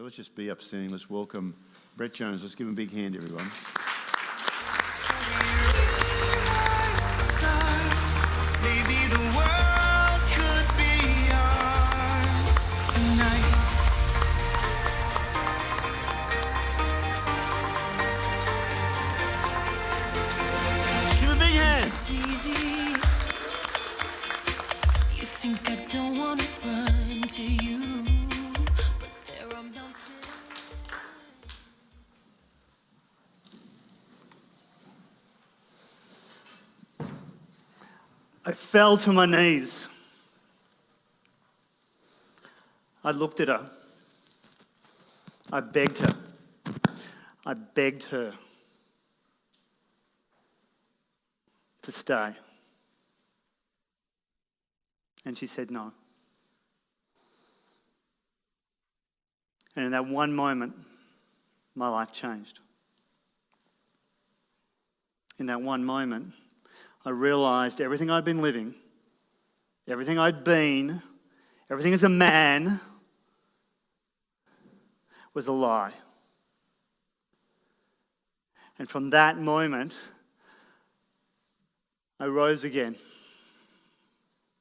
So let's just be upstanding. Let's welcome Brett Jones. Let's give him a big hand, everyone. Maybe the world could be ours tonight. Give him a big hand. It's easy. You think I don't want to run to you, but there are mountains. I fell to my knees. I looked at her. I begged her. I begged her to stay. And she said no. And in that one moment, my life changed. In that one moment, I realised everything I'd been living, everything I'd been, everything as a man was a lie. And from that moment, I rose again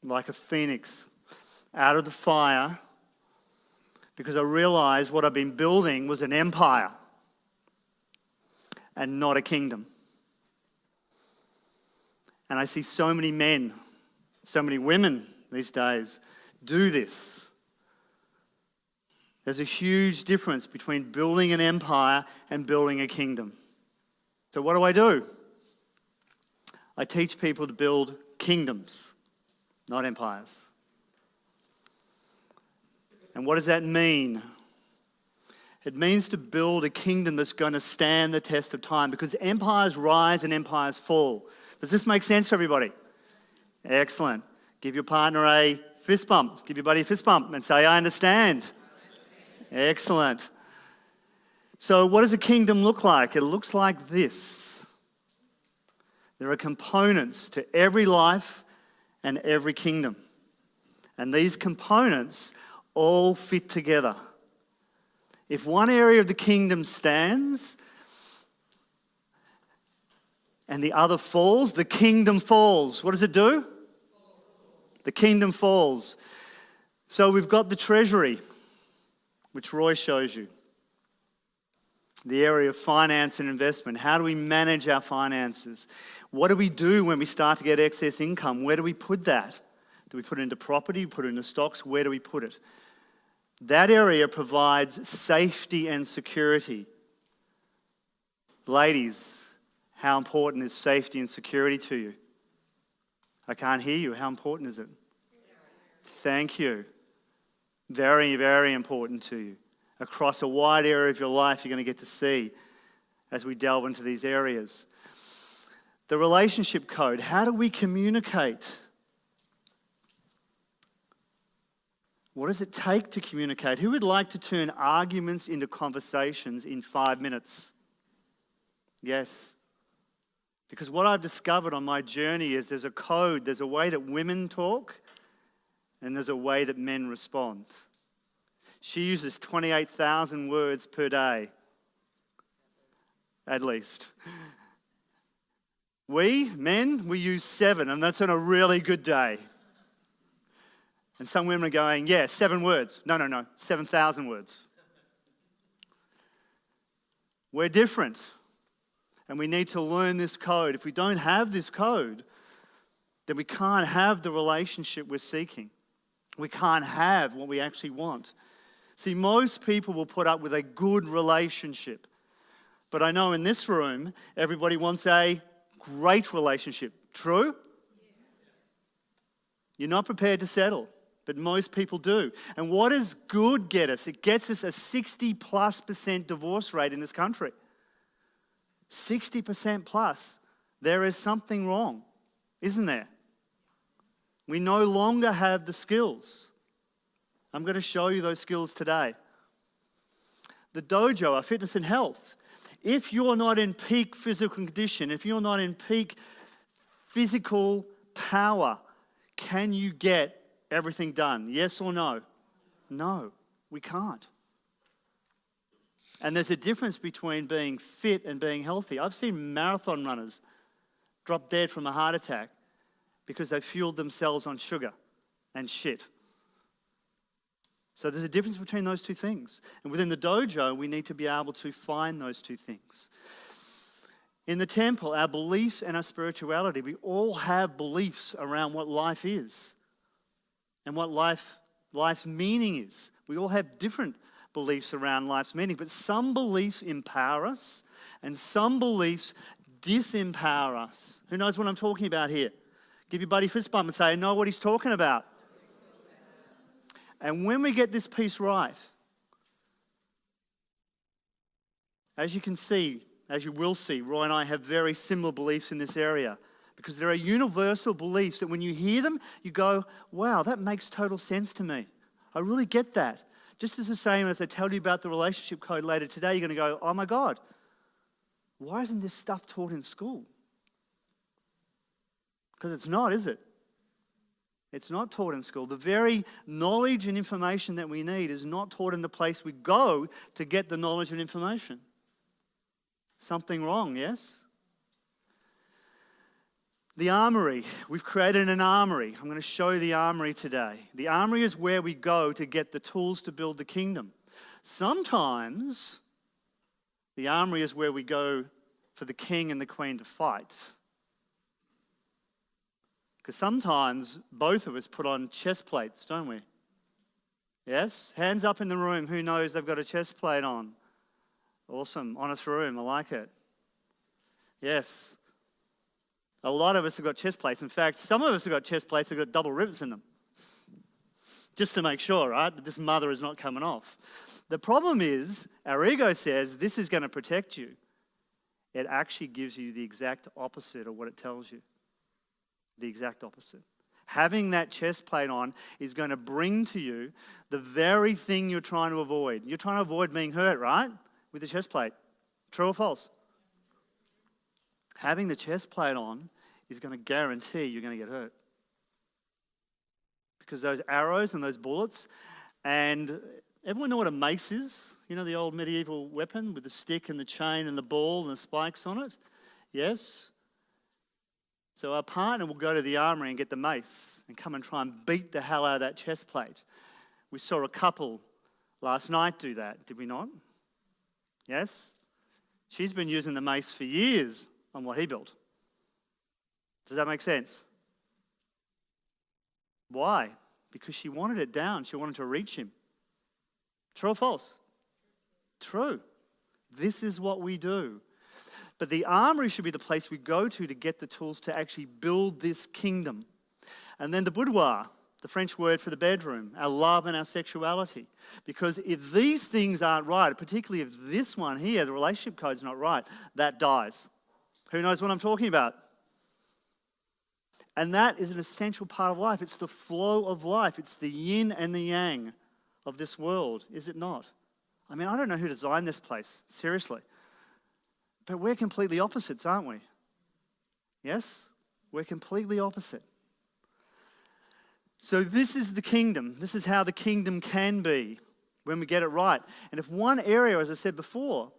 like a phoenix out of the fire because I realised what I'd been building was an empire and not a kingdom. And I see so many men, so many women these days do this. There's a huge difference between building an empire and building a kingdom. So what do? I teach people to build kingdoms, not empires. And what does that mean? It means to build a kingdom that's going to stand the test of time, because empires rise and empires fall. Does this make sense to everybody? Excellent. Give your partner a fist bump. Give your buddy a fist bump and say, I understand. Excellent. So what does a kingdom look like? It looks like this. There are components to every life and every kingdom. And these components all fit together. If one area of the kingdom stands and the other falls, the kingdom falls. What does it do? The kingdom falls. So we've got the treasury, which Roy shows you. The area of finance and investment. How do we manage our finances? What do we do when we start to get excess income? Where do we put that? Do we put it into property? Put it into stocks? Where do we put it? That area provides safety and security. Ladies, how important is safety and security to you? I can't hear you. How important is it? Thank you. Very, very important to you. Across a wide area of your life, you're going to get to see as we delve into these areas. The relationship code. How do we communicate? What does it take to communicate? Who would like to turn arguments into conversations in 5 minutes? Yes. Because what I've discovered on my journey is there's a code, there's a way that women talk, and there's a way that men respond. She uses 28,000 words per day, at least. We, men, we use 7, and that's on a really good day. And some women are going, yeah, 7 words. No, 7,000 words. We're different. And we need to learn this code. If we don't have this code, then we can't have the relationship we're seeking. We can't have what we actually want. See, most people will put up with a good relationship. But I know in this room, everybody wants a great relationship. True? Yes. You're not prepared to settle, but most people do. And what does good get us? It gets us a 60+% divorce rate in this country. 60% plus. There is something wrong, isn't there? We no longer have the skills. I'm going to show you those skills today. The dojo, our fitness and health. If you're not in peak physical condition, if you're not in peak physical power, can you get everything done? Yes or no? No, we can't. And there's a difference between being fit and being healthy. I've seen marathon runners drop dead from a heart attack because they fueled themselves on sugar and shit. So there's a difference between those two things. And within the dojo, we need to be able to find those two things. In the temple, our beliefs and our spirituality, we all have beliefs around what life is and what life's meaning is. We all have different beliefs around life's meaning, but some beliefs empower us and some beliefs disempower us. Who knows what I'm talking about here? Give your buddy a fist bump and say, I know what he's talking about. And when we get this piece right, as you can see, as you will see, Roy and I have very similar beliefs in this area, because there are universal beliefs that when you hear them, you go, wow, that makes total sense to me. I really get that. Just as the same as I tell you about the relationship code later today, you're going to go, oh my God, why isn't this stuff taught in school? Because it's not, is it? It's not taught in school. The very knowledge and information that we need is not taught in the place we go to get the knowledge and information. Something wrong, yes? The armory. We've created an armory. I'm going to show you the armory today. The armory is where we go to get the tools to build the kingdom. Sometimes the armory is where we go for the king and the queen to fight. Because sometimes both of us put on chest plates, don't we? Yes? Hands up in the room. Who knows they've got a chest plate on? Awesome. Honest room. I like it. Yes. A lot of us have got chest plates. In fact, some of us have got chest plates that have got double rivets in them. Just to make sure, right, that this mother is not coming off. The problem is, our ego says this is going to protect you. It actually gives you the exact opposite of what it tells you. The exact opposite. Having that chest plate on is going to bring to you the very thing you're trying to avoid. You're trying to avoid being hurt, right? With the chest plate. True or false? Having the chest plate on is going to guarantee you're going to get hurt. Because those arrows and those bullets, and everyone know what a mace is? You know, the old medieval weapon with the stick and the chain and the ball and the spikes on it? Yes? So our partner will go to the armory and get the mace and come and try and beat the hell out of that chest plate. We saw a couple last night do that, did we not? Yes? She's been using the mace for years on what he built. Does that make sense? Why? Because she wanted it down. She wanted to reach him. True or false? True. This is what we do. But the armory should be the place we go to get the tools to actually build this kingdom. And then the boudoir, the French word for the bedroom, our love and our sexuality. Because if these things aren't right, particularly if this one here, the relationship code's not right, that dies. Who knows what I'm talking about? And that is an essential part of life. It's the flow of life. It's the yin and the yang of this world, is it not? I mean, I don't know who designed this place, seriously. But we're completely opposites, aren't we? Yes? We're completely opposite. So this is the kingdom. This is how the kingdom can be when we get it right. And if one area, as I said before,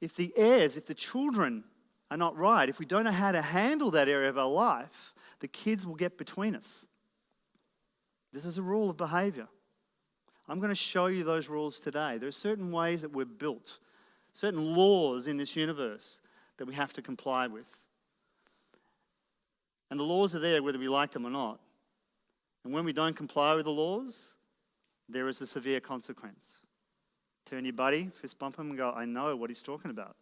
if the heirs, if the children are not right, if we don't know how to handle that area of our life, the kids will get between us. This is a rule of behavior. I'm going to show you those rules today. There are certain ways that we're built, certain laws in this universe that we have to comply with. And the laws are there whether we like them or not. And when we don't comply with the laws, there is a severe consequence. Turn your buddy, fist bump him and go, I know what he's talking about.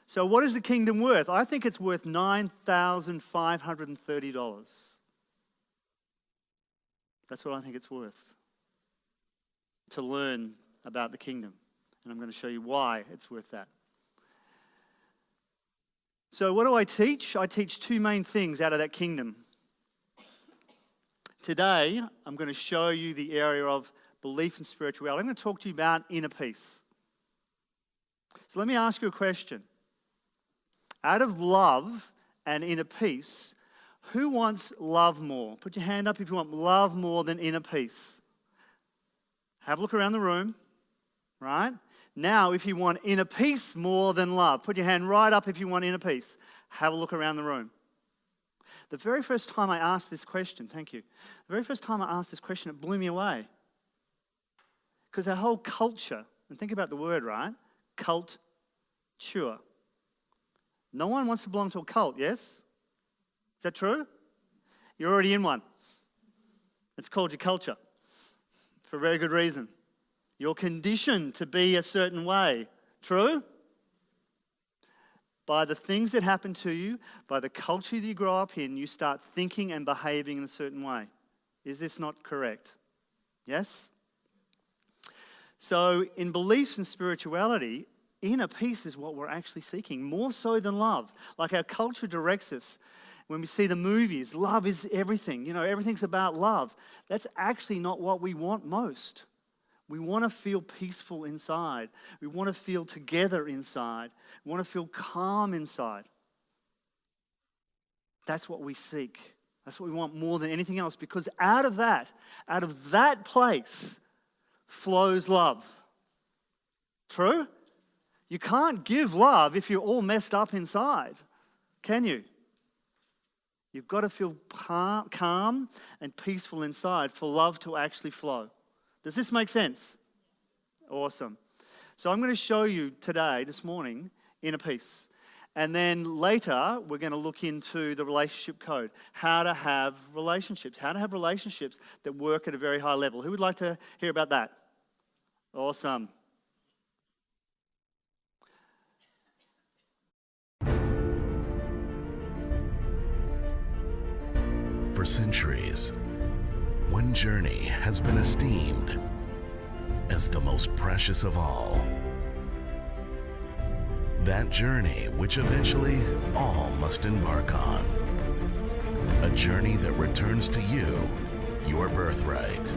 So what is the kingdom worth? I think it's worth $9,530. That's what I think it's worth to learn about the kingdom. And I'm going to show you why it's worth that. So what do I teach? I teach two main things out of that kingdom. Today, I'm going to show you the area of belief and spirituality. I'm going to talk to you about inner peace. So let me ask you a question. Out of love and inner peace, who wants love more? Put your hand up if you want love more than inner peace. Have a look around the room. right? Now, if you want inner peace more than love, put your hand right up if you want inner peace. Have a look around the room. The very first time I asked this question, thank you. The very first time I asked this question, it blew me away. Because our whole culture, and think about the word, right? Culture. No one wants to belong to a cult, yes? Is that true? You're already in one. It's called your culture for a very good reason. You're conditioned to be a certain way. True? By the things that happen to you, by the culture that you grow up in, you start thinking and behaving in a certain way. Is this not correct? Yes? So in beliefs and spirituality, inner peace is what we're actually seeking, more so than love. Like our culture directs us. When we see the movies, love is everything. You know, everything's about love. That's actually not what we want most. We want to feel peaceful inside. We want to feel together inside. We want to feel calm inside. That's what we seek. That's what we want more than anything else, because out of that place flows love. True? You can't give love if you're all messed up inside, can you? You've got to feel calm and peaceful inside for love to actually flow. Does this make sense? Awesome. So I'm going to show you today, this morning, inner peace. And then later, we're going to look into the relationship code, how to have relationships that work at a very high level. Who would like to hear about that? Awesome. For centuries, one journey has been esteemed as the most precious of all. That journey which eventually all must embark on. A journey that returns to you your birthright.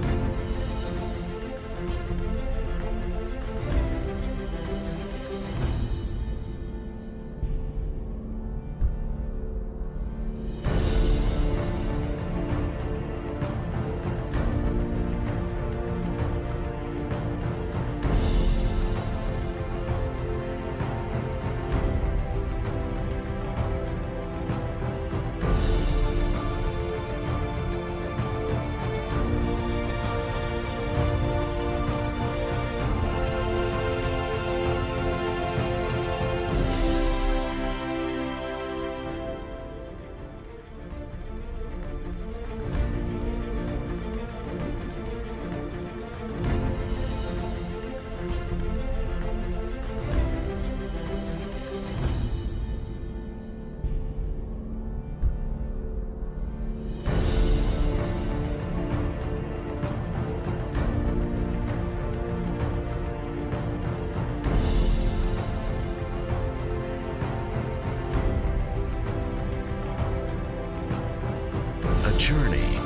A journey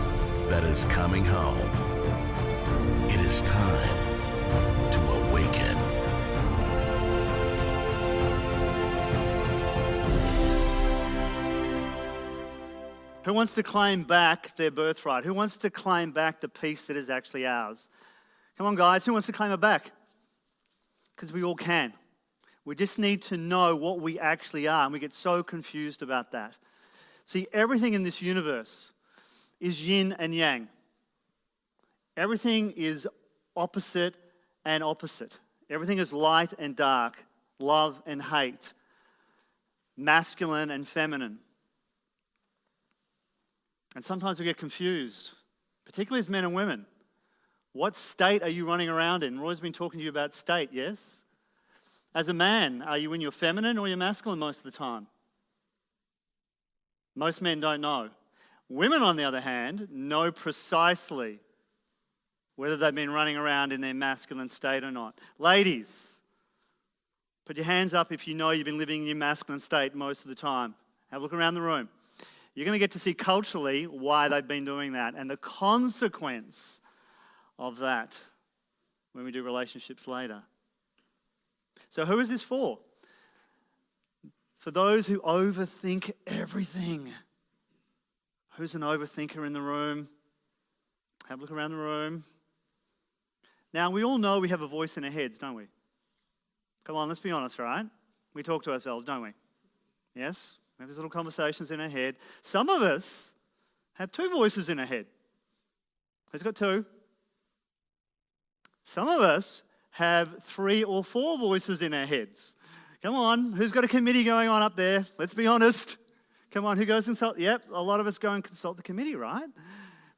that is coming home. It is time to awaken. Who wants to claim back their birthright? Who wants to claim back the peace that is actually ours? Come on, guys, who wants to claim it back? Because we all can. We just need to know what we actually are, and we get so confused about that. See, everything in this universe is yin and yang. Everything is opposite and opposite. Everything is light and dark, love and hate, masculine and feminine. And sometimes we get confused, particularly as men and women. What state are you running around in? Roy's been talking to you about state, yes? As a man, are you in your feminine or your masculine most of the time? Most men don't know. Women, on the other hand, know precisely whether they've been running around in their masculine state or not. Ladies, put your hands up if you know you've been living in your masculine state most of the time. Have a look around the room. You're going to get to see culturally why they've been doing that and the consequence of that when we do relationships later. So who is this for? For those who overthink everything. Who's an overthinker in the room? Have a look around the room. Now, we all know we have a voice in our heads, don't we? Come on, let's be honest, right? We talk to ourselves, don't we? Yes? We have these little conversations in our head. Some of us have two voices in our head. Who's got two? Some of us have 3 or 4 voices in our heads. Come on, who's got a committee going on up there? Let's be honest. Come on, who goes and consult? Yep, a lot of us go and consult the committee, right?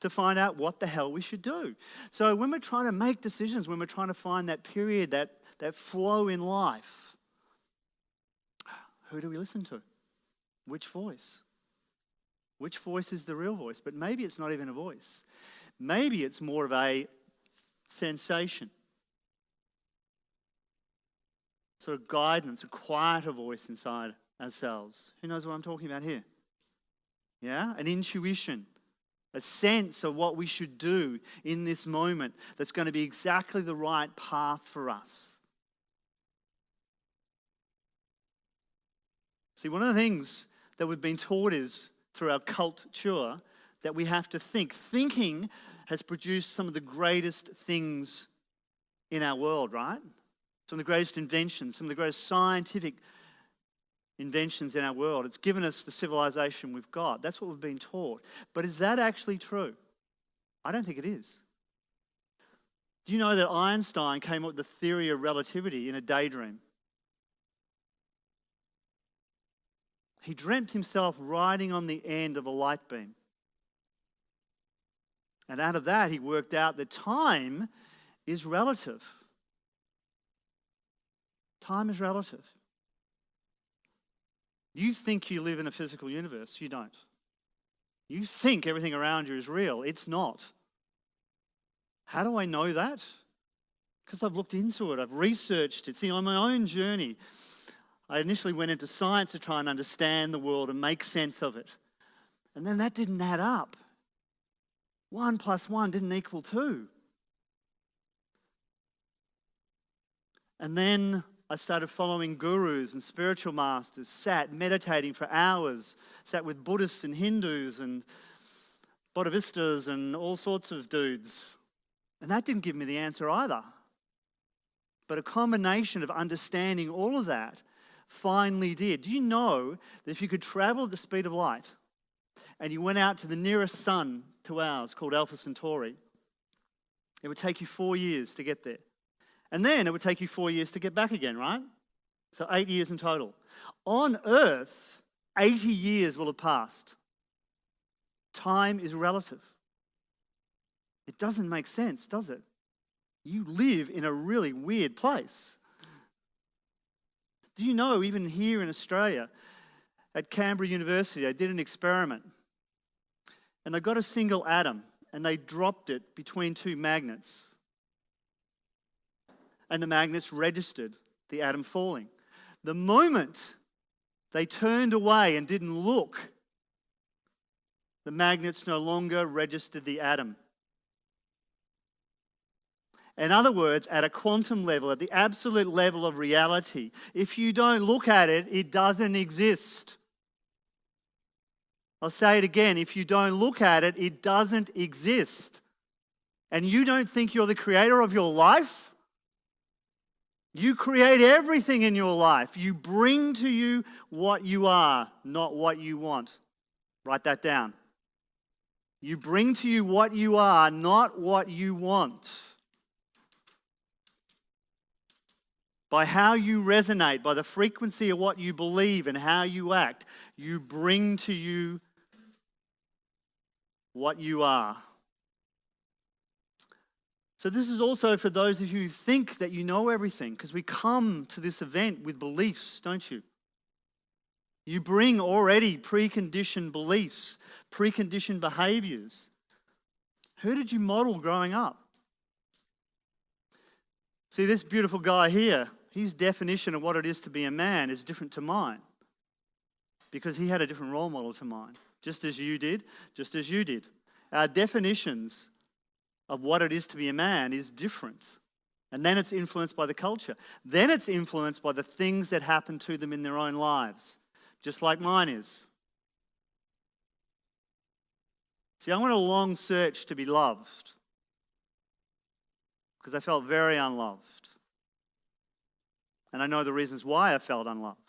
To find out what the hell we should do. So when we're trying to make decisions, when we're trying to find that period, that flow in life, who do we listen to? Which voice? Which voice is the real voice? But maybe it's not even a voice. Maybe it's more of a sensation. Sort of guidance, a quieter voice inside ourselves. Who knows what I'm talking about here? Yeah? An intuition, a sense of what we should do in this moment that's going to be exactly the right path for us. See, one of the things that we've been taught is, through our culture, that we have to think. Thinking has produced some of the greatest things in our world, right? Some of the greatest inventions, some of the greatest scientific inventions in our world. It's given us the civilization we've got. That's what we've been taught. But is that actually true? I don't think it is. Do you know that Einstein came up with the theory of relativity in a daydream? He dreamt himself riding on the end of a light beam. And out of that, he worked out that time is relative. Time is relative. You think you live in a physical universe. You don't. You think everything around you is real. It's not. How do I know that? Because I've looked into it. I've researched it. See, on my own journey, I initially went into science to try and understand the world and make sense of it. And then that didn't add up. 1 + 1 didn't equal 2. And then I started following gurus and spiritual masters, sat meditating for hours, sat with Buddhists and Hindus and Bodhisattvas and all sorts of dudes. And that didn't give me the answer either. But a combination of understanding all of that finally did. Do you know that if you could travel at the speed of light and you went out to the nearest sun to ours, called Alpha Centauri, it would take you 4 years to get there. And then it would take you 4 years to get back again, right? So 8 years in total. On Earth, 80 years will have passed. Time is relative. It doesn't make sense, does it? You live in a really weird place. Do you know, even here in Australia, at Canberra University, they did an experiment. And they got a single atom and they dropped it between 2 magnets. And the magnets registered the atom falling. The moment they turned away and didn't look, the magnets no longer registered the atom. In other words, at a quantum level, at the absolute level of reality, if you don't look at it, it doesn't exist. I'll say it again, if you don't look at it, it doesn't exist. And you don't think you're the creator of your life? You create everything in your life. You bring to you what you are, not what you want. Write that down. You bring to you what you are, not what you want. By how you resonate, by the frequency of what you believe and how you act, you bring to you what you are. So this is also for those of you who think that you know everything, because we come to this event with beliefs, don't you? You bring already preconditioned beliefs, preconditioned behaviors. Who did you model growing up? See, this beautiful guy here, his definition of what it is to be a man is different to mine, because he had a different role model to mine, just as you did, just as you did. Our definitions of what it is to be a man is different. And then it's influenced by the culture. Then it's influenced by the things that happen to them in their own lives, just like mine is. See, I went a long search to be loved. because I felt very unloved. And I know the reasons why I felt unloved.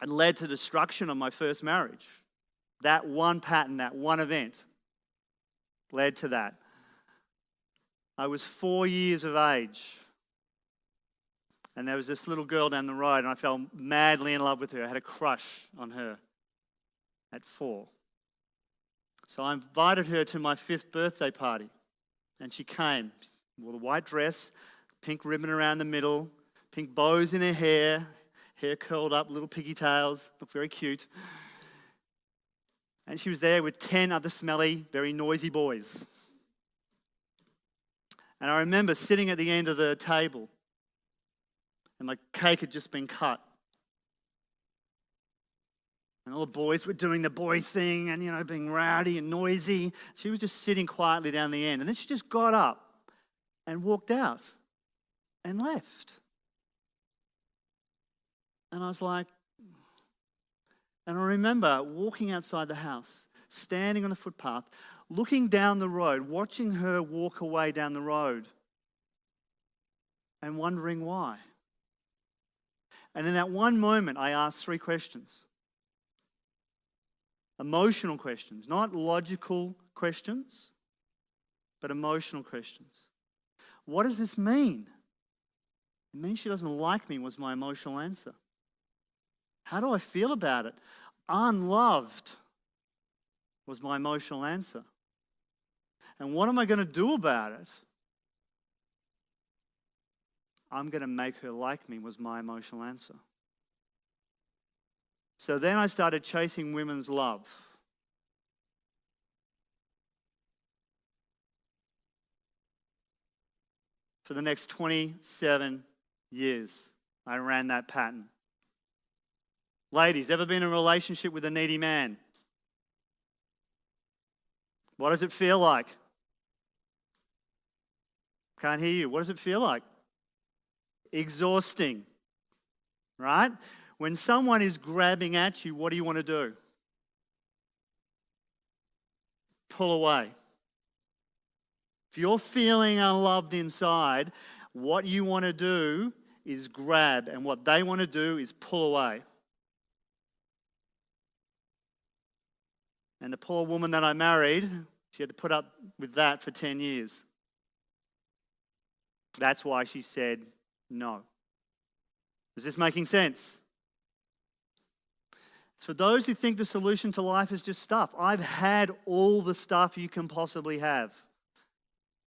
It led to destruction of my first marriage. That one pattern, that one event led to that. I was 4 years of age. And there was this little girl down the road, and I fell madly in love with her. I had a crush on her at 4. So I invited her to my 5th birthday party. And she came, wore a white dress, pink ribbon around the middle, pink bows in her hair curled up, little pigtails, looked very cute. And she was there with 10 other smelly, very noisy boys. And I remember sitting at the end of the table, and my cake had just been cut. And all the boys were doing the boy thing and, being rowdy and noisy. She was just sitting quietly down the end. And then she just got up and walked out and left. And I was like, and I remember walking outside the house, standing on the footpath, looking down the road, watching her walk away down the road and wondering why. And in that one moment, I asked 3 questions. Emotional questions, not logical questions, but emotional questions. What does this mean? It means she doesn't like me, was my emotional answer. How do I feel about it? Unloved was my emotional answer. And what am I going to do about it? I'm going to make her like me, was my emotional answer. So then I started chasing women's love. For the next 27 years, I ran that pattern. Ladies, ever been in a relationship with a needy man? What does it feel like? Can't hear you. What does it feel like? Exhausting, right? When someone is grabbing at you, what do you want to do? Pull away. If you're feeling unloved inside, what you want to do is grab, and what they want to do is pull away. And the poor woman that I married, she had to put up with that for 10 years. That's why she said no. Is this making sense? For those who think the solution to life is just stuff, I've had all the stuff you can possibly have.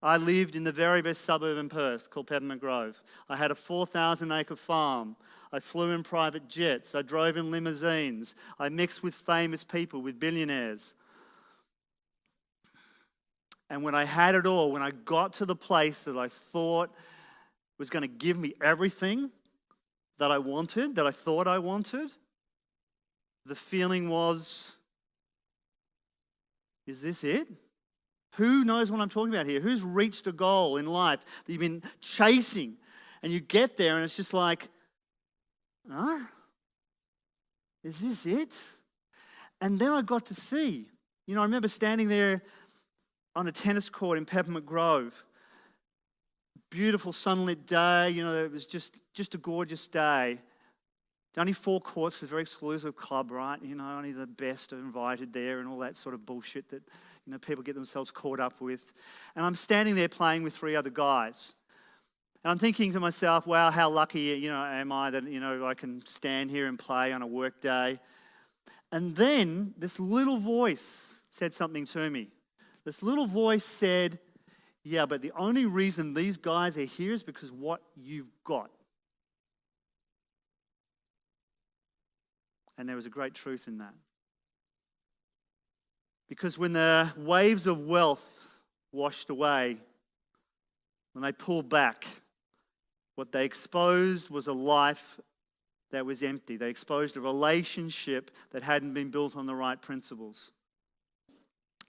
I lived in the very best suburb in Perth called Peppermint Grove. I had a 4,000-acre farm. I flew in private jets. I drove in limousines. I mixed with famous people, with billionaires. And when I had it all, when I got to the place that I thought was going to give me everything that I wanted, that I thought I wanted, the feeling was, is this it? Who knows what I'm talking about here? Who's reached a goal in life that you've been chasing, and you get there and it's just like, huh? Is this it? And then I got to see, I remember standing there on a tennis court in Peppermint Grove. Beautiful sunlit day, it was just a gorgeous day. Only 4 courts, it's a very exclusive club, right? Only the best are invited there and all that sort of bullshit that, people get themselves caught up with. And I'm standing there playing with 3 other guys. And I'm thinking to myself, wow, how lucky, am I that, I can stand here and play on a work day. And then this little voice said something to me. This little voice said, yeah, but the only reason these guys are here is because what you've got. And there was a great truth in that. Because when the waves of wealth washed away, when they pulled back, what they exposed was a life that was empty. They exposed a relationship that hadn't been built on the right principles.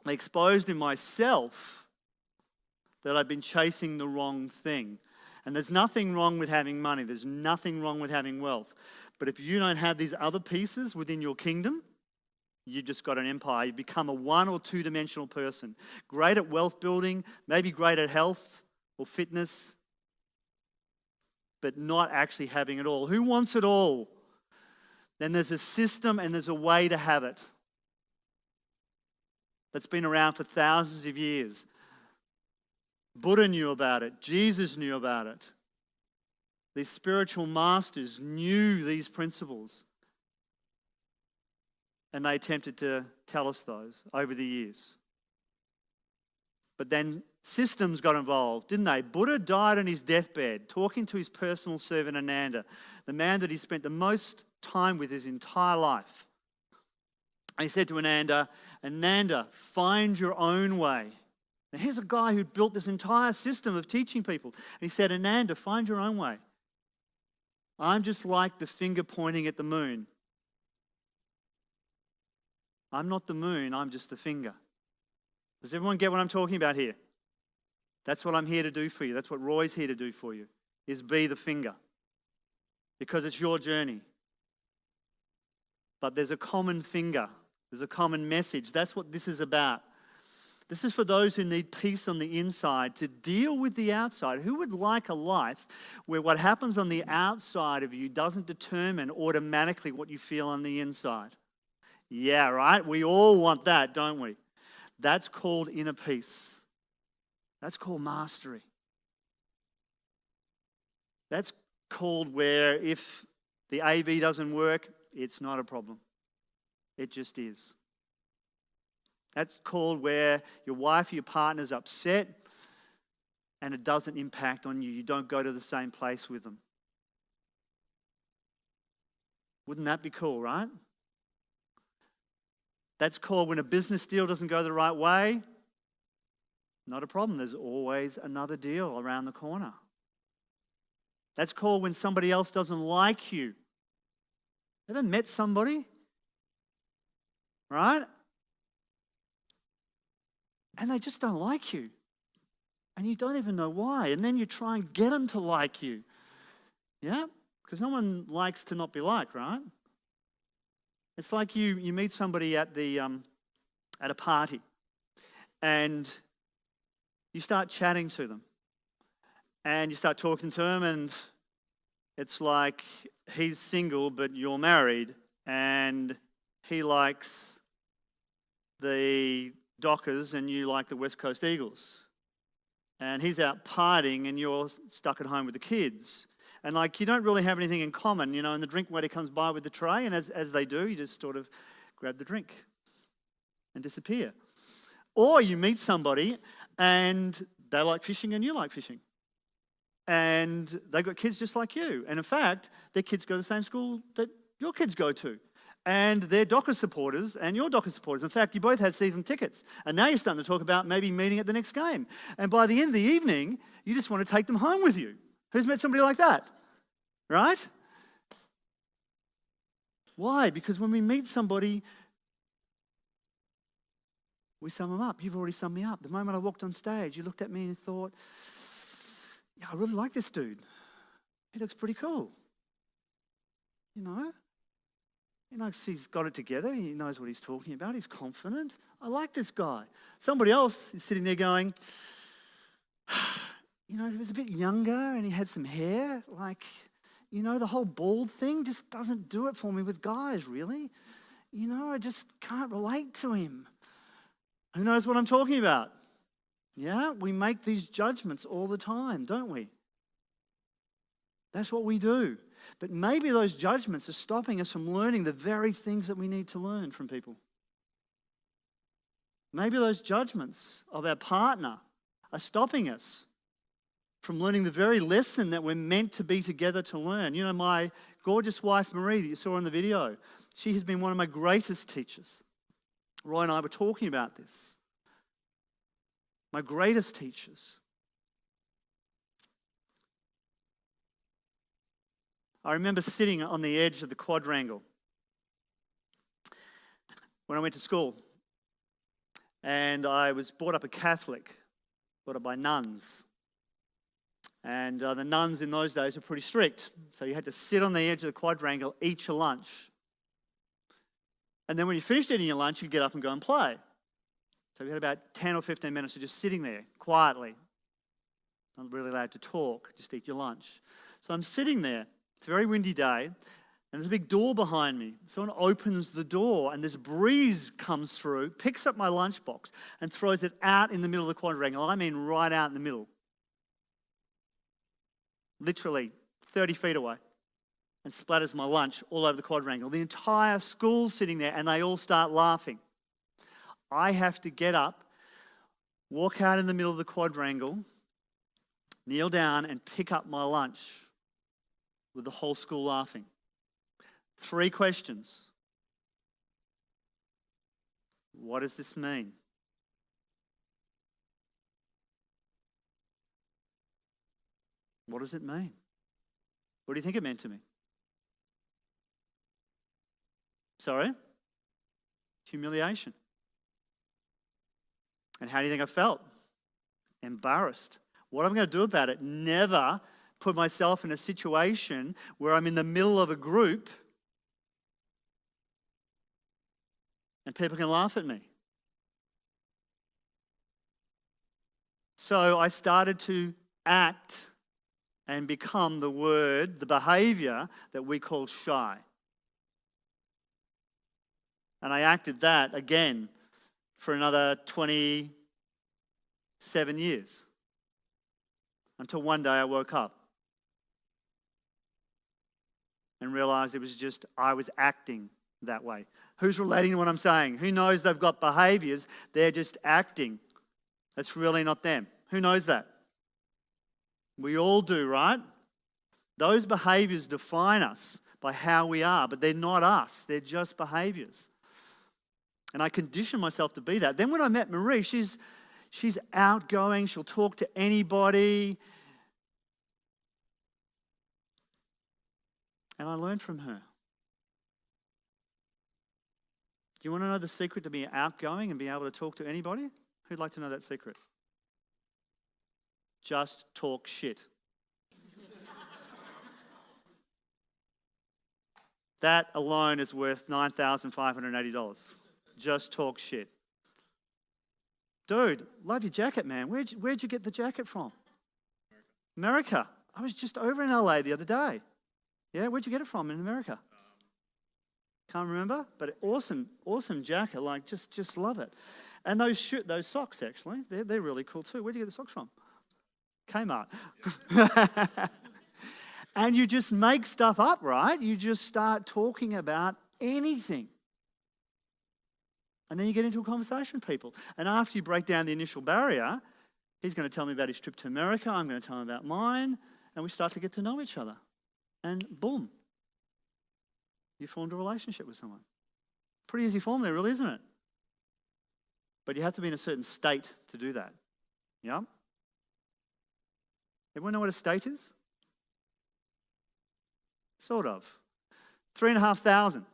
They exposed in myself that I'd been chasing the wrong thing. And there's nothing wrong with having money. There's nothing wrong with having wealth. But if you don't have these other pieces within your kingdom, you just got an empire. You become a 1 or 2 dimensional person. Great at wealth building, maybe great at health, or fitness, but not actually having it all. Who wants it all? Then there's a system and there's a way to have it that's been around for thousands of years. Buddha knew about it. Jesus knew about it. These spiritual masters knew these principles. And they attempted to tell us those over the years. But then systems got involved, didn't they? Buddha died on his deathbed, talking to his personal servant Ananda, the man that he spent the most time with his entire life. And he said to Ananda, Ananda, find your own way. Now here's a guy who built this entire system of teaching people. And he said, Ananda, find your own way. I'm just like the finger pointing at the moon. I'm not the moon, I'm just the finger. Does everyone get what I'm talking about here? That's what I'm here to do for you. That's what Roy's here to do for you, is be the finger. Because it's your journey. But there's a common finger. There's a common message. That's what this is about. This is for those who need peace on the inside to deal with the outside. Who would like a life where what happens on the outside of you doesn't determine automatically what you feel on the inside? Yeah, right? We all want that, don't we? That's called inner peace. That's called mastery. That's called where if the AV doesn't work, it's not a problem. It just is. That's called where your wife or your partner's upset and it doesn't impact on you. You don't go to the same place with them. Wouldn't that be cool, right? That's called when a business deal doesn't go the right way. Not a problem. There's always another deal around the corner. That's called when somebody else doesn't like you. Ever met somebody? Right? And they just don't like you. And you don't even know why. And then you try and get them to like you. Yeah? Because no one likes to not be liked, right? It's like you meet somebody at a party and you start chatting to them. And you start talking to them and it's like he's single but you're married and he likes the Dockers and you like the West Coast Eagles. And he's out partying and you're stuck at home with the kids. And like you don't really have anything in common, you know, and the drink waiter comes by with the tray and as they do, you just sort of grab the drink and disappear. Or you meet somebody and they like fishing and you like fishing. And they've got kids just like you. And in fact, their kids go to the same school that your kids go to. And they're Docker supporters and you're Docker supporters. In fact, you both have season tickets. And now you're starting to talk about maybe meeting at the next game. And by the end of the evening, you just want to take them home with you. Who's met somebody like that? Right? Why? Because when we meet somebody, we sum them up. You've already summed me up. The moment I walked on stage, you looked at me and thought, yeah, I really like this dude. He looks pretty cool. You know? He's got it together. He knows what he's talking about. He's confident. I like this guy. Somebody else is sitting there going, he was a bit younger and he had some hair. Like, the whole bald thing just doesn't do it for me with guys, really. I just can't relate to him. Who knows what I'm talking about? Yeah, we make these judgments all the time, don't we? That's what we do. But maybe those judgments are stopping us from learning the very things that we need to learn from people. Maybe those judgments of our partner are stopping us from learning the very lesson that we're meant to be together to learn. My gorgeous wife, Marie, that you saw in the video, she has been one of my greatest teachers. Roy and I were talking about this. My greatest teachers. I remember sitting on the edge of the quadrangle when I went to school. And I was brought up a Catholic, brought up by nuns. And the nuns in those days were pretty strict. So you had to sit on the edge of the quadrangle, eat your lunch. And then when you finished eating your lunch, you'd get up and go and play. So we had about 10 or 15 minutes of just sitting there quietly. Not really allowed to talk, just eat your lunch. So I'm sitting there. It's a very windy day, and there's a big door behind me. Someone opens the door, and this breeze comes through, picks up my lunchbox, and throws it out in the middle of the quadrangle. I mean right out in the middle. Literally 30 feet away. And splatters my lunch all over the quadrangle. The entire school's sitting there, and they all start laughing. I have to get up, walk out in the middle of the quadrangle, kneel down and pick up my lunch with the whole school laughing. 3 questions. What does this mean? What does it mean? What do you think it meant to me? Sorry? Humiliation. And how do you think I felt? Embarrassed. What am I going to do about it? Never put myself in a situation where I'm in the middle of a group and people can laugh at me. So I started to act and become the behavior that we call shy. And I acted that again for another 27 years. Until one day I woke up and realized it was just I was acting that way. Who's relating to what I'm saying? Who knows they've got behaviors, they're just acting. That's really not them. Who knows that? We all do, right? Those behaviors define us by how we are, but they're not us. They're just behaviors. And I conditioned myself to be that. Then when I met Marie, she's outgoing. She'll talk to anybody. And I learned from her. Do you want to know the secret to being outgoing and being able to talk to anybody? Who'd like to know that secret? Just talk shit. That alone is worth $9,580. Just talk shit. Dude, love your jacket, man. Where'd you get the jacket from? America. I was just over in LA the other day. Yeah, where'd you get it from in America? Can't remember, but awesome jacket. Like, just love it. And those socks, actually, they're really cool too. Where'd you get the socks from? Kmart. And you just make stuff up, right? You just start talking about anything. And then you get into a conversation with people. And after you break down the initial barrier, he's going to tell me about his trip to America. I'm going to tell him about mine. And we start to get to know each other. And boom, you formed a relationship with someone. Pretty easy formula, really, isn't it? But you have to be in a certain state to do that. Yeah? Everyone know what a state is? Sort of. 3,500.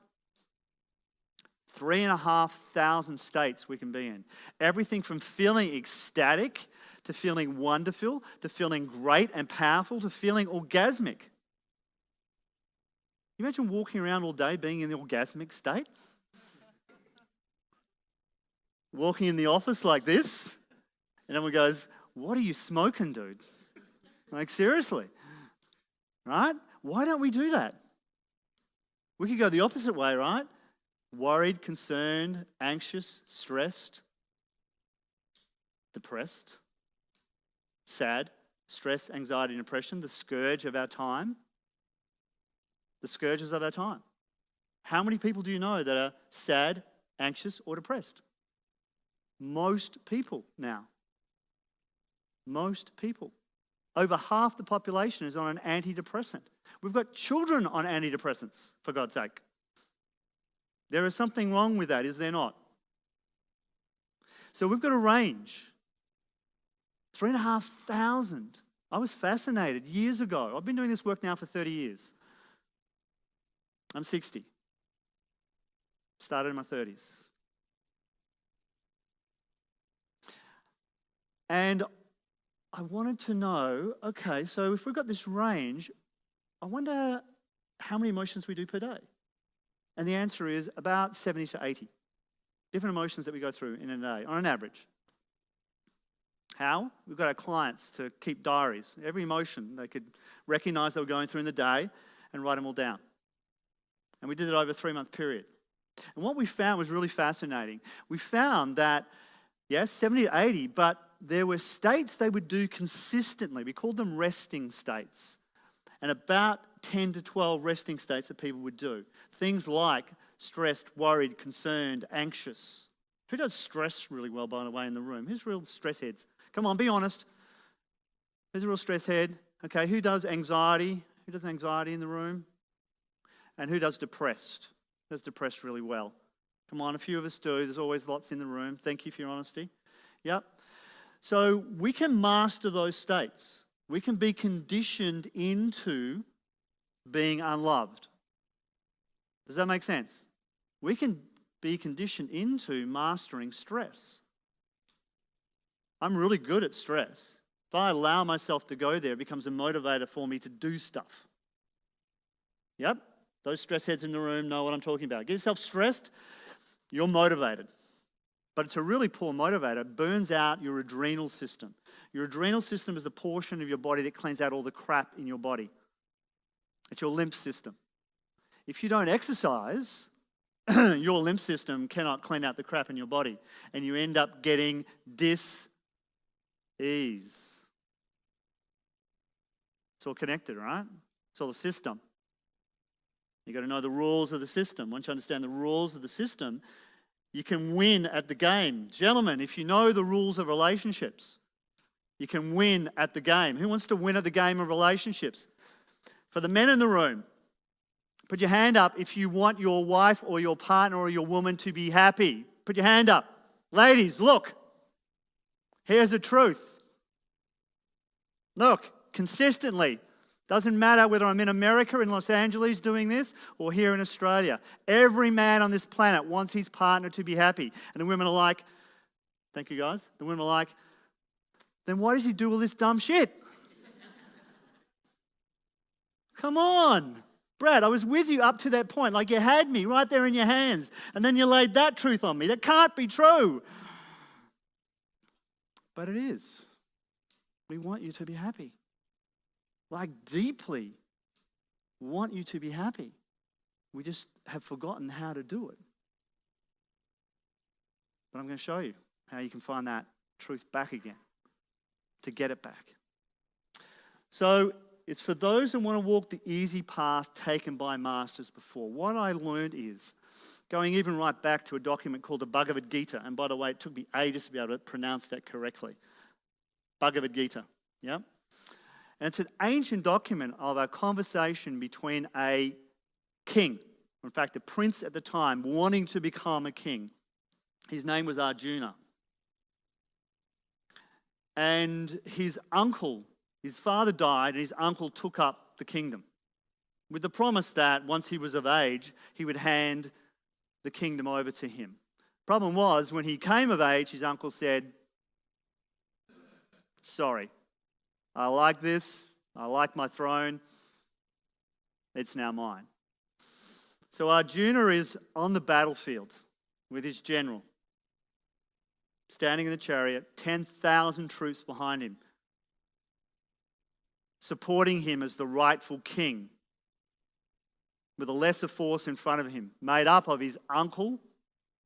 3,500 states we can be in. Everything from feeling ecstatic to feeling wonderful to feeling great and powerful to feeling orgasmic. You imagine walking around all day being in the orgasmic state? Walking in the office like this, and everyone goes, "What are you smoking, dude?" Like, seriously. Right? Why don't we do that? We could go the opposite way, right? Worried, concerned, anxious, stressed, depressed, sad, stress, anxiety, and depression, the scourge of our time. The scourges of our time. How many people do you know that are sad, anxious, or depressed? Most people now. Most people. Over half the population is on an antidepressant. We've got children on antidepressants, for God's sake. There is something wrong with that, is there not? So we've got a range. 3,500. I was fascinated years ago. I've been doing this work now for 30 years. I'm 60. Started in my 30s. And I wanted to know, okay, so if we've got this range, I wonder how many emotions we do per day. And the answer is about 70 to 80 different emotions that we go through in a day, on an average. How? We've got our clients to keep diaries. Every emotion they could recognize they were going through in the day and write them all down. And we did it over a 3-month period. And what we found was really fascinating. We found that, yes, 70 to 80, but there were states they would do consistently. We called them resting states. And about 10 to 12 resting states that people would do. Things like stressed, worried, concerned, anxious. Who does stress really well, by the way, in the room? Who's real stress heads? Come on, be honest. Who's a real stress head? Okay, who does anxiety? Who does anxiety in the room? And who does depressed? Who does depressed really well? Come on, a few of us do. There's always lots in the room. Thank you for your honesty. Yep. So we can master those states. We can be conditioned into being unloved. Does that make sense? We can be conditioned into mastering stress. I'm really good at stress. If I allow myself to go there, it becomes a motivator for me to do stuff. Yep, those stress heads in the room know what I'm talking about. Get yourself stressed, you're motivated. But it's a really poor motivator. It burns out your adrenal system. Your adrenal system is the portion of your body that cleans out all the crap in your body. It's your lymph system. If you don't exercise, your lymph system cannot clean out the crap in your body, and you end up getting dis-ease. It's all connected, right? It's all the system. You've got to know the rules of the system. Once you understand the rules of the system, you can win at the game. Gentlemen, if you know the rules of relationships, you can win at the game. Who wants to win at the game of relationships? For the men in the room, put your hand up if you want your wife or your partner or your woman to be happy. Put your hand up. Ladies, look. Here's the truth. Look, consistently. Doesn't matter whether I'm in America, in Los Angeles doing this, or here in Australia. Every man on this planet wants his partner to be happy. And the women are like, thank you guys. The women are like, then why does he do all this dumb shit? Come on. Brad, I was with you up to that point. Like you had me right there in your hands. And then you laid that truth on me. That can't be true. But it is. We want you to be happy. Like deeply want you to be happy. We just have forgotten how to do it. But I'm going to show you how you can find that truth back again, to get it back. So it's for those who want to walk the easy path taken by masters before. What I learned is, going even right back to a document called the Bhagavad Gita, and by the way, it took me ages to be able to pronounce that correctly. Bhagavad Gita, yeah? And it's an ancient document of a conversation between a king, in fact, a prince at the time, wanting to become a king. His name was Arjuna. And his uncle, his father died, and his uncle took up the kingdom with the promise that once he was of age, he would hand the kingdom over to him. Problem was, when he came of age, his uncle said, sorry, I like this, I like my throne, it's now mine. So Arjuna is on the battlefield with his general, standing in the chariot, 10,000 troops behind him, supporting him as the rightful king, with a lesser force in front of him, made up of his uncle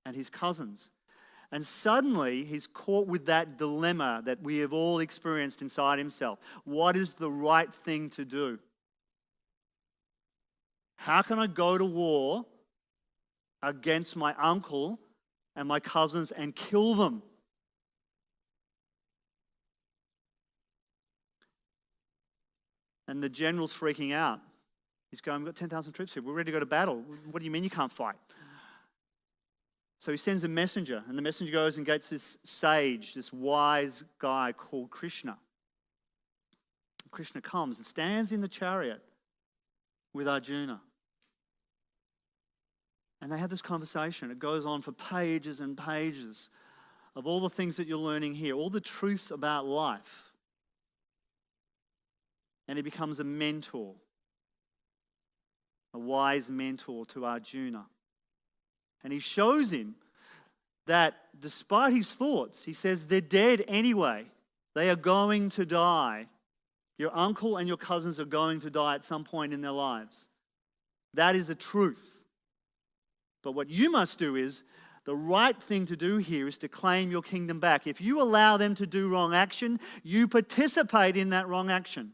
and his cousins. And suddenly he's caught with that dilemma that we have all experienced inside himself. What is the right thing to do? How can I go to war against my uncle and my cousins and kill them? And the general's freaking out. He's going, we've got 10,000 troops here. We're ready to go to battle. What do you mean you can't fight? So he sends a messenger, and the messenger goes and gets this sage, this wise guy called Krishna. Krishna comes and stands in the chariot with Arjuna. And they have this conversation. It goes on for pages and pages of all the things that you're learning here, all the truths about life. And he becomes a mentor, a wise mentor to Arjuna. And he shows him that despite his thoughts, he says, they're dead anyway. They are going to die. Your uncle and your cousins are going to die at some point in their lives. That is the truth. But what you must do is, the right thing to do here is to claim your kingdom back. If you allow them to do wrong action, you participate in that wrong action.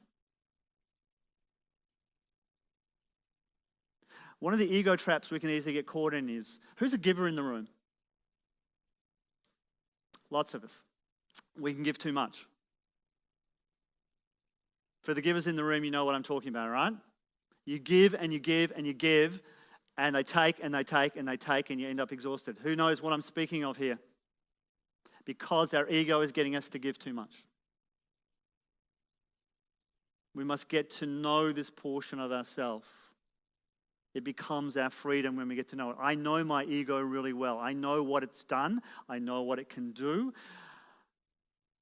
One of the ego traps we can easily get caught in is, who's a giver in the room? Lots of us. We can give too much. For the givers in the room, you know what I'm talking about, right? You give and you give and you give, and they take and they take and they take, and you end up exhausted. Who knows what I'm speaking of here? Because our ego is getting us to give too much. We must get to know this portion of ourselves. It becomes our freedom when we get to know it. I know my ego really well. I know what it's done. I know what it can do.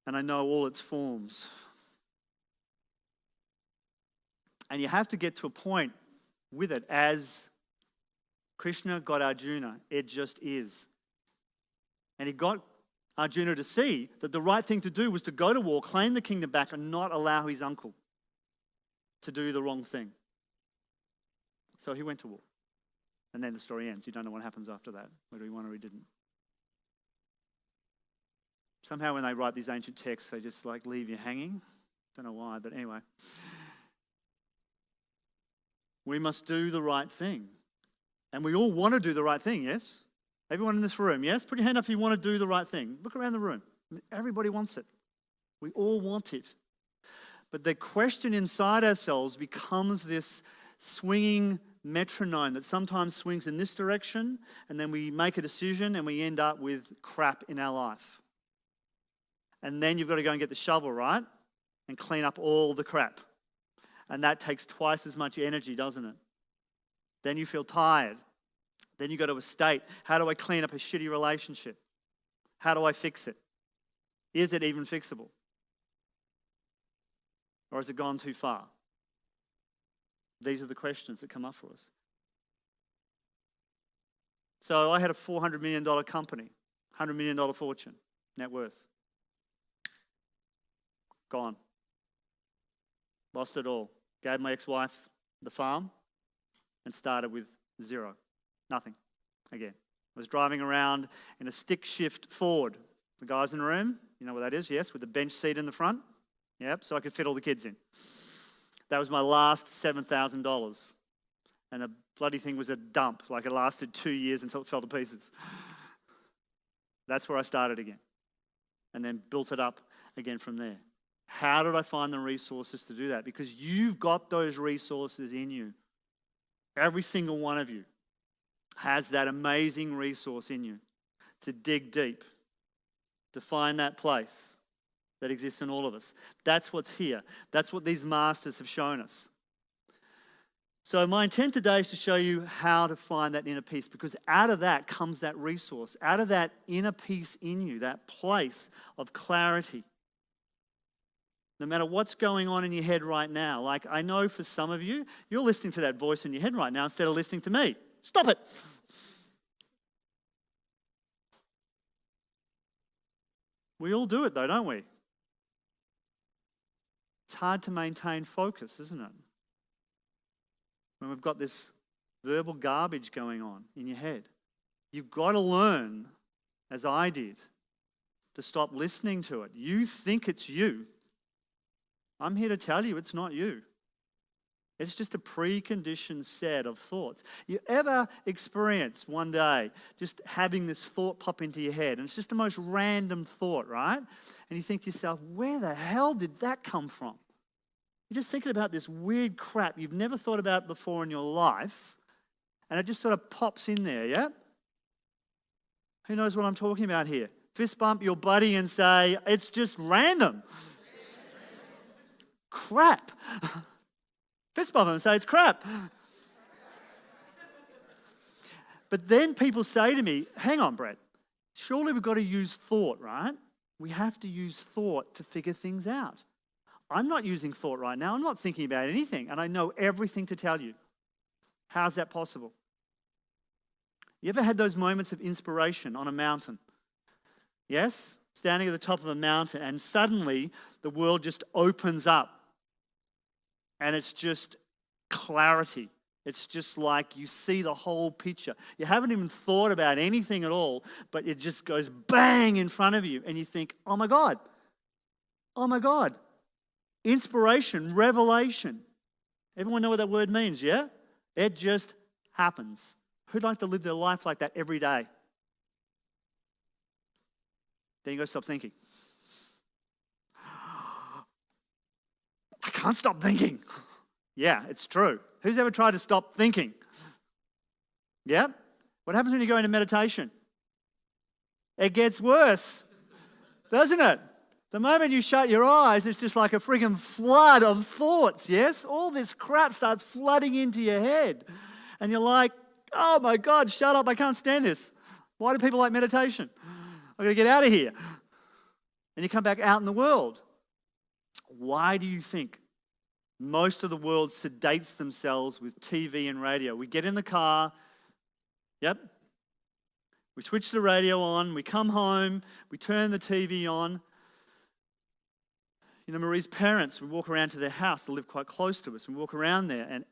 And I know all its forms. And you have to get to a point with it, as Krishna got Arjuna. It just is. And he got Arjuna to see that the right thing to do was to go to war, claim the kingdom back, and not allow his uncle to do the wrong thing. So he went to war. And then the story ends. You don't know what happens after that, whether he won or he didn't. Somehow when they write these ancient texts, they just leave you hanging. Don't know why, but anyway. We must do the right thing. And we all want to do the right thing, yes? Everyone in this room, yes? Put your hand up if you want to do the right thing. Look around the room. Everybody wants it. We all want it. But the question inside ourselves becomes this swinging metronome that sometimes swings in this direction, and then we make a decision and we end up with crap in our life. And then you've got to go and get the shovel, right? And clean up all the crap. And that takes twice as much energy, doesn't it? Then you feel tired. Then you go to a state. How do I clean up a shitty relationship? How do I fix it? Is it even fixable? Or has it gone too far? These are the questions that come up for us. So I had a $400 million company, $100 million fortune, net worth. Gone. Lost it all. Gave my ex-wife the farm and started with zero. Nothing. Again. I was driving around in a stick shift Ford. The guys in the room, you know what that is, yes, with the bench seat in the front. Yep, so I could fit all the kids in. That was my last $7,000. And the bloody thing was a dump. It lasted 2 years until it fell to pieces. That's where I started again. And then built it up again from there. How did I find the resources to do that? Because you've got those resources in you. Every single one of you has that amazing resource in you to dig deep, to find that place that exists in all of us. That's what's here. That's what these masters have shown us. So my intent today is to show you how to find that inner peace, because out of that comes that resource, out of that inner peace in you, that place of clarity. No matter what's going on in your head right now, I know for some of you, you're listening to that voice in your head right now instead of listening to me. Stop it. We all do it though, don't we? It's hard to maintain focus, isn't it? When we've got this verbal garbage going on in your head. You've got to learn, as I did, to stop listening to it. You think it's you. I'm here to tell you it's not you. It's just a preconditioned set of thoughts. You ever experience one day just having this thought pop into your head, and it's just the most random thought, right? And you think to yourself, where the hell did that come from? You're just thinking about this weird crap you've never thought about before in your life, and it just sort of pops in there, yeah? Who knows what I'm talking about here? Fist bump your buddy and say, it's just random. Crap. Fist bump him and say it's crap. But then people say to me, hang on, Brett, surely we've got to use thought, right? We have to use thought to figure things out. I'm not using thought right now. I'm not thinking about anything, and I know everything to tell you. How's that possible? You ever had those moments of inspiration on a mountain? Yes? standing at the top of a mountain, and suddenly the world just opens up. And it's just clarity. It's just like you see the whole picture. You haven't even thought about anything at all, but it just goes bang in front of you. And you think, oh my God. Oh my God. Inspiration, revelation. Everyone know what that word means, yeah? It just happens. Who'd like to live their life like that every day? Then you got to stop thinking. I can't stop thinking. Yeah, it's true. Who's ever tried to stop thinking? Yeah? What happens when you go into meditation? It gets worse, doesn't it? The moment you shut your eyes, it's just like a friggin' flood of thoughts, yes? All this crap starts flooding into your head. And you're like, oh my God, shut up, I can't stand this. Why do people like meditation? I've got to get out of here. And you come back out in the world. Why do you think most of the world sedates themselves with TV and radio? We get in the car, yep, we switch the radio on, we come home, we turn the TV on. You know, Marie's parents, we walk around to their house, they live quite close to us, we walk around there, and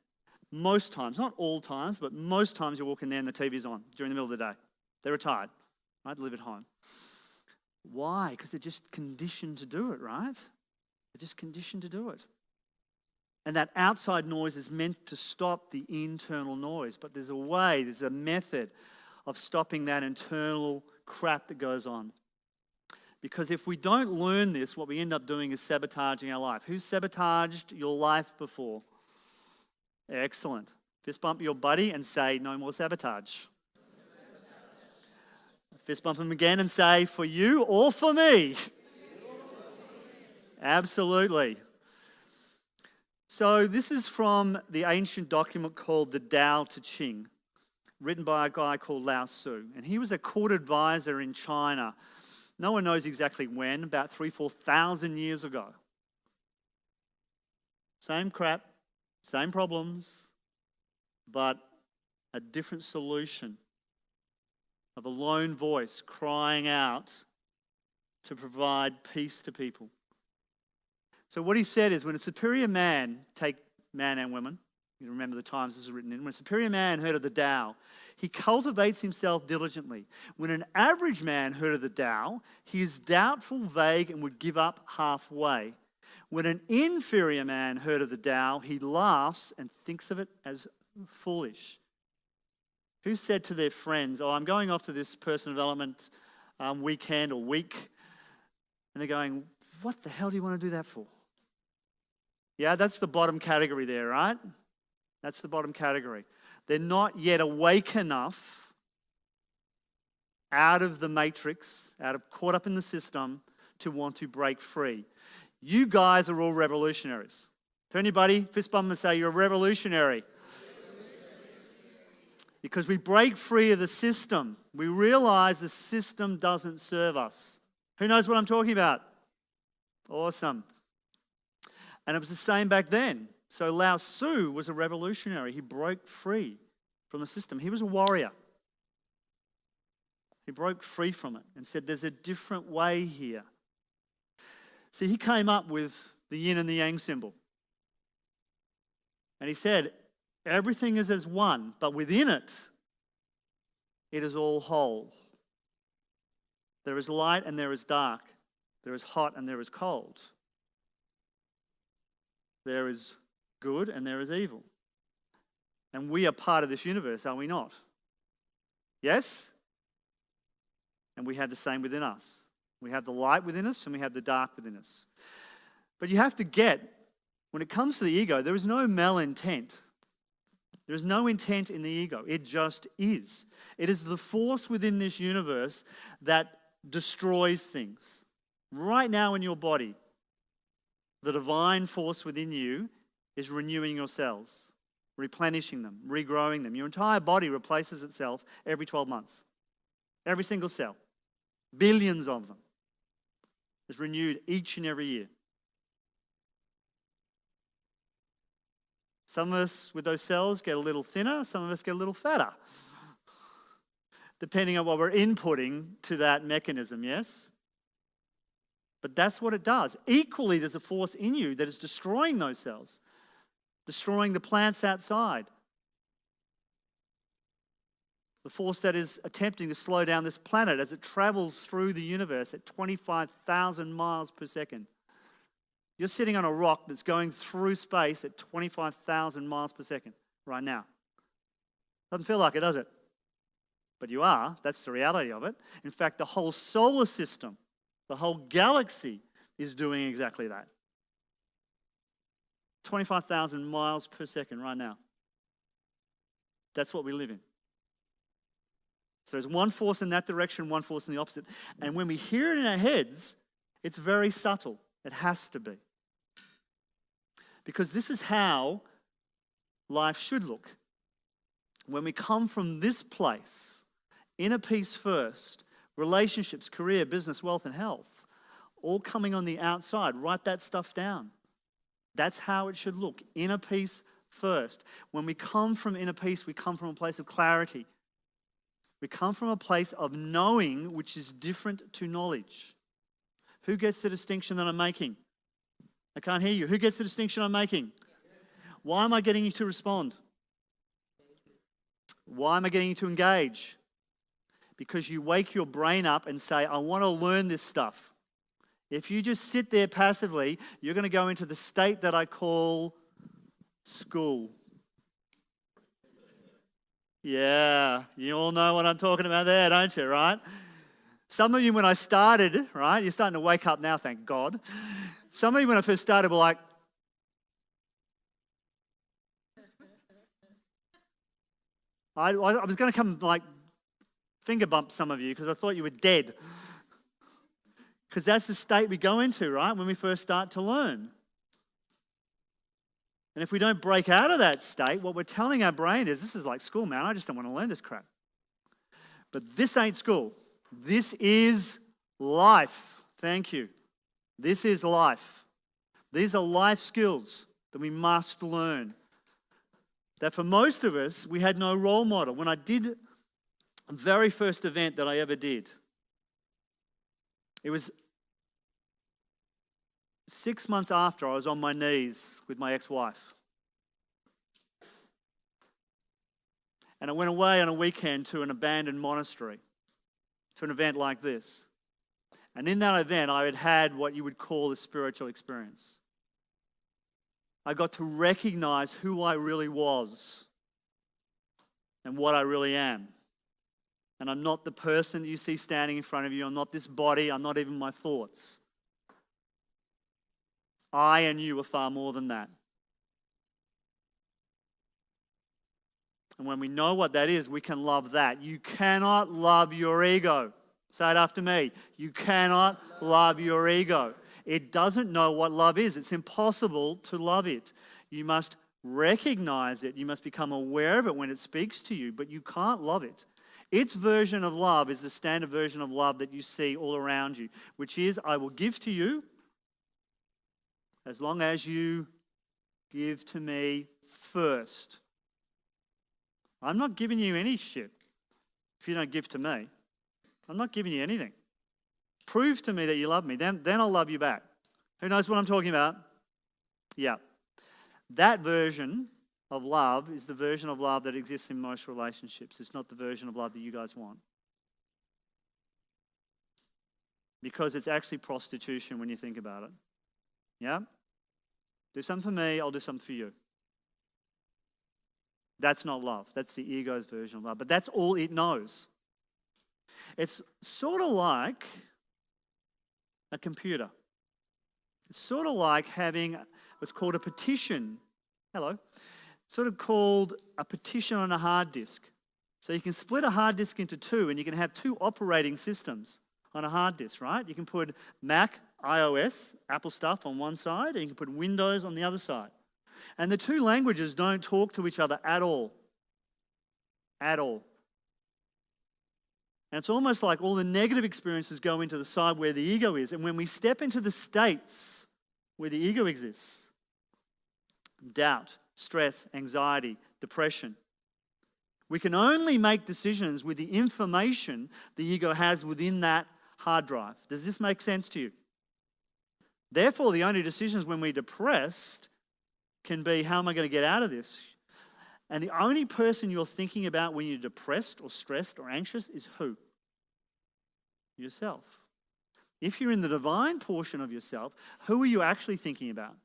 most times, not all times, but most times you walk in there and the TV's on during the middle of the day. They're retired, right? They live at home. Why? Because they're just conditioned to do it, right? They're just conditioned to do it. And that outside noise is meant to stop the internal noise. But there's a way, there's a method of stopping that internal crap that goes on. Because if we don't learn this, what we end up doing is sabotaging our life. Who's sabotaged your life before? Excellent. Fist bump your buddy and say, no more sabotage. Fist bump him again and say, for you or for me? Absolutely. So this is from the ancient document called the Daodejing, written by a guy called Lao Tzu. And he was a court advisor in China. No one knows exactly when, about 4,000 years ago. Same crap, same problems, but a different solution of a lone voice crying out to provide peace to people. So what he said is, when a superior man, take man and women, you remember the times this is written in, when a superior man heard of the Tao, he cultivates himself diligently. When an average man heard of the Tao, he is doubtful, vague, and would give up halfway. When an inferior man heard of the Tao, he laughs and thinks of it as foolish. Who said to their friends, oh, I'm going off to this personal development weekend or week, and they're going, what the hell do you want to do that for? Yeah, that's the bottom category there, right? That's the bottom category. They're not yet awake enough out of the matrix, caught up in the system, to want to break free. You guys are all revolutionaries. Turn your buddy, fist bump and say, you're a revolutionary. Because we break free of the system. We realize the system doesn't serve us. Who knows what I'm talking about? Awesome. And it was the same back then. So Lao Tzu was a revolutionary. He broke free from the system. He was a warrior. He broke free from it and said, there's a different way here. See, he came up with the yin and the yang symbol. And he said, everything is as one, but within it, it is all whole. There is light and there is dark. There is hot and there is cold. There is good and there is evil. And we are part of this universe, are we not? Yes? And we have the same within us. We have the light within us and we have the dark within us. But you have to get, when it comes to the ego, there is no malintent. There is no intent in the ego. It just is. It is the force within this universe that destroys things. Right now in your body, the divine force within you is renewing your cells, replenishing them, regrowing them. Your entire body replaces itself every 12 months. Every single cell. Billions of them. Is renewed each and every year. Some of us with those cells get a little thinner, some of us get a little fatter. Depending on what we're inputting to that mechanism, yes? But that's what it does. Equally, there's a force in you that is destroying those cells, destroying the plants outside. The force that is attempting to slow down this planet as it travels through the universe at 25,000 miles per second. You're sitting on a rock that's going through space at 25,000 miles per second right now. Doesn't feel like it, does it? But you are. That's the reality of it. In fact, the whole solar system, the whole galaxy is doing exactly that. 25,000 miles per second right now. That's what we live in. So there's one force in that direction, one force in the opposite. And when we hear it in our heads, it's very subtle. It has to be. Because this is how life should look. When we come from this place, inner peace first, relationships, career, business, wealth, and health, all coming on the outside, write that stuff down. That's how it should look. Inner peace first. When we come from inner peace, we come from a place of clarity. We come from a place of knowing, which is different to knowledge. Who gets the distinction that I'm making? I can't hear you. Who gets the distinction I'm making? Why am I getting you to respond? Why am I getting you to engage? Because you wake your brain up and say, I want to learn this stuff. If you just sit there passively, you're going to go into the state that I call school. Yeah, you all know what I'm talking about there, don't you, right? Some of you, when I started, right, you're starting to wake up now, thank God. Some of you, when I first started, were like, I was going to come like finger bump some of you because I thought you were dead. Because that's the state we go into, right, when we first start to learn. And if we don't break out of that state, what we're telling our brain is, this is like school, man. I just don't want to learn this crap. But this ain't school. This is life. Thank you. This is life. These are life skills that we must learn. That for most of us, we had no role model. When I did the very first event that I ever did, it was 6 months after I was on my knees with my ex-wife. And I went away on a weekend to an abandoned monastery, to an event like this. And in that event, I had had what you would call a spiritual experience. I got to recognize who I really was and what I really am. And I'm not the person that you see standing in front of you. I'm not this body. I'm not even my thoughts. I and you are far more than that. And when we know what that is, we can love that. You cannot love your ego. Say it after me. You cannot love your ego. It doesn't know what love is. It's impossible to love it. You must recognize it. You must become aware of it when it speaks to you, but you can't love it. Its version of love is the standard version of love that you see all around you, which is, I will give to you as long as you give to me first. I'm not giving you any shit if you don't give to me. I'm not giving you anything. Prove to me that you love me, then I'll love you back. Who knows what I'm talking about? Yeah. That version of love is the version of love that exists in most relationships. It's not the version of love that you guys want. Because it's actually prostitution when you think about it. Yeah? Do something for me, I'll do something for you. That's not love. That's the ego's version of love. But that's all it knows. It's sort of like a computer. It's sort of like having what's called a partition. Hello. Sort of called a partition on a hard disk. So you can split a hard disk into two and you can have two operating systems on a hard disk, right? You can put Mac, iOS, Apple stuff on one side, and you can put Windows on the other side. And the two languages don't talk to each other at all. At all. And it's almost like all the negative experiences go into the side where the ego is. And when we step into the states where the ego exists, doubt, stress, anxiety, depression, we can only make decisions with the information the ego has within that hard drive. Does this make sense to you? Therefore, the only decisions when we're depressed can be, how am I going to get out of this? And the only person you're thinking about when you're depressed or stressed or anxious is who? Yourself. If you're in the divine portion of yourself, who are you actually thinking about?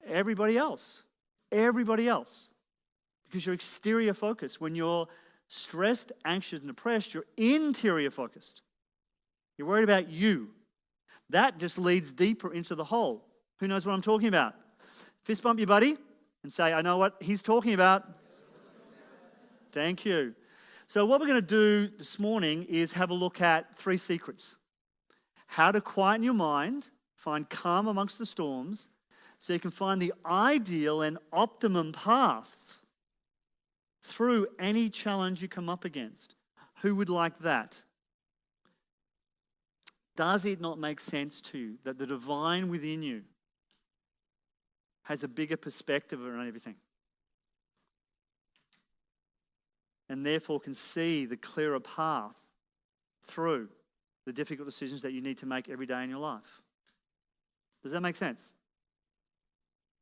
Everybody else. Everybody else. Because you're exterior focused. When you're stressed, anxious, and depressed, you're interior focused. You're worried about you. That just leads deeper into the hole. Who knows what I'm talking about? Fist bump your buddy and say, I know what he's talking about. Thank you. So what we're going to do this morning is have a look at 3 secrets. How to quieten your mind, find calm amongst the storms, so you can find the ideal and optimum path through any challenge you come up against. Who would like that? Does it not make sense to you that the divine within you has a bigger perspective on everything? And therefore can see the clearer path through the difficult decisions that you need to make every day in your life. Does that make sense?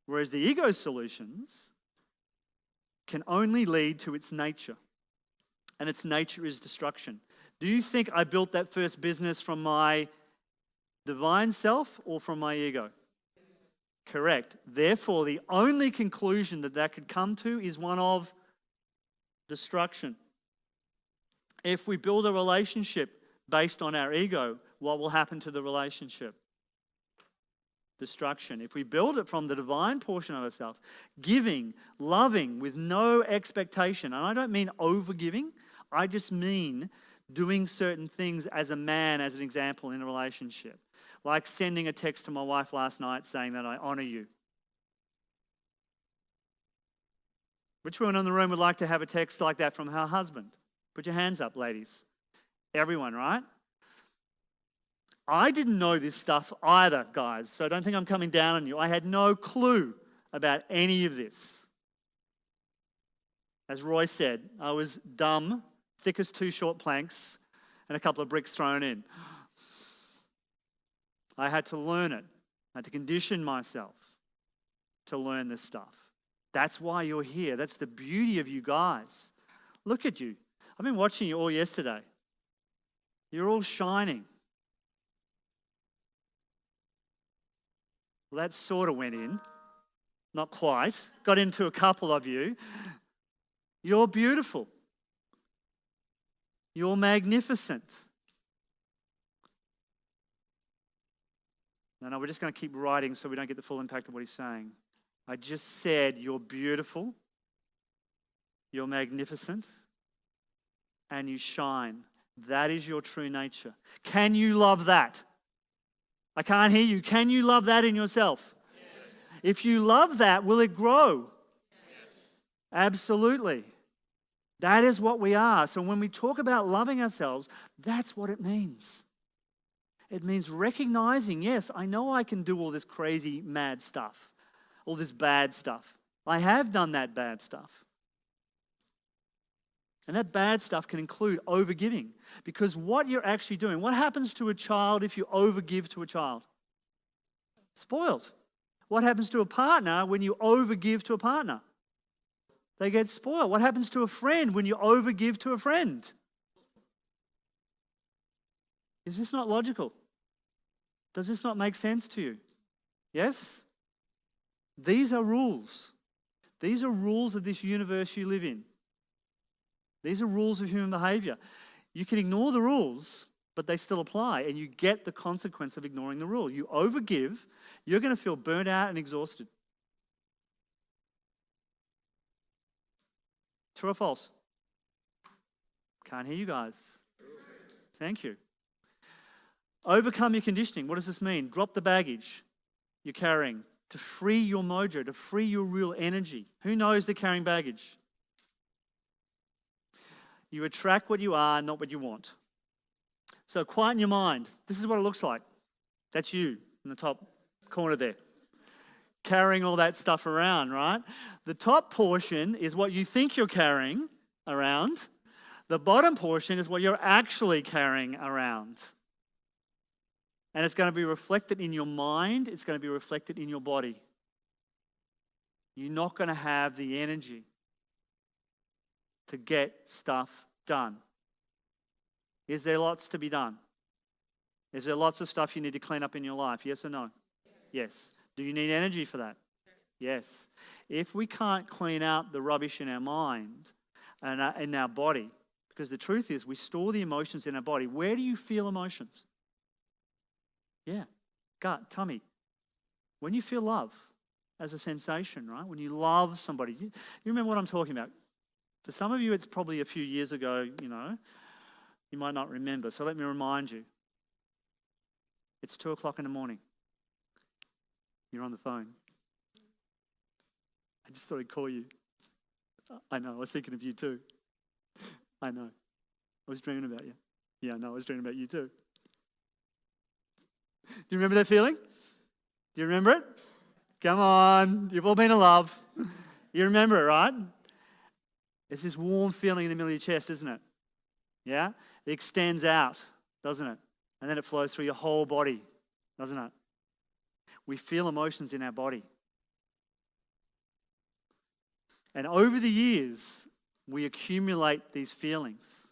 Whereas the ego's solutions can only lead to its nature. And its nature is destruction. Do you think I built that first business from my divine self or from my ego? Correct. Therefore, the only conclusion that could come to is one of destruction. If we build a relationship based on our ego, what will happen to the relationship? Destruction. If we build it from the divine portion of ourselves, giving, loving with no expectation, and I don't mean over-giving, I just mean doing certain things as a man, as an example, in a relationship. Like sending a text to my wife last night saying that I honor you. Which woman in the room would like to have a text like that from her husband? Put your hands up, ladies. Everyone, right? I didn't know this stuff either, guys, so don't think I'm coming down on you. I had no clue about any of this. As Roy said, I was dumb, thick as 2 short planks, and a couple of bricks thrown in. I had to learn it. I had to condition myself to learn this stuff. That's why you're here. That's the beauty of you guys. Look at you. I've been watching you all yesterday. You're all shining. Well, that sort of went in. Not quite. Got into a couple of you. You're beautiful. You're magnificent. No, we're just going to keep writing so we don't get the full impact of what he's saying. I just said you're beautiful, you're magnificent, and you shine. That is your true nature. Can you love that? I can't hear you. Can you love that in yourself? Yes. If you love that, will it grow? Yes. Absolutely. That is what we are. So when we talk about loving ourselves, that's what it means. It means recognizing, yes, I know I can do all this crazy, mad stuff, all this bad stuff. I have done that bad stuff. And that bad stuff can include overgiving. Because what you're actually doing, what happens to a child if you overgive to a child? Spoiled. What happens to a partner when you overgive to a partner? They get spoiled. What happens to a friend when you overgive to a friend? Is this not logical? Does this not make sense to you? Yes? These are rules. These are rules of this universe you live in. These are rules of human behavior. You can ignore the rules, but they still apply, and you get the consequence of ignoring the rule. You overgive, you're going to feel burnt out and exhausted. True or false? Can't hear you guys. Thank you. Overcome your conditioning. What does this mean? Drop the baggage you're carrying to free your mojo, to free your real energy. Who knows they're carrying baggage? You attract what you are, not what you want. So quieten your mind. This is what it looks like. That's you in the top corner there. Carrying all that stuff around, right? The top portion is what you think you're carrying around. The bottom portion is what you're actually carrying around. And it's going to be reflected in your mind. It's going to be reflected in your body. You're not going to have the energy to get stuff done. Is there lots to be done? Is there lots of stuff you need to clean up in your life? Yes or no? Yes. Do you need energy for that? Yes. If we can't clean out the rubbish in our mind and in our body, because the truth is we store the emotions in our body. Where do you feel emotions? Yeah, gut, tummy. When you feel love as a sensation, right? When you love somebody. You remember what I'm talking about? For some of you, it's probably a few years ago, you might not remember. So let me remind you. It's 2 o'clock in the morning. You're on the phone. I just thought I'd call you. I know, I was thinking of you too. I know. I was dreaming about you. Yeah, I know, I was dreaming about you too. Do you remember that feeling? Do you remember it? Come on, you've all been in love. You remember it, right? It's this warm feeling in the middle of your chest, isn't it? Yeah? It extends out, doesn't it? And then it flows through your whole body, doesn't it? We feel emotions in our body. And over the years, we accumulate these feelings.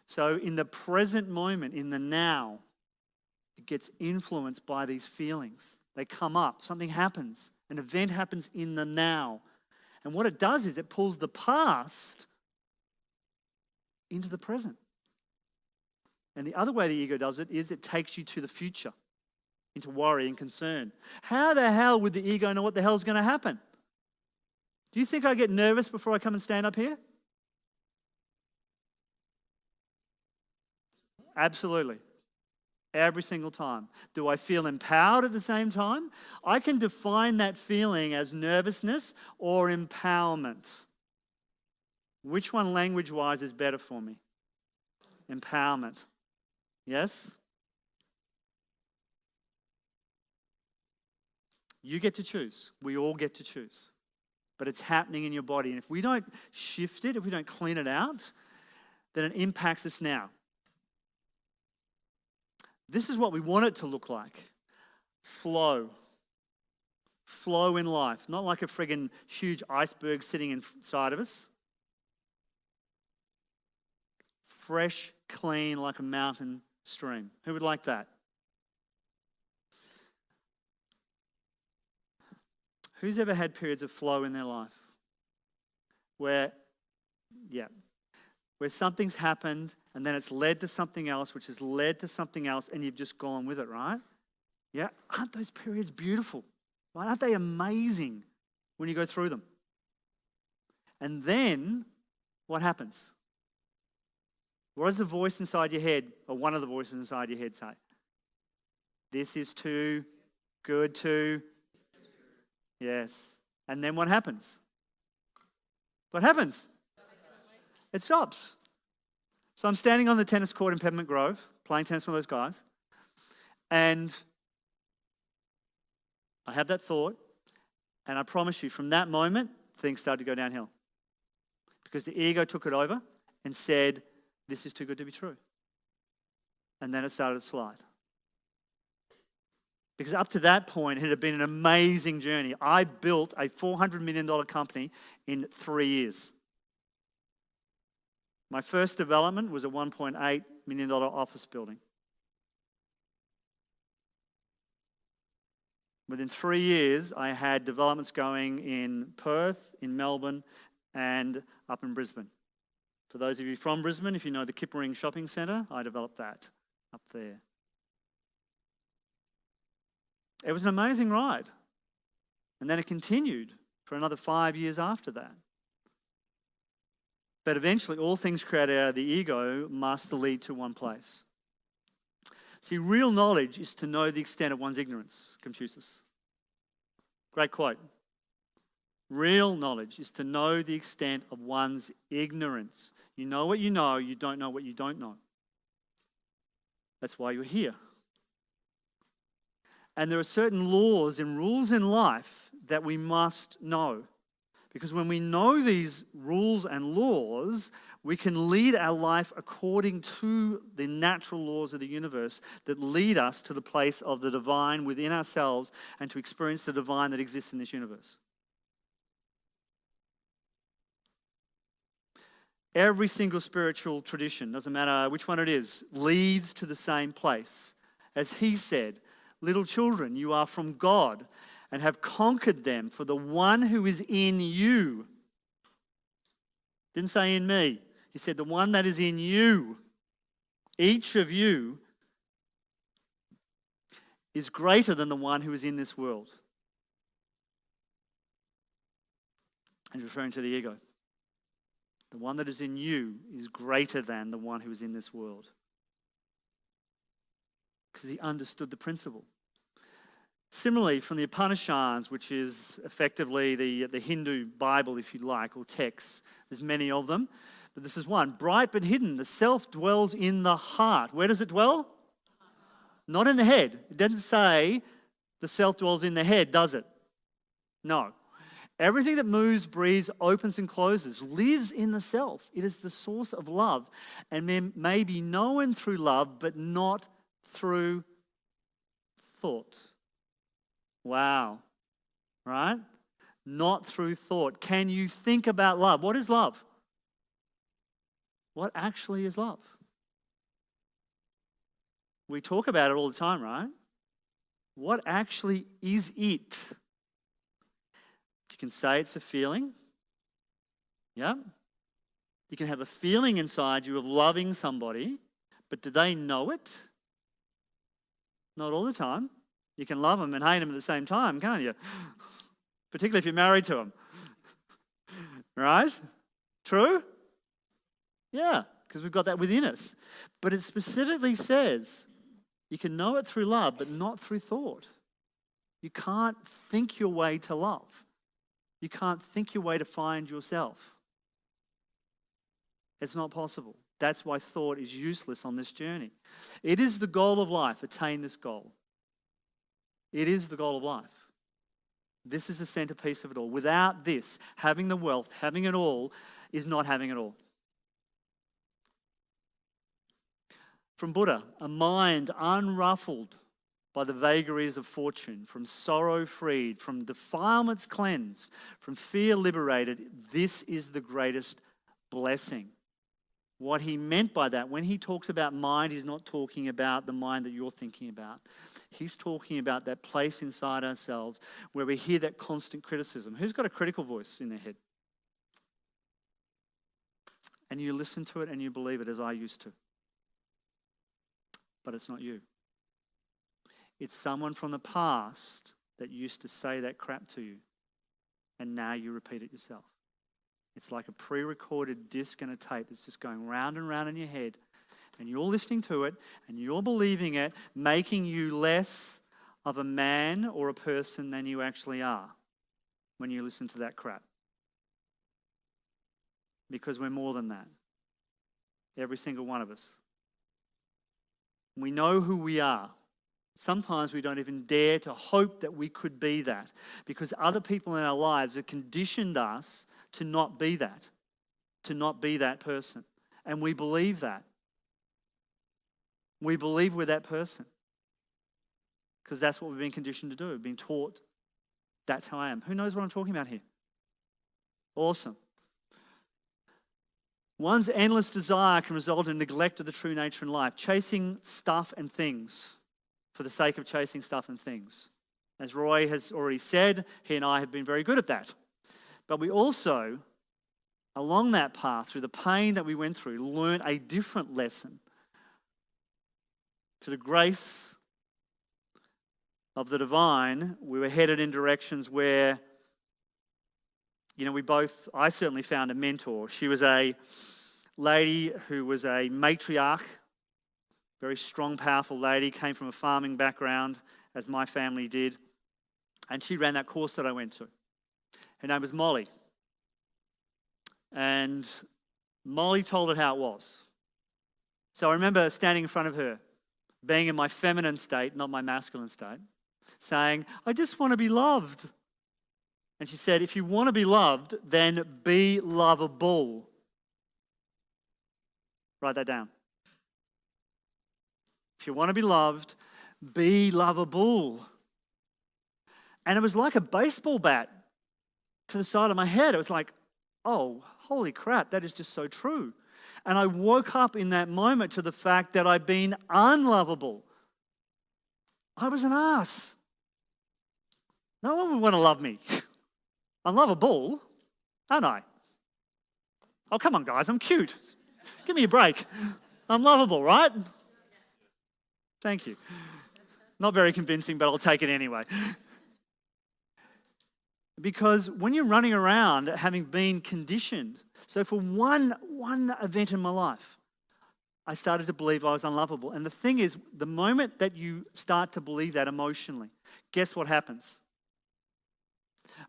So in the present moment, in the now, it gets influenced by these feelings. They come up, something happens, an event happens in the now. And what it does is it pulls the past into the present. And the other way the ego does it is it takes you to the future, into worry and concern. How the hell would the ego know what the hell's going to happen? Do you think I get nervous before I come and stand up here? Absolutely. Every single time. Do I feel empowered at the same time? I can define that feeling as nervousness or empowerment. Which one language-wise is better for me? Empowerment. Yes? You get to choose. We all get to choose. But it's happening in your body. And if we don't shift it, if we don't clean it out, then it impacts us now. This is what we want it to look like. Flow. Flow in life. Not like a friggin' huge iceberg sitting inside of us. Fresh, clean, like a mountain stream. Who would like that? Who's ever had periods of flow in their life? Where something's happened and then it's led to something else, which has led to something else, and you've just gone with it, right? Yeah, aren't those periods beautiful? Right? Aren't they amazing when you go through them? And then, what happens? What does the voice inside your head, or one of the voices inside your head say? This is too good to... Yes. And then what happens? What happens? It stops. So I'm standing on the tennis court in Peppermint Grove, playing tennis with those guys, and I have that thought, and I promise you, from that moment, things started to go downhill. Because the ego took it over and said, this is too good to be true. And then it started to slide. Because up to that point, it had been an amazing journey. I built a $400 million company in 3 years. My first development was a $1.8 million office building. Within 3 years, I had developments going in Perth, in Melbourne, and up in Brisbane. For those of you from Brisbane, if you know the Kippering Shopping Centre, I developed that up there. It was an amazing ride. And then it continued for another 5 years after that. But eventually, all things created out of the ego must lead to one place. See, real knowledge is to know the extent of one's ignorance, Confucius. Great quote. Real knowledge is to know the extent of one's ignorance. You know what you know, you don't know what you don't know. That's why you're here. And there are certain laws and rules in life that we must know. Because when we know these rules and laws, We can lead our life according to the natural laws of the universe that lead us to the place of the divine within ourselves and to experience the divine that exists in this universe. Every single spiritual tradition, doesn't matter which one it is, leads to the same place. As he said, little children, you are from God and have conquered them, for the one who is in you. Didn't say in me. He said the one that is in you, each of you, is greater than the one who is in this world. And referring to the ego. The one that is in you is greater than the one who is in this world. Because he understood the principle. Similarly, from the Upanishads, which is effectively the Hindu Bible, if you like, or texts, there's many of them, but this is one. Bright but hidden, the self dwells in the heart. Where does it dwell? Not in the head. It doesn't say the self dwells in the head, does it? No. Everything that moves, breathes, opens and closes lives in the self. It is the source of love and may be known through love, but not through thought. Wow. Right? Not through thought. Can you think about love? What is love? What actually is love? We talk about it all the time, right? What actually is it? You can say it's a feeling. Yeah. You can have a feeling inside you of loving somebody, but do they know it? Not all the time. You can love them and hate them at the same time, can't you? Particularly if you're married to them. Right? True? Yeah, because we've got that within us. But it specifically says you can know it through love, but not through thought. You can't think your way to love. You can't think your way to find yourself. It's not possible. That's why thought is useless on this journey. It is the goal of life. Attain this goal. It is the goal of life. This is the centerpiece of it all. Without this, having the wealth, having it all, is not having it all. From Buddha, a mind unruffled by the vagaries of fortune, from sorrow freed, from defilements cleansed, from fear liberated, this is the greatest blessing. What he meant by that, when he talks about mind, he's not talking about the mind that you're thinking about. He's talking about that place inside ourselves where we hear that constant criticism. Who's got a critical voice in their head? And you listen to it and you believe it, as I used to. But it's not you. It's someone from the past that used to say that crap to you, and now you repeat it yourself. It's like a pre-recorded disc and a tape that's just going round and round in your head, and you're listening to it, and you're believing it, making you less of a man or a person than you actually are when you listen to that crap. Because we're more than that. Every single one of us. We know who we are. Sometimes we don't even dare to hope that we could be that because other people in our lives have conditioned us to not be that person. And we believe that. We believe we're that person because that's what we've been conditioned to do. We've been taught that's how I am. Who knows what I'm talking about here? Awesome. One's endless desire can result in neglect of the true nature in life, chasing stuff and things for the sake of chasing stuff and things. As Roy has already said, he and I have been very good at that. But we also, along that path, through the pain that we went through, learned a different lesson. To the grace of the divine, we were headed in directions where, I certainly found a mentor. She was a lady who was a matriarch, very strong, powerful lady, came from a farming background, as my family did. And she ran that course that I went to. Her name was Molly. And Molly told it how it was. So I remember standing in front of her, being in my feminine state, not my masculine state, saying, I just want to be loved. And she said, if you want to be loved, then be lovable. Write that down. If you want to be loved, be lovable. And it was like a baseball bat to the side of my head. It was like, oh, holy crap, that is just so true. And I woke up in that moment to the fact that I'd been unlovable. I was an ass. No one would want to love me. I'm lovable, aren't I? Oh, come on, guys, I'm cute. Give me a break. I'm lovable, right? Thank you. Not very convincing, but I'll take it anyway. Because when you're running around having been conditioned, so for one event in my life, I started to believe I was unlovable. And the thing is, the moment that you start to believe that emotionally, guess what happens?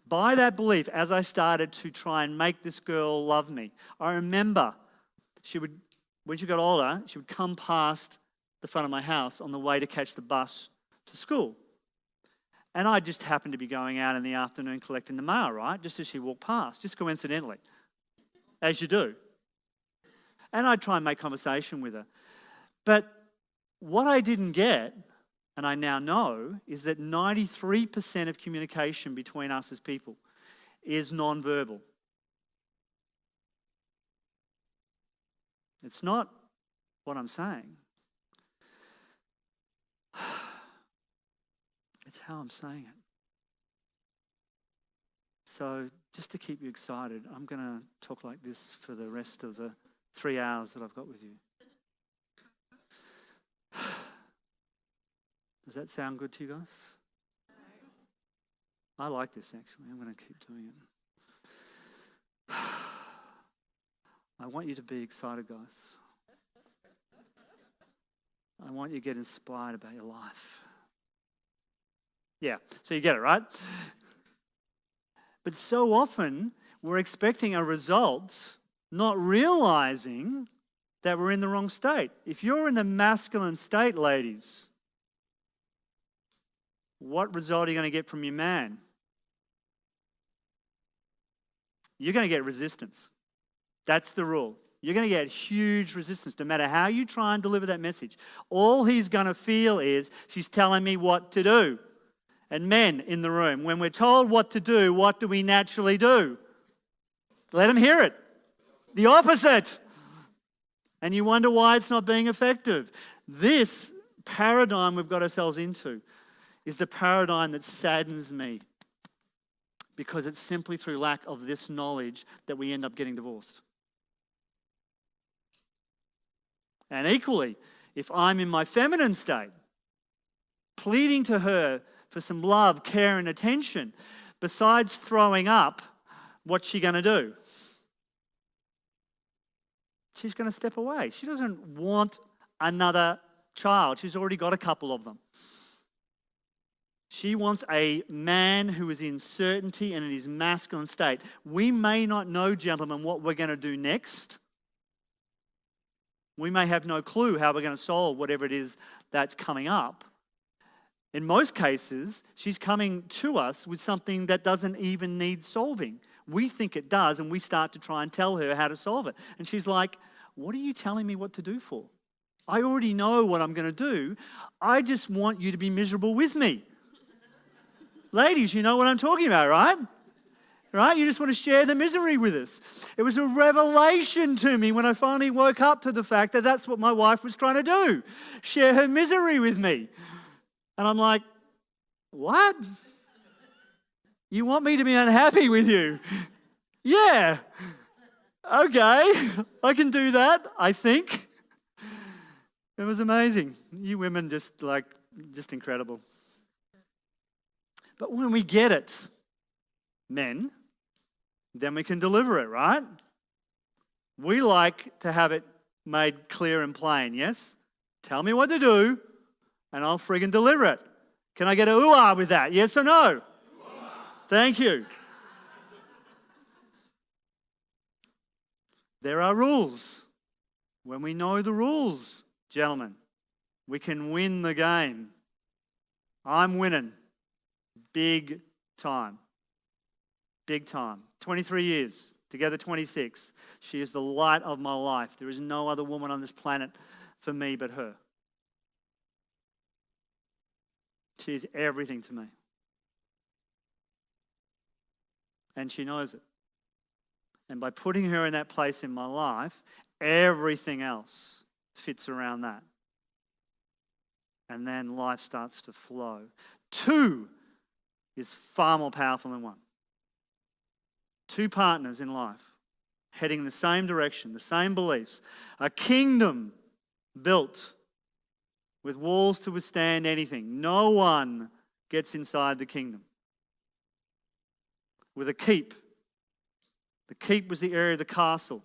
By that belief, as I started to try and make this girl love me, I remember when she got older, she would come past the front of my house on the way to catch the bus to school. And I just happened to be going out in the afternoon collecting the mail, right? Just as she walked past, just coincidentally, as you do. And I'd try and make conversation with her. But what I didn't get, and I now know, is that 93% of communication between us as people is non-verbal. It's not what I'm saying. It's how I'm saying it. So just to keep you excited, I'm going to talk like this for the rest of the 3 hours that I've got with you. Does that sound good to you guys? I like this actually. I'm going to keep doing it. I want you to be excited, guys. I want you to get inspired about your life. Yeah, so you get it, right? But so often we're expecting a result, not realizing that we're in the wrong state. If you're in the masculine state, ladies, what result are you going to get from your man? You're going to get resistance. That's the rule. You're going to get huge resistance no matter how you try and deliver that message. All he's going to feel is, she's telling me what to do. And men in the room, when we're told what to do, what do we naturally do? Let him hear it. The opposite. And you wonder why it's not being effective. This paradigm we've got ourselves into is the paradigm that saddens me, because it's simply through lack of this knowledge that we end up getting divorced. And equally, if I'm in my feminine state, pleading to her for some love, care, and attention, besides throwing up, what's she going to do? She's going to step away. She doesn't want another child. She's already got a couple of them. She wants a man who is in certainty and in his masculine state. We may not know, gentlemen, what we're going to do next. We may have no clue how we're going to solve whatever it is that's coming up. In most cases, she's coming to us with something that doesn't even need solving. We think it does, and we start to try and tell her how to solve it. And she's like, what are you telling me what to do for? I already know what I'm going to do. I just want you to be miserable with me. Ladies, you know what I'm talking about, right? Right? You just want to share the misery with us. It was a revelation to me when I finally woke up to the fact that that's what my wife was trying to do. Share her misery with me. And I'm like, what? You want me to be unhappy with you? Yeah. Okay. I can do that, I think. It was amazing. You women just incredible. But when we get it, men, then we can deliver it, right? We like to have it made clear and plain, yes? Tell me what to do, and I'll friggin' deliver it. Can I get a ooh-ah with that? Yes or no? Thank you. There are rules. When we know the rules, gentlemen, we can win the game. I'm winning. Big time. Big time. 23 years together 26. She is the light of my life. There is no other woman on this planet for me but her. She is everything to me. And she knows it. And by putting her in that place in my life, everything else fits around that. And then life starts to flow. 2 is far more powerful than 1. 2 partners in life, heading in the same direction, the same beliefs. A kingdom built with walls to withstand anything. No one gets inside the kingdom. With a keep. The keep was the area of the castle,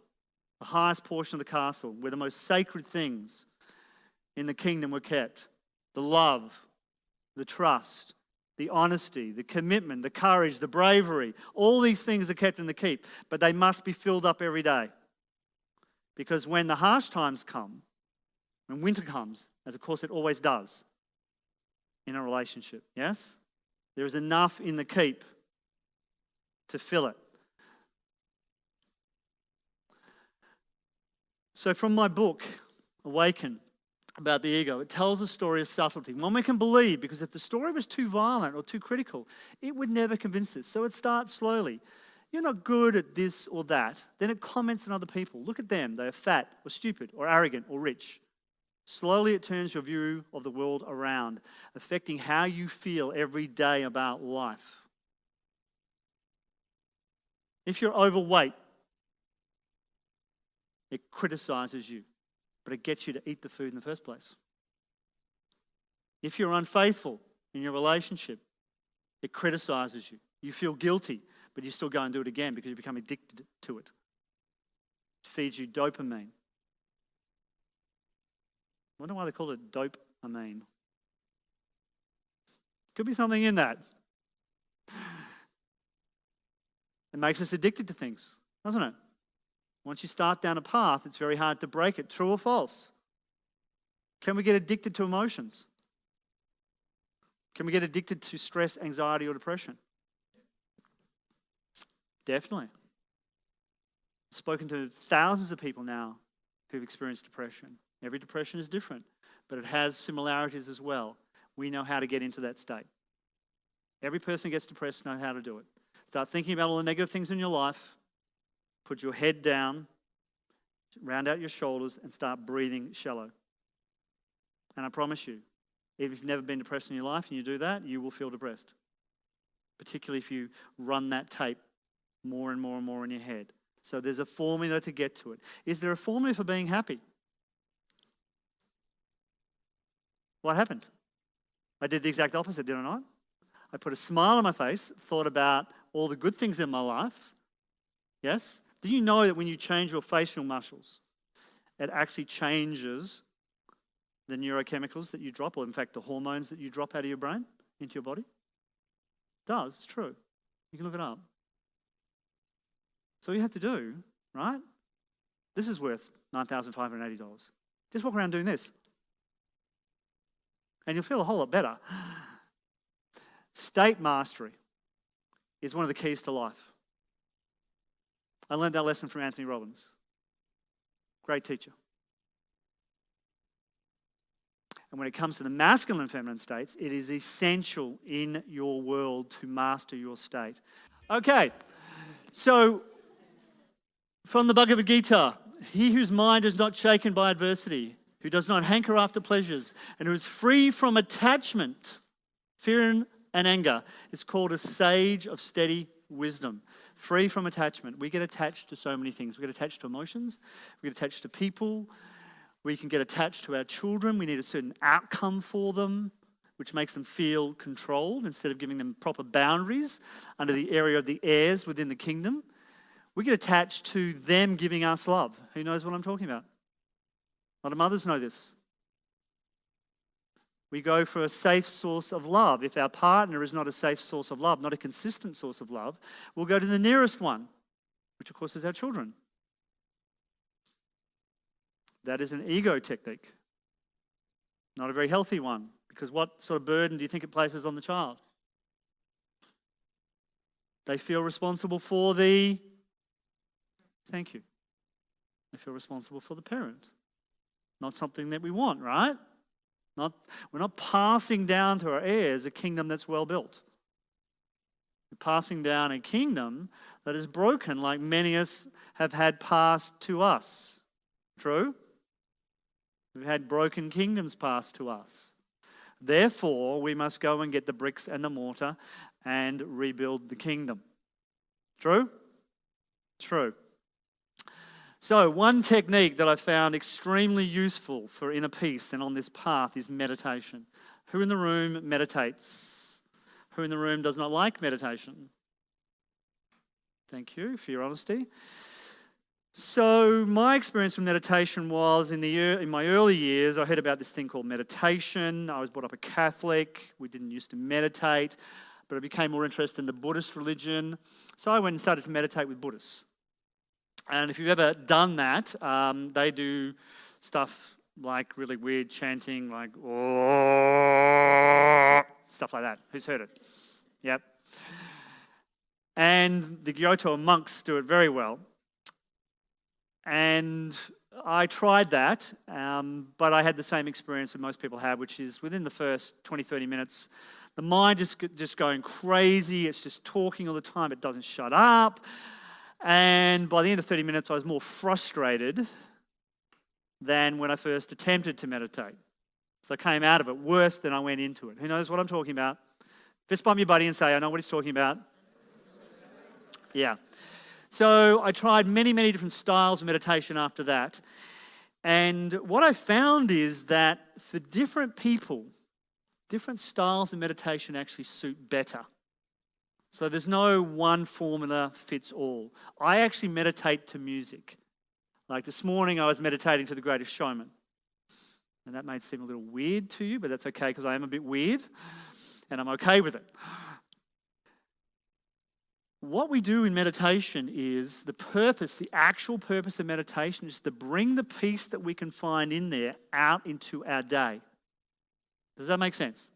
the highest portion of the castle, where the most sacred things in the kingdom were kept. The love, the trust, the honesty, the commitment, the courage, the bravery. All these things are kept in the keep, but they must be filled up every day. Because when the harsh times come, when winter comes, as of course it always does in a relationship, yes? There is enough in the keep to fill it. So from my book, Awaken, about the ego, it tells a story of subtlety, one we can believe, because if the story was too violent or too critical, it would never convince us. So it starts slowly. You're not good at this or that. Then it comments on other people. Look at them. They are fat or stupid or arrogant or rich. Slowly it turns your view of the world around, affecting how you feel every day about life. If you're overweight, it criticizes you, but it gets you to eat the food in the first place. If you're unfaithful in your relationship, it criticizes you. You feel guilty, but you still go and do it again because you become addicted to it. It feeds you dopamine. I wonder why they call it dopamine. Could be something in that. It makes us addicted to things, doesn't it? Once you start down a path, it's very hard to break it. True or false? Can we get addicted to emotions? Can we get addicted to stress, anxiety, or depression? Definitely. I've spoken to thousands of people now who've experienced depression. Every depression is different, but it has similarities as well. We know how to get into that state. Every person who gets depressed knows how to do it. Start thinking about all the negative things in your life. Put your head down, round out your shoulders, and start breathing shallow. And I promise you, if you've never been depressed in your life and you do that, you will feel depressed. Particularly if you run that tape more and more and more in your head. So there's a formula to get to it. Is there a formula for being happy? What happened? I did the exact opposite, did I not? I put a smile on my face, thought about all the good things in my life. Yes? Do you know that when you change your facial muscles, it actually changes the neurochemicals that you drop, or in fact the hormones that you drop out of your brain into your body? It does, it's true. You can look it up. So all you have to do, right? This is worth $9,580. Just walk around doing this. And you'll feel a whole lot better. State mastery is one of the keys to life. I learned that lesson from Anthony Robbins. Great teacher. And when it comes to the masculine and feminine states, it is essential in your world to master your state. Okay, so from the Bhagavad Gita, he whose mind is not shaken by adversity, who does not hanker after pleasures, and who is free from attachment, fear and anger, is called a sage of steady wisdom. Free from attachment. We get attached to so many things. We get attached to emotions. We get attached to people. We can get attached to our children. We need a certain outcome for them, which makes them feel controlled instead of giving them proper boundaries under the area of the heirs within the kingdom. We get attached to them giving us love. Who knows what I'm talking about? A lot of mothers know this. We go for a safe source of love. If our partner is not a safe source of love, not a consistent source of love, we'll go to the nearest one, which of course is our children. That is an ego technique. Not a very healthy one, because what sort of burden do you think it places on the child? They feel responsible for the Thank you. They feel responsible for the parent. Not something that we want, right? We're not passing down to our heirs a kingdom that's well built. We're passing down a kingdom that is broken, like many of us have had passed to us. True? We've had broken kingdoms passed to us. Therefore, we must go and get the bricks and the mortar and rebuild the kingdom. True? True. So, one technique that I found extremely useful for inner peace and on this path is meditation. Who in the room meditates? Who in the room does not like meditation? Thank you for your honesty. So, my experience with meditation was in my early years, I heard about this thing called meditation. I was brought up a Catholic. We didn't used to meditate, but I became more interested in the Buddhist religion. So, I went and started to meditate with Buddhists. And if you've ever done that, they do stuff like really weird chanting, like oh, stuff like that. Who's heard it? Yep. And the Kyoto monks do it very well. And I tried that, but I had the same experience that most people have, which is within the first 20, 30 minutes, the mind just going crazy. It's just talking all the time. It doesn't shut up. And by the end of 30 minutes, I was more frustrated than when I first attempted to meditate. So I came out of it worse than I went into it. Who knows what I'm talking about? Fist bump your buddy and say, I know what he's talking about. Yeah. So I tried many, many different styles of meditation after that. And what I found is that for different people, different styles of meditation actually suit better. So there's no one formula fits all. I actually meditate to music. Like this morning I was meditating to The Greatest Showman. And that may seem a little weird to you, but that's okay because I am a bit weird and I'm okay with it. What we do in meditation is the actual purpose of meditation is to bring the peace that we can find in there out into our day. Does that make sense?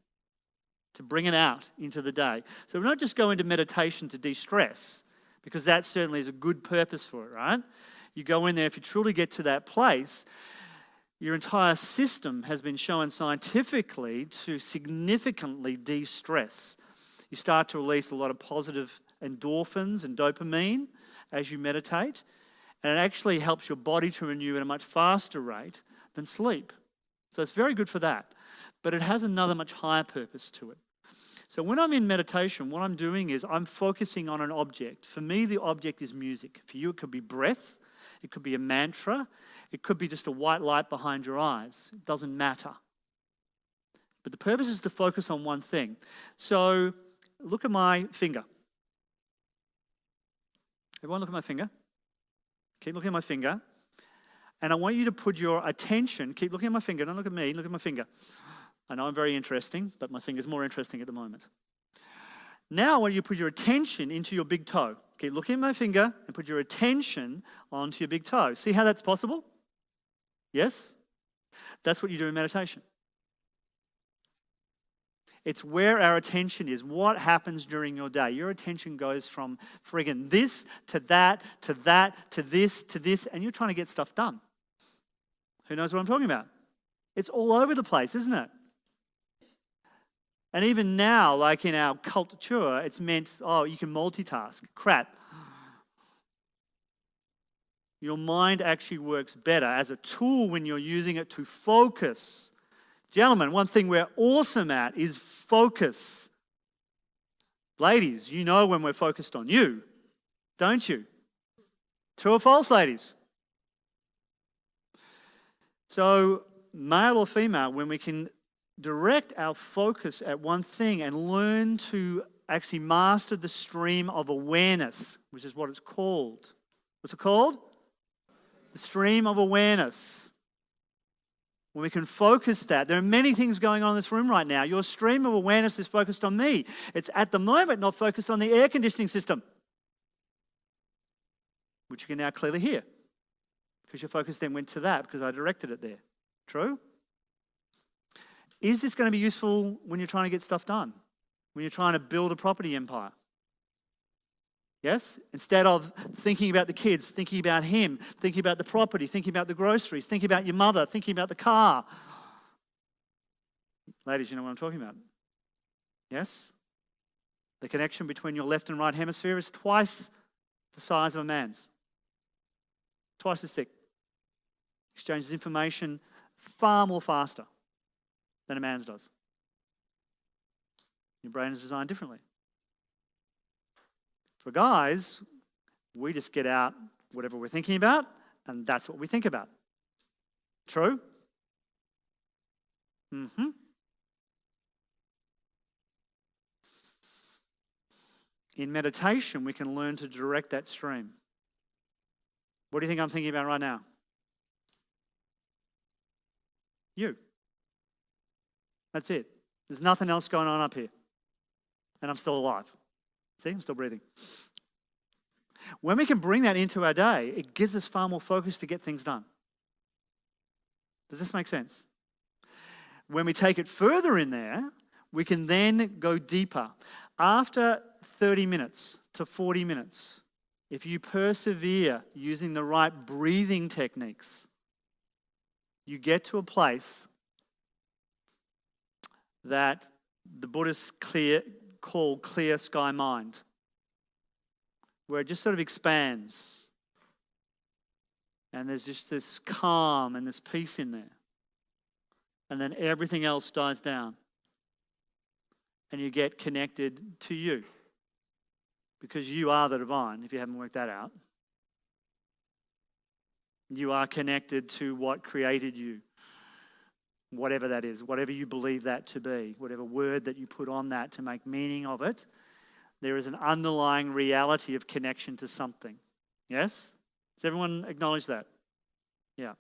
To bring it out into the day. So we don't just go into meditation to de-stress, because that certainly is a good purpose for it, right? You go in there, if you truly get to that place, your entire system has been shown scientifically to significantly de-stress. You start to release a lot of positive endorphins and dopamine as you meditate, and it actually helps your body to renew at a much faster rate than sleep. So it's very good for that. But it has another much higher purpose to it. So when I'm in meditation, what I'm doing is I'm focusing on an object. For me, the object is music. For you, it could be breath. It could be a mantra. It could be just a white light behind your eyes. It doesn't matter. But the purpose is to focus on one thing. So look at my finger. Everyone look at my finger. Keep looking at my finger. And I want you to put your attention, keep looking at my finger, don't look at me, look at my finger. I know I'm very interesting, but my finger's more interesting at the moment. Now I want you to put your attention into your big toe. Keep looking at my finger and put your attention onto your big toe. See how that's possible? Yes? That's what you do in meditation. It's where our attention is. What happens during your day? Your attention goes from friggin' this to that, to that, to this, and you're trying to get stuff done. Who knows what I'm talking about? It's all over the place, isn't it? And even now, like in our culture, it's meant, oh, you can multitask. Crap. Your mind actually works better as a tool when you're using it to focus. Gentlemen, one thing we're awesome at is focus. Ladies, you know when we're focused on you, don't you? True or false, ladies? So, male or female, when we can direct our focus at one thing and learn to actually master the stream of awareness, which is what it's called. What's it called? The stream of awareness. When we can focus that, there are many things going on in this room right now. Your stream of awareness is focused on me. It's at the moment not focused on the air conditioning system, which you can now clearly hear, because your focus then went to that because I directed it there. True? Is this going to be useful when you're trying to get stuff done? When you're trying to build a property empire? Yes? Instead of thinking about the kids, thinking about him, thinking about the property, thinking about the groceries, thinking about your mother, thinking about the car. Ladies, you know what I'm talking about? Yes? The connection between your left and right hemisphere is twice the size of a man's. Twice as thick. Exchanges information far more faster than a man's does. Your brain is designed differently. For guys, we just get out whatever we're thinking about, and that's what we think about. True? Mm-hmm. In meditation, we can learn to direct that stream. What do you think I'm thinking about right now? You. That's it. There's nothing else going on up here. And I'm still alive. See, I'm still breathing. When we can bring that into our day, it gives us far more focus to get things done. Does this make sense? When we take it further in there, we can then go deeper. After 30 minutes to 40 minutes, if you persevere using the right breathing techniques, you get to a place that the Buddhists call clear sky mind, where it just sort of expands. And there's just this calm and this peace in there. And then everything else dies down. And you get connected to you. Because you are the divine, if you haven't worked that out. You are connected to what created you. Whatever that is, whatever you believe that to be, whatever word that you put on that to make meaning of it, there is an underlying reality of connection to something. Yes? Does everyone acknowledge that? Yeah.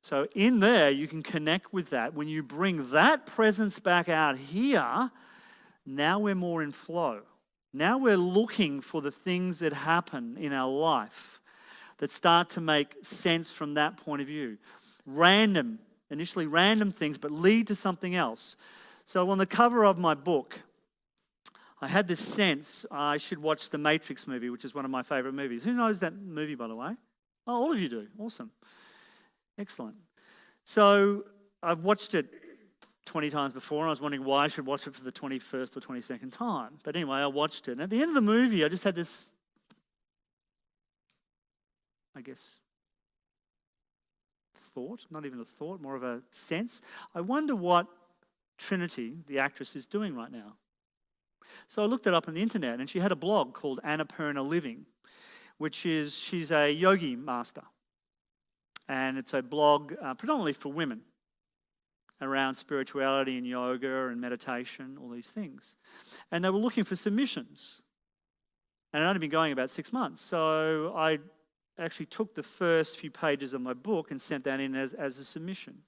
So in there, you can connect with that. When you bring that presence back out here, now we're more in flow. Now we're looking for the things that happen in our life that start to make sense from that point of view. Initially random things, but lead to something else. So on the cover of my book, I had this sense I should watch the Matrix movie, which is one of my favorite movies. Who knows that movie, by the way? Oh, all of you do. Awesome. Excellent. So I've watched it 20 times before, and I was wondering why I should watch it for the 21st or 22nd time. But anyway, I watched it. And at the end of the movie, I just had this, I guess, thought, not even a thought, more of a sense. I wonder what Trinity, the actress, is doing right now. So I looked it up on the internet, and she had a blog called Annapurna Living, which is, she's a yogi master. And it's a blog predominantly for women around spirituality and yoga and meditation, all these things. And they were looking for submissions. And it had only been going about 6 months. So I actually took the first few pages of my book and sent that in as a submission.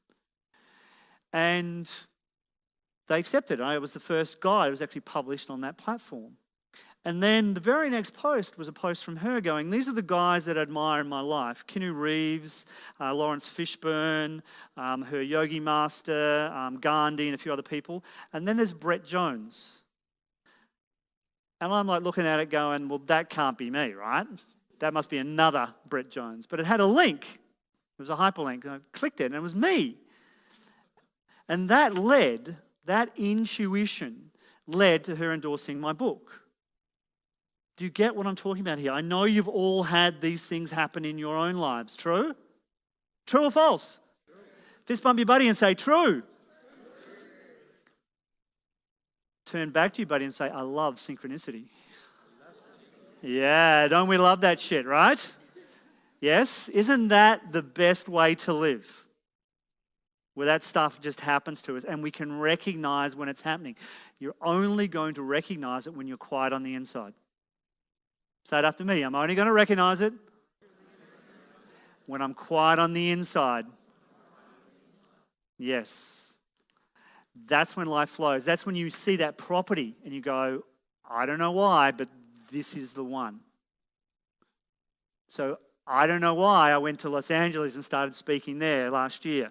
And they accepted it. I was the first guy. It was actually published on that platform. And then the very next post was a post from her going, these are the guys that I admire in my life. Keanu Reeves, Lawrence Fishburne, her yogi master, Gandhi, and a few other people. And then there's Brett Jones. And I'm like looking at it going, well, that can't be me, right? That must be another Brett Jones. But it had a link. It was a hyperlink. And I clicked it, and it was me. And that intuition led to her endorsing my book. Do you get what I'm talking about here? I know you've all had these things happen in your own lives. True? True or false? True. Fist bump your buddy and say, true. Turn back to your buddy and say, I love synchronicity. Yeah, don't we love that shit, right? Yes? Isn't that the best way to live? Where that stuff just happens to us and we can recognize when it's happening. You're only going to recognize it when you're quiet on the inside. Say it after me. I'm only going to recognize it when I'm quiet on the inside. Yes. That's when life flows. That's when you see that property and you go, I don't know why, but this is the one. So I don't know why I went to Los Angeles and started speaking there last year.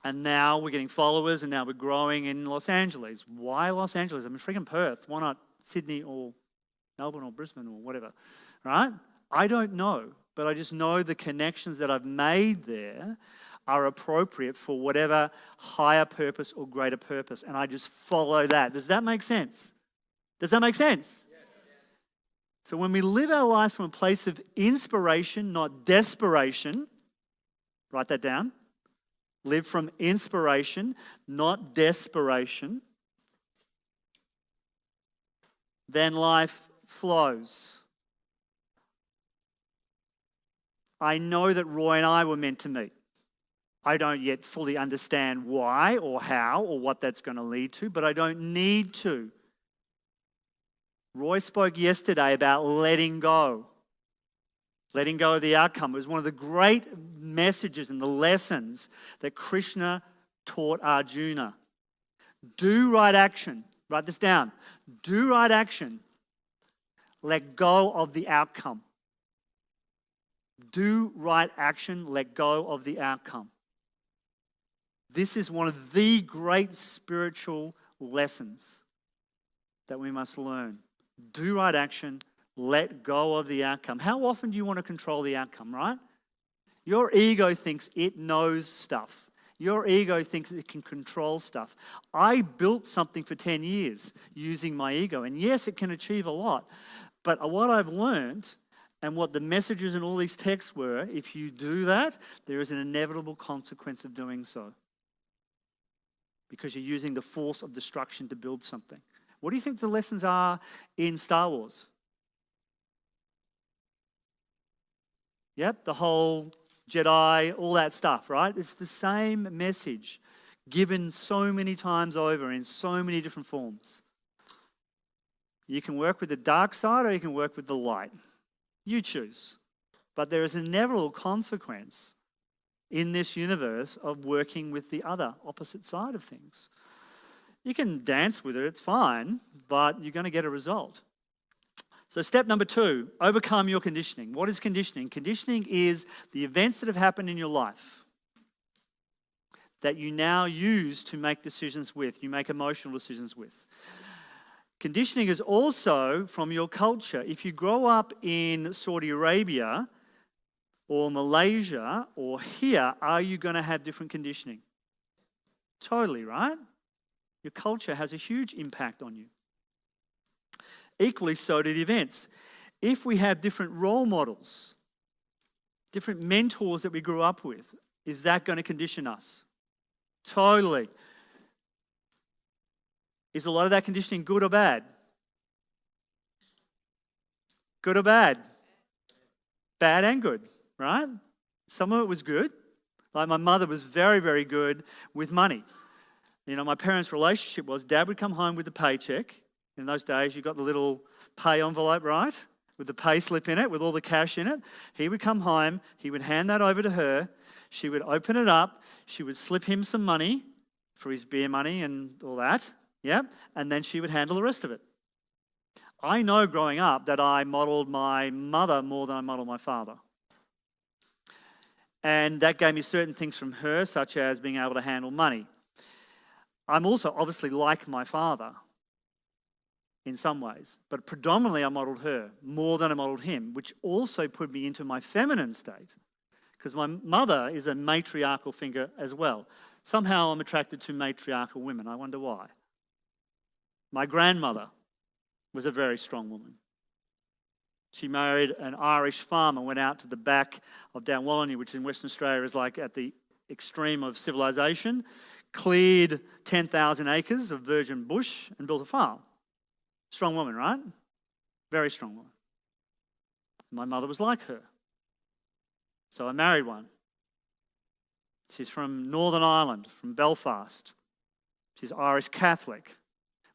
And now we're getting followers and now we're growing in Los Angeles. Why Los Angeles? I'm in freaking Perth. Why not Sydney or Melbourne or Brisbane or whatever, right? I don't know, but I just know the connections that I've made there are appropriate for whatever higher purpose or greater purpose, and I just follow that. Does that make sense? Does that make sense? Yes. So when we live our lives from a place of inspiration, not desperation, write that down. Live from inspiration, not desperation. Then life flows. I know that Roy and I were meant to meet. I don't yet fully understand why or how or what that's going to lead to, but I don't need to. Roy spoke yesterday about letting go. Letting go of the outcome. It was one of the great messages and the lessons that Krishna taught Arjuna. Do right action. Write this down. Do right action. Let go of the outcome. Do right action. Let go of the outcome. This is one of the great spiritual lessons that we must learn. Do right action. Let go of the outcome. How often do you want to control the outcome, right? Your ego thinks it knows stuff. Your ego thinks it can control stuff. I built something for 10 years using my ego, and yes, it can achieve a lot. But what I've learned and what the messages in all these texts were, if you do that, there is an inevitable consequence of doing so. Because you're using the force of destruction to build something. What do you think the lessons are in Star Wars? Yep, the whole Jedi, all that stuff, right? It's the same message given so many times over in so many different forms. You can work with the dark side or you can work with the light. You choose. But there is an inevitable consequence in this universe of working with the other opposite side of things. You can dance with it, it's fine, but you're going to get a result. So step number 2, overcome your conditioning. What is conditioning? Conditioning is the events that have happened in your life that you now use to make decisions with, you make emotional decisions with. Conditioning is also from your culture. If you grow up in Saudi Arabia or Malaysia or here, are you going to have different conditioning? Totally, right? Your culture has a huge impact on you. Equally so do the events. If we have different role models, different mentors that we grew up with, is that going to condition us? Totally. Is a lot of that conditioning good or bad? Good or bad? Bad and good, right? Some of it was good. Like my mother was very, very good with money. You know, my parents' relationship was Dad would come home with a paycheck. In those days, you got the little pay envelope, right? With the pay slip in it, with all the cash in it. He would come home, he would hand that over to her. She would open it up. She would slip him some money for his beer money and all that. Yeah, and then she would handle the rest of it. I know growing up that I modeled my mother more than I modeled my father. And that gave me certain things from her, such as being able to handle money. I'm also obviously like my father in some ways, but predominantly I modeled her more than I modeled him, which also put me into my feminine state, because my mother is a matriarchal figure as well. Somehow I'm attracted to matriarchal women. I wonder why. My grandmother was a very strong woman. She married an Irish farmer, went out to the back of Daodejing, which in Western Australia is like at the extreme of civilization, cleared 10,000 acres of virgin bush and built a farm. Strong woman, right? Very strong woman. My mother was like her. So I married one. She's from Northern Ireland, from Belfast. She's Irish Catholic,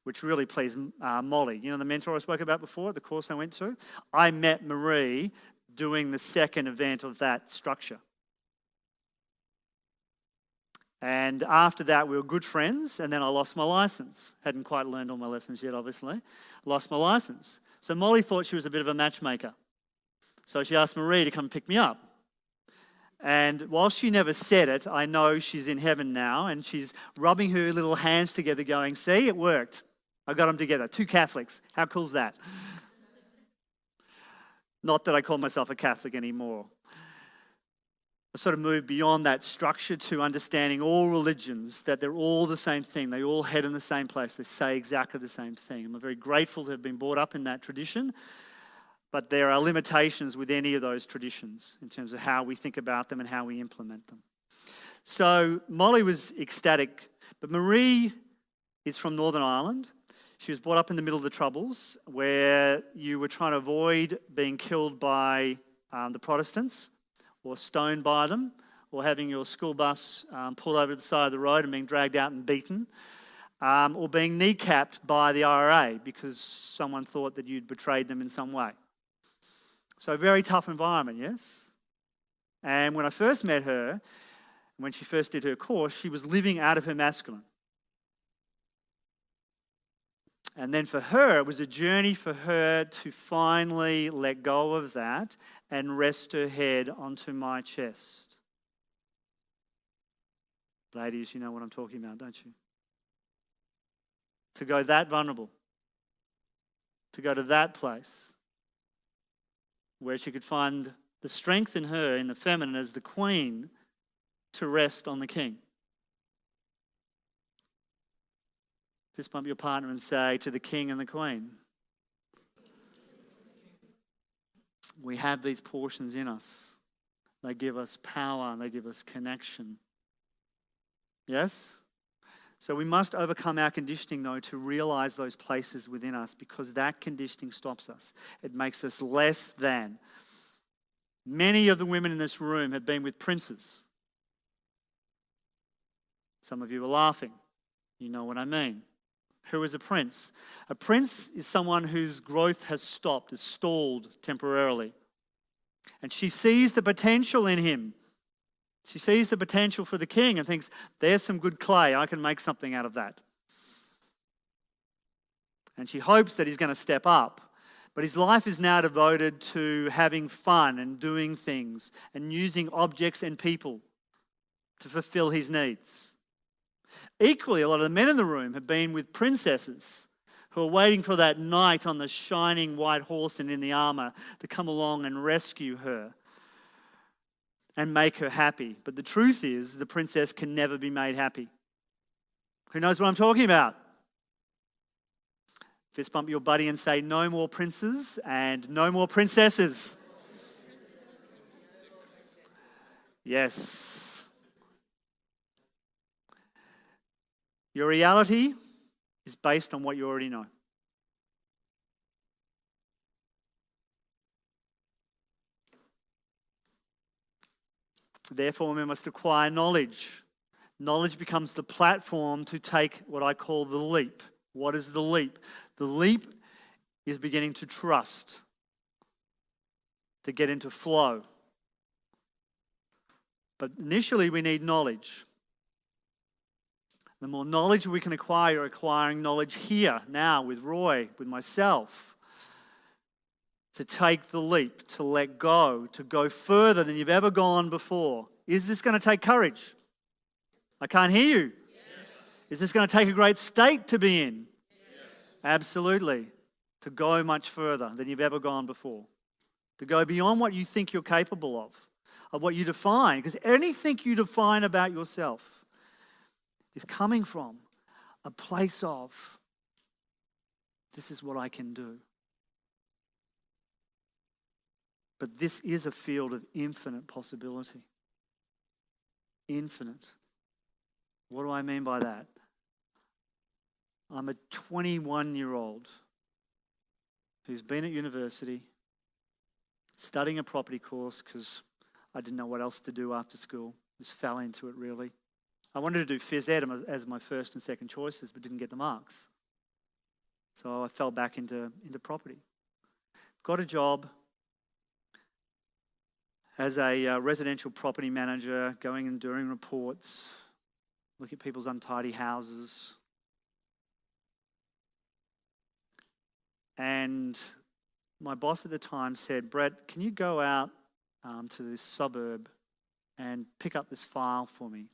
which really pleased Molly. You know the mentor I spoke about before, the course I went to? I met Marie doing the second event of that structure. And after that, we were good friends, and then I lost my license. Hadn't quite learned all my lessons yet, obviously. Lost my license. So Molly thought she was a bit of a matchmaker. So she asked Marie to come pick me up. And while she never said it, I know she's in heaven now, and she's rubbing her little hands together going, see, it worked. I got them together. 2 Catholics. How cool's that? Not that I call myself a Catholic anymore. I sort of moved beyond that structure to understanding all religions, that they're all the same thing. They all head in the same place. They say exactly the same thing. I'm very grateful to have been brought up in that tradition, but there are limitations with any of those traditions in terms of how we think about them and how we implement them. So Molly was ecstatic, but Marie is from Northern Ireland. She was brought up in the middle of the Troubles, where you were trying to avoid being killed by the Protestants, or stoned by them, or having your school bus pulled over to the side of the road and being dragged out and beaten, or being kneecapped by the IRA because someone thought that you'd betrayed them in some way. So a very tough environment, yes? And when I first met her, when she first did her course, she was living out of her masculine. And then for her, it was a journey for her to finally let go of that and rest her head onto my chest. Ladies, you know what I'm talking about, don't you? To go that vulnerable. To go to that place where she could find the strength in her, in the feminine, as the queen, to rest on the king. Fist bump your partner and say, to the king and the queen. We have these portions in us. They give us power, they give us connection. Yes? So we must overcome our conditioning, though, to realize those places within us, because that conditioning stops us. It makes us less than. Many of the women in this room have been with princes. Some of you are laughing. You know what I mean. Who is a prince? A prince is someone whose growth has stopped, is stalled temporarily. And she sees the potential in him. She sees the potential for the king and thinks, there's some good clay, I can make something out of that. And she hopes that he's going to step up. But his life is now devoted to having fun and doing things and using objects and people to fulfill his needs. Equally, a lot of the men in the room have been with princesses who are waiting for that knight on the shining white horse and in the armor to come along and rescue her and make her happy. But the truth is, the princess can never be made happy. Who knows what I'm talking about? Fist bump your buddy and say, no more princes and no more princesses. Yes. Your reality is based on what you already know. Therefore, we must acquire knowledge. Knowledge becomes the platform to take what I call the leap. What is the leap? The leap is beginning to trust, to get into flow. But initially, we need knowledge. The more knowledge we can acquire, you're acquiring knowledge here, now, with Roy, with myself, to take the leap, to let go, to go further than you've ever gone before. Is this going to take courage? I can't hear you. Yes. Is this going to take a great state to be in? Yes. Absolutely. To go much further than you've ever gone before. To go beyond what you think you're capable of what you define. Because anything you define about yourself is coming from a place of, this is what I can do. But this is a field of infinite possibility. Infinite. What do I mean by that? I'm a 21-year-old who's been at university, studying a property course because I didn't know what else to do after school. Just fell into it, really. I wanted to do phys ed as my first and second choices, but didn't get the marks. So I fell back into property. Got a job as a residential property manager, going and doing reports, looking at people's untidy houses. And my boss at the time said, Brett, can you go out to this suburb and pick up this file for me?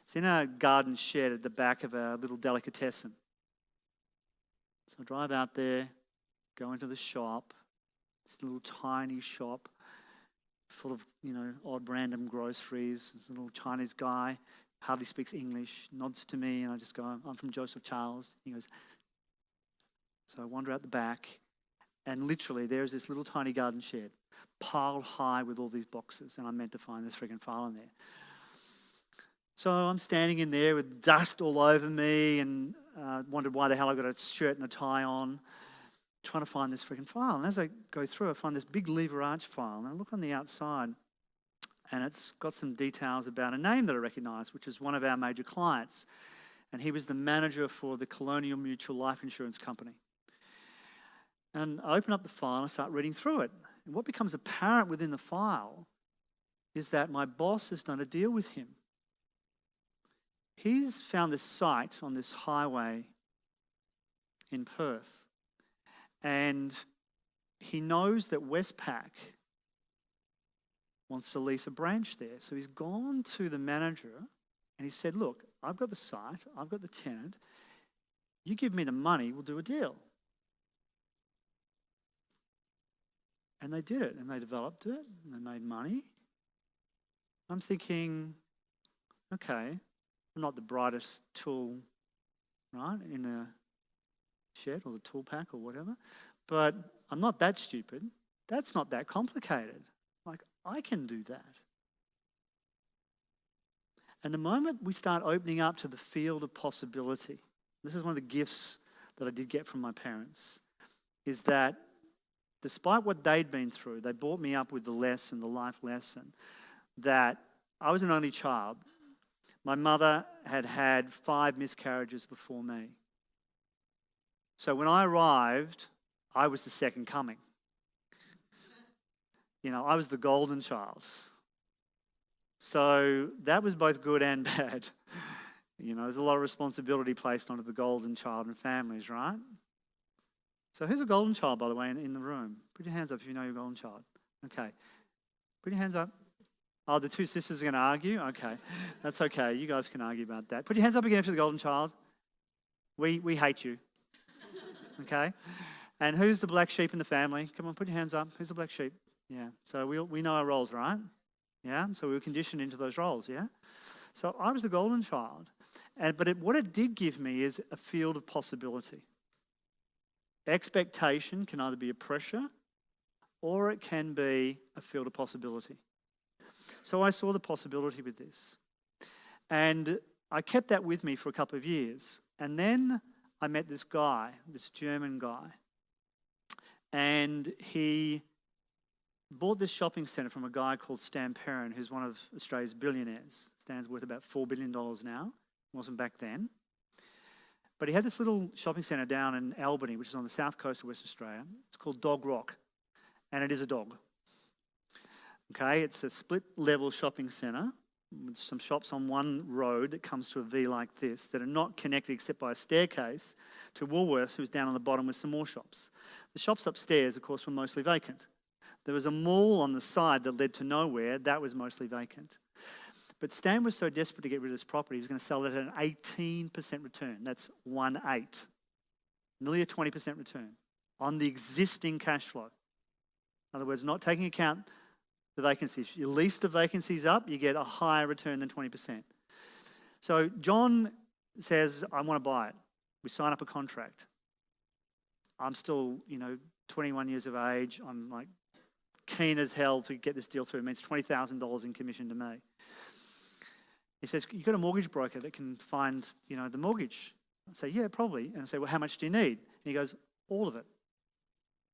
It's in a garden shed at the back of a little delicatessen. So I drive out there, go into the shop, This little tiny shop full of, odd random groceries. This little Chinese guy, hardly speaks English, nods to me, and I just go, I'm from Joseph Charles. He goes, so I wander out the back, and literally there's this little tiny garden shed piled high with all these boxes, and I'm meant to find this friggin' file in there. So I'm standing in there with dust all over me and wondered why the hell I got a shirt and a tie on, trying to find this friggin' file. And as I go through, I find this big lever arch file, and I look on the outside, and it's got some details about a name that I recognise, which is one of our major clients. And he was the manager for the Colonial Mutual Life Insurance Company. And I open up the file and start reading through it. And what becomes apparent within the file is that my boss has done a deal with him. He's found this site on this highway in Perth. And he knows that Westpac wants to lease a branch there. So he's gone to the manager and he said, look, I've got the site, I've got the tenant. You give me the money, we'll do a deal. And they did it, and they developed it, and they made money. I'm thinking, okay, I'm not the brightest tool, right, in the shed or the tool pack or whatever, but I'm not that stupid. That's not that complicated. Like, I can do that. And the moment we start opening up to the field of possibility, this is one of the gifts that I did get from my parents, is that despite what they'd been through, they brought me up with the lesson, the life lesson, that I was an only child. My mother had had 5 miscarriages before me. So when I arrived, I was the second coming. I was the golden child. So that was both good and bad. There's a lot of responsibility placed onto the golden child and families, right? So who's a golden child, by the way, in the room? Put your hands up if you know your golden child. Okay. Put your hands up. Oh, the 2 sisters are going to argue? Okay. That's okay. You guys can argue about that. Put your hands up again if you're the golden child. We hate you. Okay? And who's the black sheep in the family? Come on, put your hands up. Who's the black sheep? Yeah. So we know our roles, right? Yeah. So we were conditioned into those roles, yeah? So I was the golden child. But what it did give me is a field of possibility. Expectation can either be a pressure or it can be a field of possibility. So I saw the possibility with this. And I kept that with me for a couple of years. And then I met this guy, this German guy. And he bought this shopping centre from a guy called Stan Perrin, who's one of Australia's billionaires. Stan's worth about $4 billion now. Wasn't back then. But he had this little shopping centre down in Albany, which is on the south coast of West Australia. It's called Dog Rock, and it is a dog. Okay, it's a split-level shopping centre with some shops on one road that comes to a V like this that are not connected except by a staircase to Woolworths, who's down on the bottom with some more shops. The shops upstairs, of course, were mostly vacant. There was a mall on the side that led to nowhere. That was mostly vacant. But Stan was so desperate to get rid of this property, he was going to sell it at an 18% return. That's 1/8. Nearly a 20% return on the existing cash flow. In other words, not taking account the vacancies. If you lease the vacancies up, you get a higher return than 20%. So John says, I want to buy it. We sign up a contract. I'm still, 21 years of age. I'm like keen as hell to get this deal through. It means $20,000 in commission to me. He says, you've got a mortgage broker that can find, the mortgage. I say, yeah, probably. And I say, well, how much do you need? And he goes, all of it.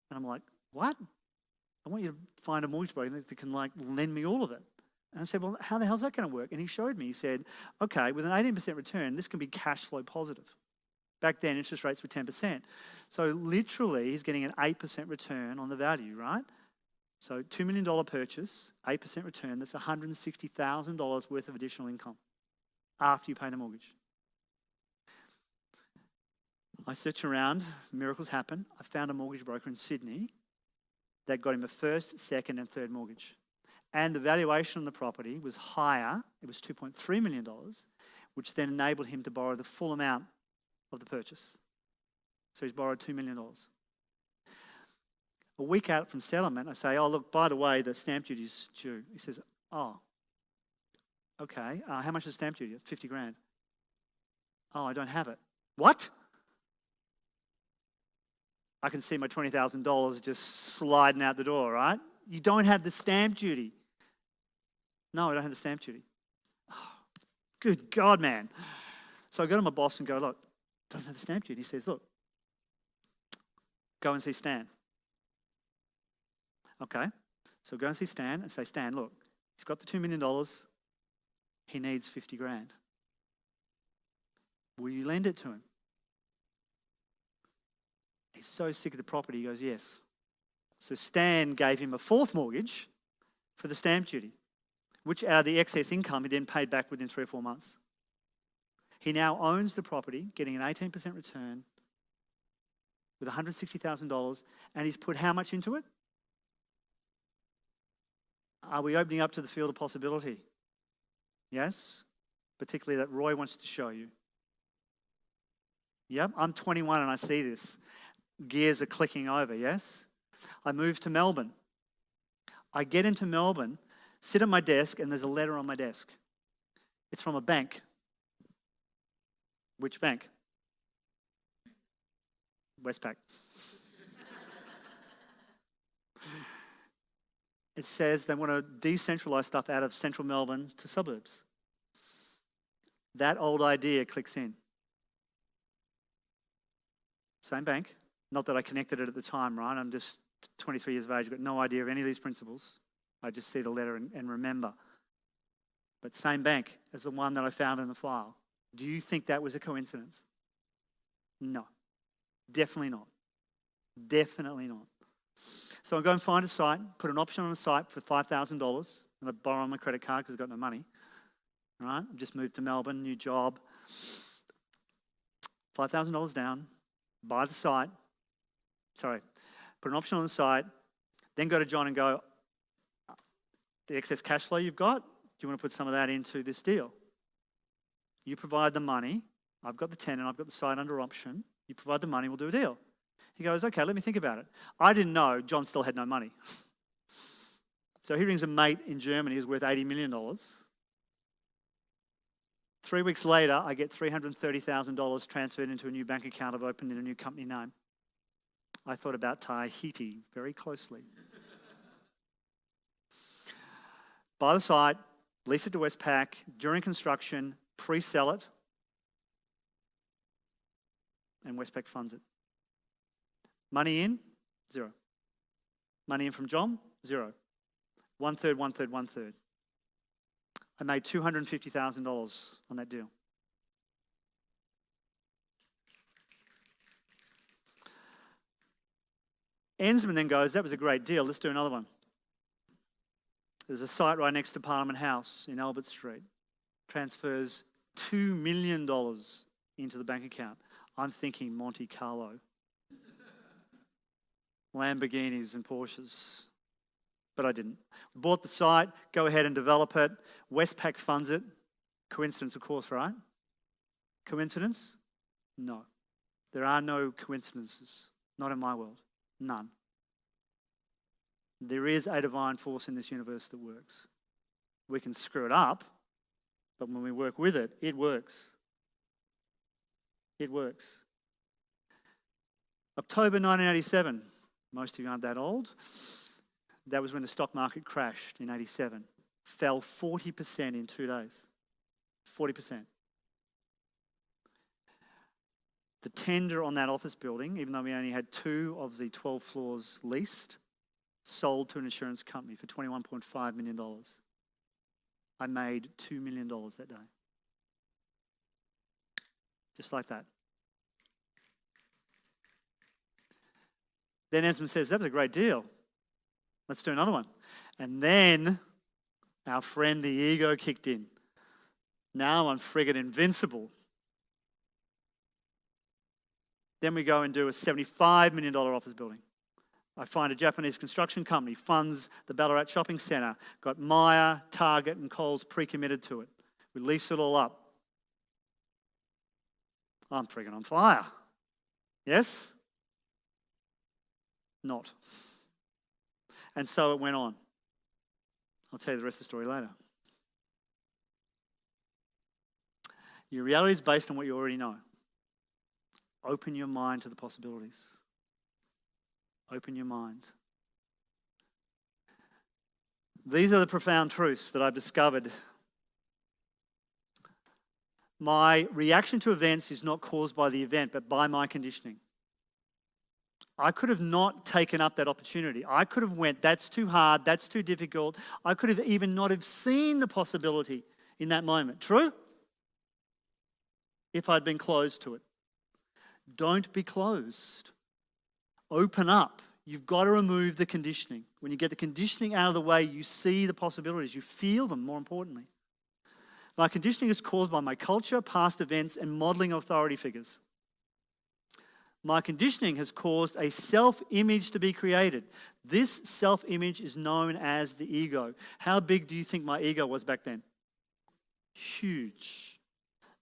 And I'm like, what? I want you to find a mortgage broker that can lend me all of it. And I said, well, how the hell's that going to work? And he showed me, he said, okay, with an 18% return, this can be cash flow positive. Back then, interest rates were 10%. So literally, he's getting an 8% return on the value, right? So $2 million purchase, 8% return, that's $160,000 worth of additional income after you pay the mortgage. I search around, miracles happen. I found a mortgage broker in Sydney that got him a first, second and third mortgage. And the valuation on the property was higher, it was $2.3 million, which then enabled him to borrow the full amount of the purchase. So he's borrowed $2 million. A week out from settlement, I say, oh, look, by the way, the stamp duty is due. He says, oh, okay. How much is stamp duty? It's 50 grand. Oh, I don't have it. What? I can see my $20,000 just sliding out the door, right? You don't have the stamp duty. No, I don't have the stamp duty. Oh, good God, man. So I go to my boss and go, look, doesn't have the stamp duty. He says, look, go and see Stan. Okay. So go and see Stan and say, Stan, look, he's got the $2 million. He needs 50 grand. Will you lend it to him? He's so sick of the property, he goes, yes. So Stan gave him a fourth mortgage for the stamp duty, which out of the excess income he then paid back within 3 or 4 months. He now owns the property, getting an 18% return with $160,000, and he's put how much into it? Are we opening up to the field of possibility? Yes? Particularly that Roy wants to show you. Yep, I'm 21 and I see this. Gears are clicking over, yes? I move to Melbourne. I get into Melbourne, sit at my desk, and there's a letter on my desk. It's from a bank. Which bank? Westpac. It says they want to decentralise stuff out of central Melbourne to suburbs. That old idea clicks in. Same bank. Not that I connected it at the time, right? I'm just 23 years of age, got no idea of any of these principles. I just see the letter and remember. But same bank as the one that I found in the file. Do you think that was a coincidence? No. Definitely not. Definitely not. So I go and find a site, put an option on the site for $5,000, and I borrow on my credit card because I've got no money. All right? I've just moved to Melbourne, new job. $5,000 down, buy the site. Sorry, put an option on the site, then go to John and go, the excess cash flow you've got, do you want to put some of that into this deal? You provide the money. I've got the tenant. I've got the site under option. You provide the money. We'll do a deal. He goes, okay, let me think about it. I didn't know John still had no money. So he rings a mate in Germany who's worth $80 million. 3 weeks later, I get $330,000 transferred into a new bank account I've opened in a new company name. I thought about Tahiti very closely. Buy the site, lease it to Westpac, during construction, pre-sell it, and Westpac funds it. Money in, zero. Money in from John, zero. 1/3, 1/3, 1/3. I made $250,000 on that deal. Ensman then goes, that was a great deal, let's do another one. There's a site right next to Parliament House in Albert Street. Transfers $2 million into the bank account. I'm thinking Monte Carlo. Lamborghinis and Porsches. But I didn't. Bought the site, go ahead and develop it. Westpac funds it. Coincidence, of course, right? Coincidence? No. There are no coincidences. Not in my world. None. There is a divine force in this universe that works. We can screw it up, but when we work with it, it works. It works. October 1987. Most of you aren't that old. That was when the stock market crashed in 87. Fell 40% in 2 days. 40%. The tender on that office building, even though we only had 2 of the 12 floors leased, sold to an insurance company for $21.5 million. I made $2 million that day. Just like that. Then Esmond says, that was a great deal. Let's do another one. And then our friend, the ego, kicked in. Now I'm friggin' invincible. Then we go and do a $75 million office building. I find a Japanese construction company, funds the Ballarat Shopping Centre, got Myer, Target and Coles pre-committed to it. We lease it all up. I'm friggin' on fire. Yes? Not. And so it went on. I'll tell you the rest of the story later. Your reality is based on what you already know. Open your mind to the possibilities. Open your mind. These are the profound truths that I've discovered. My reaction to events is not caused by the event, but by my conditioning. I could have not taken up that opportunity. I could have went, that's too hard, that's too difficult. I could have even not have seen the possibility in that moment. True? If I'd been closed to it. Don't be closed. Open up. You've got to remove the conditioning. When you get the conditioning out of the way, you see the possibilities. You feel them, more importantly. My conditioning is caused by my culture, past events, and modeling authority figures. My conditioning has caused a self-image to be created. This self-image is known as the ego. How big do you think my ego was back then? Huge.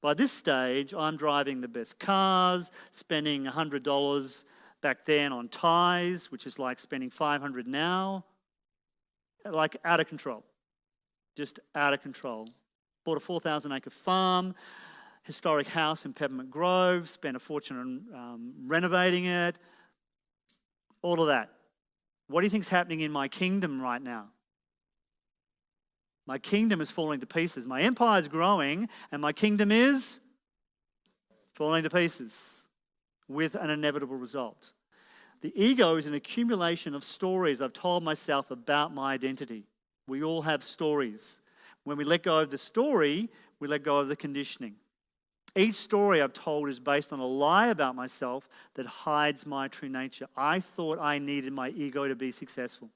By this stage, I'm driving the best cars, spending $100 back then on ties, which is like spending $500 now. Like out of control. Just out of control. Bought a 4,000-acre farm, historic house in Peppermint Grove, spent a fortune on renovating it, all of that. What do you think's happening in my kingdom right now? My kingdom is falling to pieces. My empire is growing, and my kingdom is falling to pieces with an inevitable result. The ego is an accumulation of stories I've told myself about my identity. We all have stories. When we let go of the story, we let go of the conditioning. Each story I've told is based on a lie about myself that hides my true nature. I thought I needed my ego to be successful.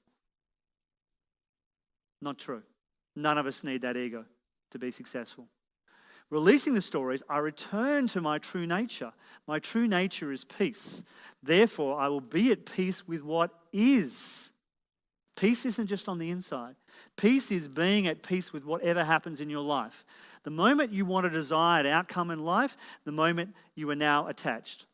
Not true. None of us need that ego to be successful. Releasing the stories, I return to my true nature. My true nature is peace. Therefore, I will be at peace with what is. Peace isn't just on the inside. Peace is being at peace with whatever happens in your life. The moment you want a desired outcome in life, the moment you are now attached.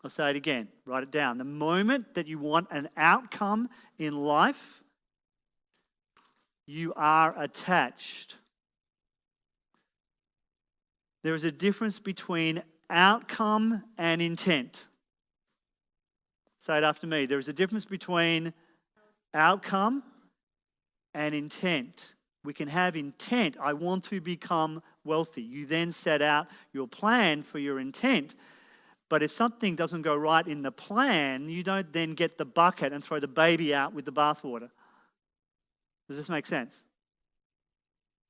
I'll say it again, write it down. The moment that you want an outcome in life, you are attached. There is a difference between outcome and intent. Say it after me. There is a difference between outcome and intent. We can have intent. I want to become wealthy. You then set out your plan for your intent. But if something doesn't go right in the plan, you don't then get the bucket and throw the baby out with the bathwater. Does this make sense?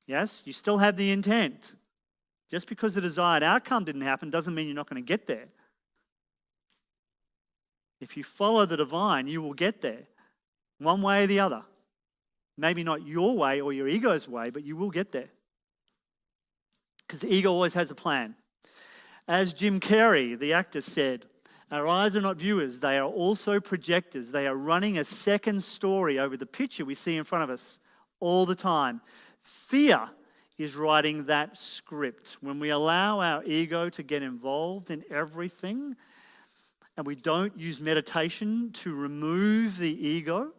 Yes? You still have the intent. Just because the desired outcome didn't happen doesn't mean you're not going to get there. If you follow the divine, you will get there. One way or the other. Maybe not your way or your ego's way, but you will get there. Because the ego always has a plan. As Jim Carrey, the actor, said, our eyes are not viewers, they are also projectors. They are running a second story over the picture we see in front of us all the time. Fear is writing that script. When we allow our ego to get involved in everything, and we don't use meditation to remove the ego,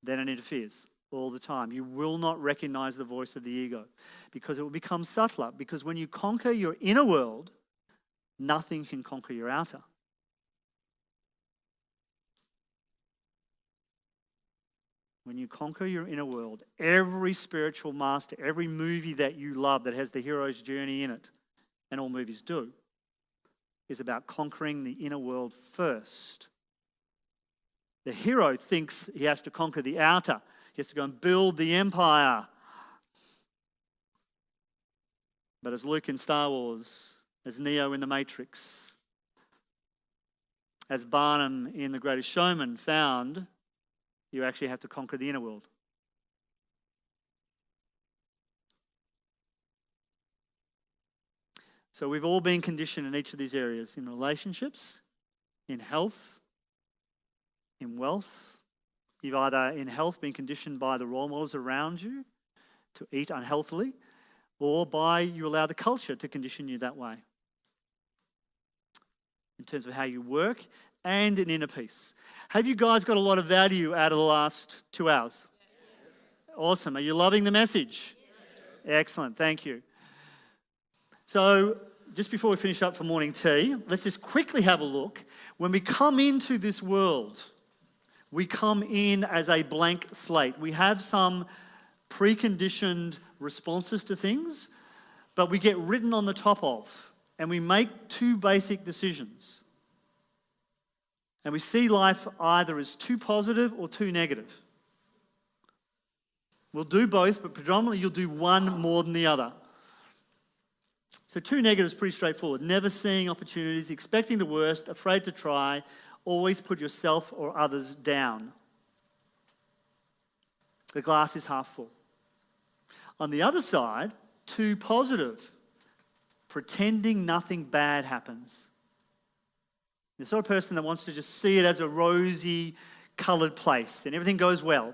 then it interferes all the time. You will not recognize the voice of the ego because it will become subtler. Because when you conquer your inner world, nothing can conquer your outer. When you conquer your inner world, every spiritual master, every movie that you love that has the hero's journey in it, and all movies do, is about conquering the inner world first. The hero thinks he has to conquer the outer. He has to go and build the empire. But as Luke in Star Wars, as Neo in The Matrix, as Barnum in The Greatest Showman found, you actually have to conquer the inner world. So we've all been conditioned in each of these areas, in relationships, in health, in wealth. You've either in health been conditioned by the role models around you to eat unhealthily, or by you allow the culture to condition you that way. In terms of how you work, and an inner peace. Have you guys got a lot of value out of the last 2 hours? Yes. Awesome. Are you loving the message? Yes. Excellent. Thank you. So just before we finish up for morning tea, let's just quickly have a look. When we come into this world, we come in as a blank slate. We have some preconditioned responses to things, but we get written on the top of, and we make two basic decisions. And we see life either as too positive or too negative. We'll do both, but predominantly you'll do one more than the other. So too negative is pretty straightforward. Never seeing opportunities, expecting the worst, afraid to try, always put yourself or others down. The glass is half full. On the other side, too positive, pretending nothing bad happens. The sort of person that wants to just see it as a rosy coloured place and everything goes well.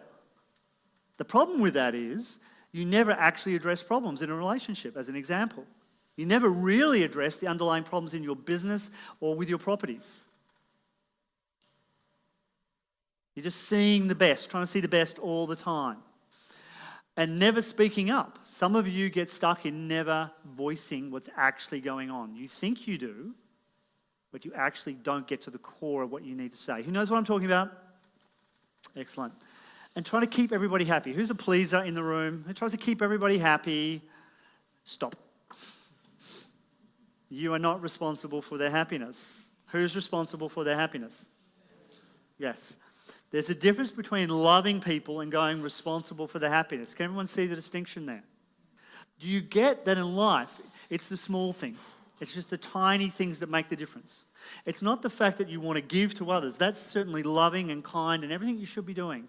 The problem with that is you never actually address problems in a relationship, as an example. You never really address the underlying problems in your business or with your properties. You're just seeing the best, trying to see the best all the time. And never speaking up. Some of you get stuck in never voicing what's actually going on. You think you do, but you actually don't get to the core of what you need to say. Who knows what I'm talking about? Excellent. And trying to keep everybody happy. Who's a pleaser in the room? Who tries to keep everybody happy? Stop. You are not responsible for their happiness. Who's responsible for their happiness? Yes. There's a difference between loving people and going responsible for their happiness. Can everyone see the distinction there? Do you get that in life? It's the small things. It's just the tiny things that make the difference. It's not the fact that you want to give to others. That's certainly loving and kind and everything you should be doing.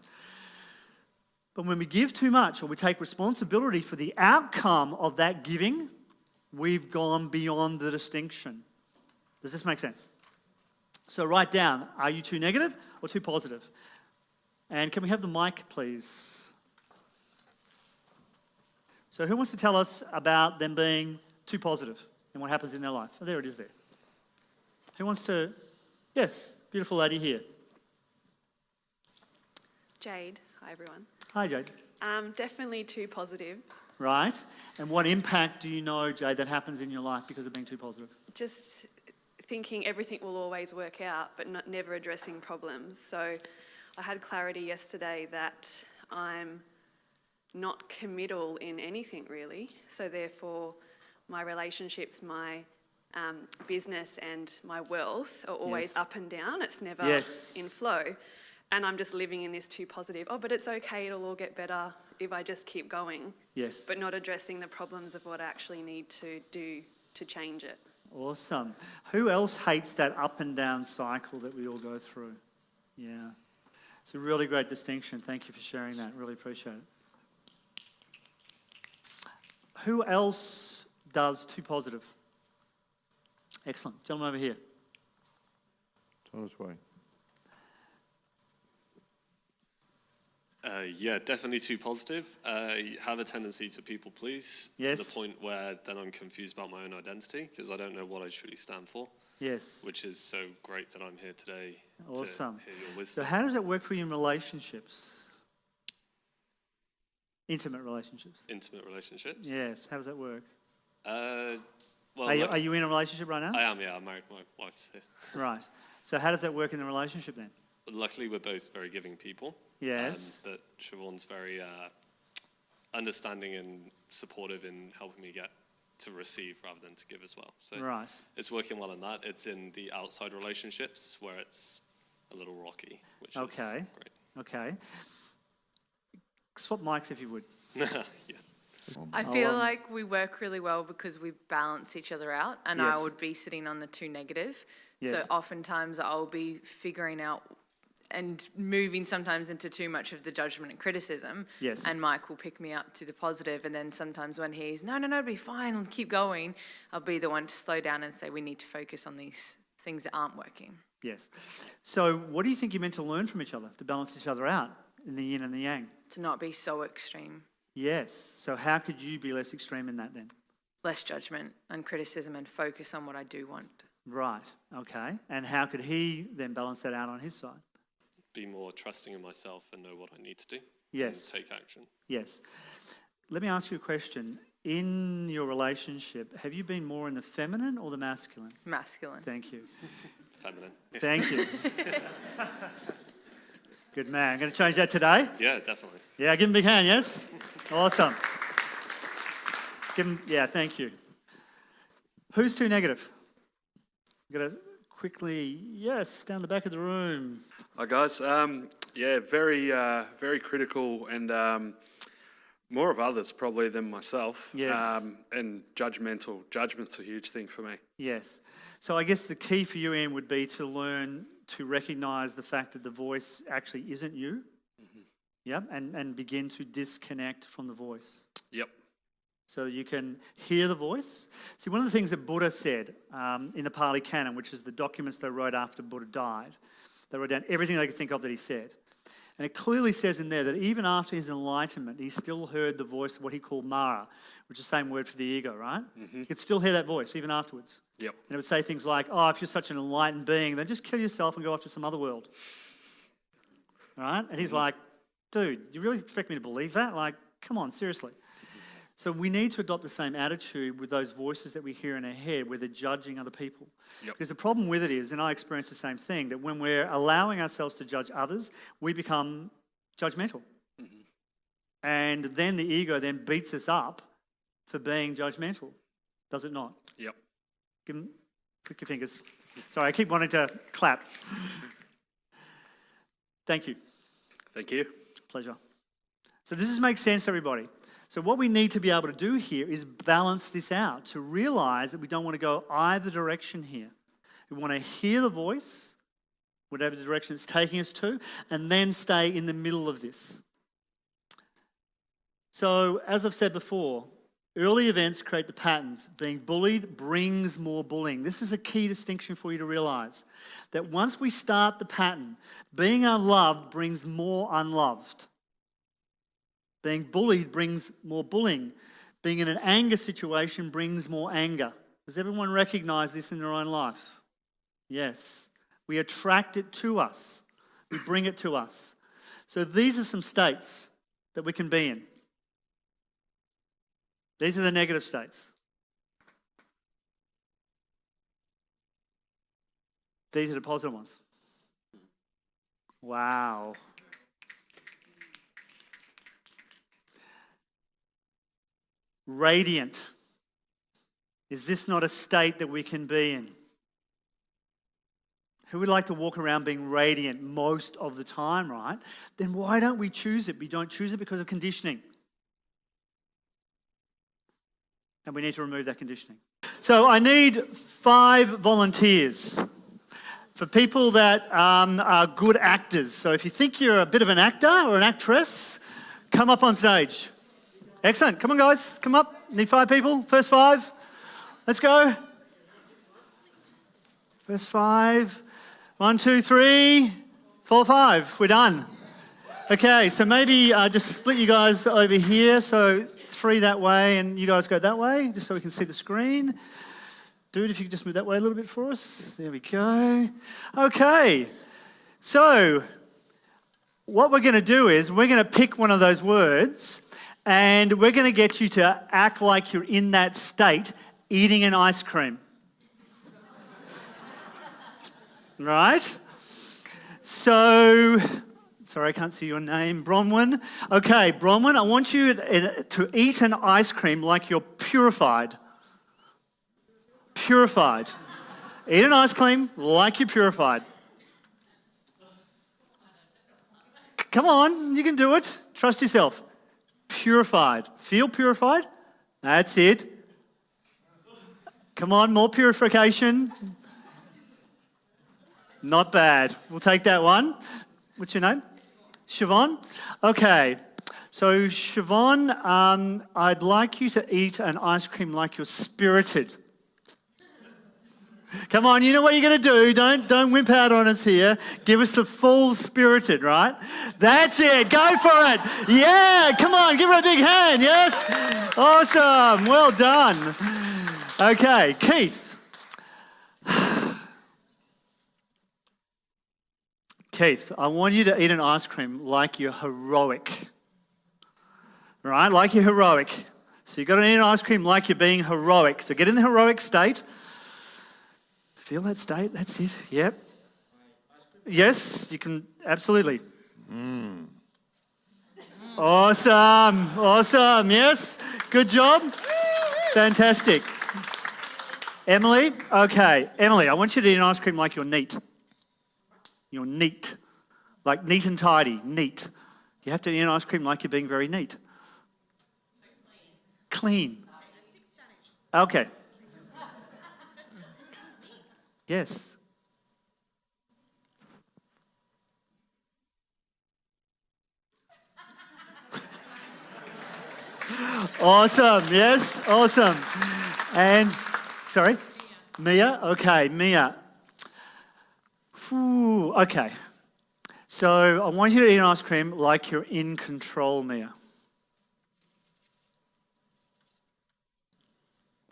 But when we give too much or we take responsibility for the outcome of that giving, we've gone beyond the distinction. Does this make sense? So write down, are you too negative or too positive? And can we have the mic, please? So who wants to tell us about them being too positive and what happens in their life? Oh, there it is there. Who wants to? Yes, beautiful lady here. Jade. Hi, everyone. Hi, Jade. Definitely too positive. Right. And what impact do you know, Jade, that happens in your life because of being too positive? Just thinking everything will always work out, but never addressing problems. So I had clarity yesterday that I'm not committal in anything, really. So therefore, my relationships, my business and my wealth are always up and down. It's never in flow. And I'm just living in this too positive, but it's okay, it'll all get better if I just keep going. Yes. But not addressing the problems of what I actually need to do to change it. Awesome. Who else hates that up and down cycle that we all go through? Yeah. It's a really great distinction. Thank you for sharing that. Really appreciate it. Who else does too positive? Excellent. Gentleman over here. Thomas Way. Yeah, definitely too positive. Have a tendency to people please to the point where then I'm confused about my own identity because I don't know what I truly stand for. Yes. Which is so great that I'm here today Awesome. to hear your So wisdom. how does it work for you in relationships? Intimate relationships? Intimate relationships? Yes. How does that work? Well, are you in a relationship right now? I am, yeah. I'm married. My wife's here. Right. So how does that work in a relationship then? Luckily, we're both very giving people. Yes. But Siobhan's very understanding and supportive in helping me get to receive rather than to give as well. So right. It's working well in that. It's in the outside relationships where it's a little rocky, which is great. Okay. Swap mics if you would. Yeah. I feel like we work really well because we balance each other out, and I would be sitting on the too negative. Yes. So oftentimes I'll be figuring out and moving sometimes into too much of the judgment and criticism. Yes. And Mike will pick me up to the positive, and then sometimes when he's, no, it'll be fine, I'll keep going, I'll be the one to slow down and say we need to focus on these things that aren't working. Yes. So what do you think you're meant to learn from each other to balance each other out in the yin and the yang? To not be so extreme. Yes. So how could you be less extreme in that then? Less judgment and criticism and focus on what I do want. Right, okay. And how could he then balance that out on his side? Be more trusting in myself and know what I need to do. Yes. And take action. Yes. Let me ask you a question. In your relationship, have you been more in the feminine or the masculine? Masculine. Thank you. Feminine. Thank you. Good man. Going to change that today? Yeah, definitely. Yeah, give him a big hand, yes? Awesome. Give him, yeah, thank you. Who's too negative? Got to quickly, yes, down the back of the room. Hi guys. Very critical and more of others probably than myself. Yes. And judgmental. Judgment's a huge thing for me. Yes. So I guess the key for you, Ian, would be to learn to recognise the fact that the voice actually isn't you. Mm-hmm. Yep, and begin to disconnect from the voice. Yep. So you can hear the voice. See, one of the things that Buddha said in the Pali Canon, which is the documents they wrote after Buddha died, they wrote down everything they could think of that he said. And it clearly says in there that even after his enlightenment, he still heard the voice of what he called Mara, which is the same word for the ego, right? Mm-hmm. You could still hear that voice even afterwards. Yep. And it would say things like, oh, if you're such an enlightened being, then just kill yourself and go off to some other world. All right? And he's like, dude, you really expect me to believe that? Like, come on, seriously. So we need to adopt the same attitude with those voices that we hear in our head where they're judging other people. Yep. Because the problem with it is, and I experience the same thing, that when we're allowing ourselves to judge others, we become judgmental. Mm-hmm. And then the ego then beats us up for being judgmental. Does it not? Yep. Click your fingers. Sorry, I keep wanting to clap. Thank you. Thank you. Pleasure. So does this make sense to everybody? So what we need to be able to do here is balance this out, to realise that we don't want to go either direction here. We want to hear the voice, whatever direction it's taking us to, and then stay in the middle of this. So as I've said before, early events create the patterns. Being bullied brings more bullying. This is a key distinction for you to realise, that once we start the pattern, being unloved brings more unloved. Being bullied brings more bullying. Being in an anger situation brings more anger. Does everyone recognise this in their own life? Yes. We attract it to us. We bring it to us. So these are some states that we can be in. These are the negative states. These are the positive ones. Wow. Radiant. Is this not a state that we can be in? Who would like to walk around being radiant most of the time, right? Then why don't we choose it? We don't choose it because of conditioning. And we need to remove that conditioning. So I need 5 volunteers for people that are good actors. So if you think you're a bit of an actor or an actress, come up on stage. Excellent. Come on, guys. Come up. Need 5 people. First 5. Let's go. First 5. 1, 2, 3, 4, 5. We're done. Okay, so maybe just split you guys over here. So 3 that way and you guys go that way, just so we can see the screen. Dude, if you could just move that way a little bit for us. There we go. Okay, so what we're going to do is we're going to pick one of those words and we're going to get you to act like you're in that state eating an ice cream. Right? So, sorry, I can't see your name. Bronwyn. Okay, Bronwyn, I want you to eat an ice cream like you're purified. Purified. Eat an ice cream like you're purified. Come on, you can do it. Trust yourself. Purified. Feel purified? That's it. Come on, more purification. Not bad. We'll take that one. What's your name? Siobhan? Okay. So, Siobhan, I'd like you to eat an ice cream like you're spirited. Come on, you know what you're going to do. Don't wimp out on us here. Give us the full spirited, right? That's it. Go for it. Yeah, come on, give her a big hand. Yes? Awesome. Well done. Okay, Keith. Keith, I want you to eat an ice cream like you're heroic. Right? Like you're heroic. So you've got to eat an ice cream like you're being heroic. So get in the heroic state. Feel that state. That's it. Yep. Yes, you can. Absolutely. Awesome. Awesome. Yes. Good job. Fantastic. Emily? Okay. Emily, I want you to eat an ice cream like you're neat. You're neat. Like neat and tidy. Neat. You have to eat an ice cream like you're being very neat. Clean. Okay. Yes. Awesome. Yes. Awesome. And, sorry? Mia? Okay, Mia. Ooh, okay. So I want you to eat an ice cream like you're in control, Mia.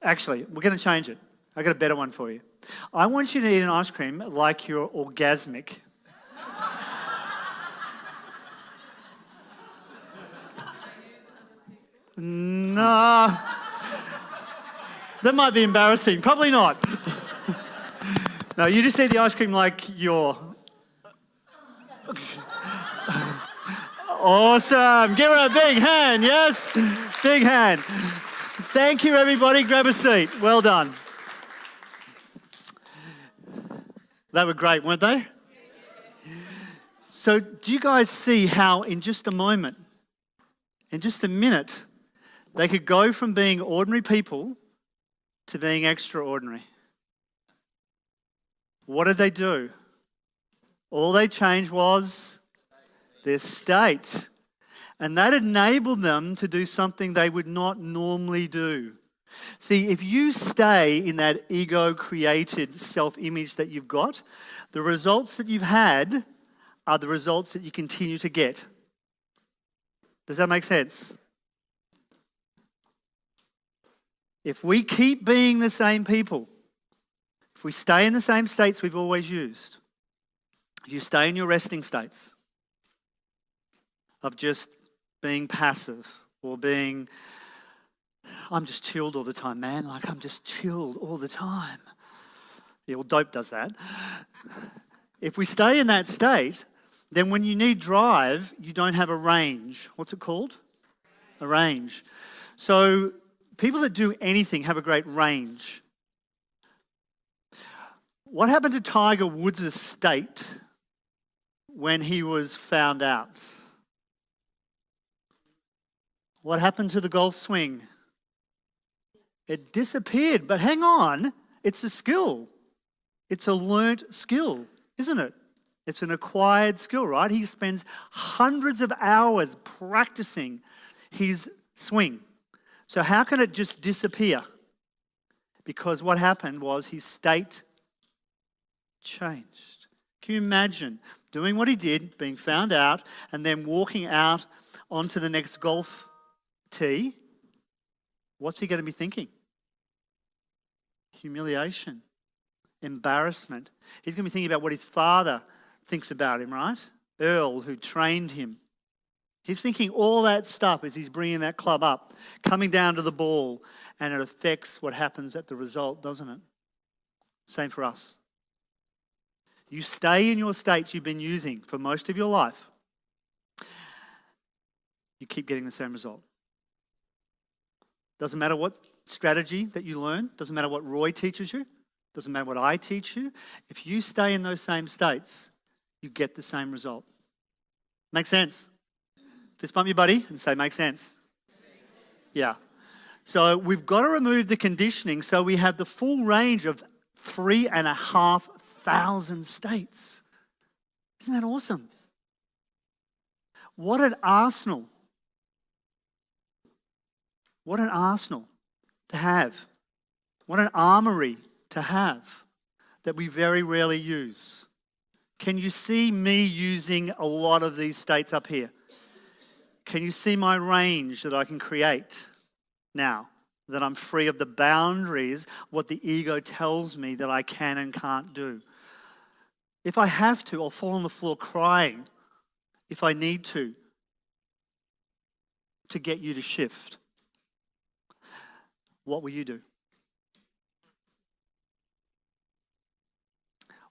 Actually, we're going to change it. I got a better one for you. I want you to eat an ice cream like you're orgasmic. No. That might be embarrassing. Probably not. No, you just eat the ice cream like you're... Awesome. Give her a big hand, yes? Big hand. Thank you, everybody. Grab a seat. Well done. They were great, weren't they? So do you guys see how in just a moment, in just a minute, they could go from being ordinary people to being extraordinary? What did they do? All they changed was their state. And that enabled them to do something they would not normally do. See, if you stay in that ego-created self-image that you've got, the results that you've had are the results that you continue to get. Does that make sense? If we keep being the same people, if we stay in the same states we've always used, if you stay in your resting states of just being passive or being, I'm just chilled all the time, man. Like, I'm just chilled all the time. Yeah, well, dope does that. If we stay in that state, then when you need drive, you don't have a range. What's it called? A range. So people that do anything have a great range. What happened to Tiger Woods' state when he was found out? What happened to the golf swing? It disappeared. But hang on, it's a skill. It's a learnt skill, isn't it? It's an acquired skill, right? He spends hundreds of hours practicing his swing. So how can it just disappear? Because what happened was his state changed. Can you imagine doing what he did, being found out, and then walking out onto the next golf tee? What's he going to be thinking? Humiliation, embarrassment. He's going to be thinking about what his father thinks about him, right? Earl, who trained him. He's thinking all that stuff as he's bringing that club up, coming down to the ball, and it affects what happens at the result, doesn't it? Same for us. You stay in your states you've been using for most of your life, you keep getting the same result. Doesn't matter what strategy that you learn, doesn't matter what Roy teaches you, doesn't matter what I teach you. If you stay in those same states, you get the same result. Make sense? Fist bump your buddy and say, make sense. Yeah. So we've got to remove the conditioning so we have the full range of 3,500 states. Isn't that awesome? What an arsenal. What an arsenal to have. What an armory to have that we very rarely use. Can you see me using a lot of these states up here? Can you see my range that I can create now? That I'm free of the boundaries, what the ego tells me that I can and can't do. If I have to, I'll fall on the floor crying if I need to get you to shift. What will you do?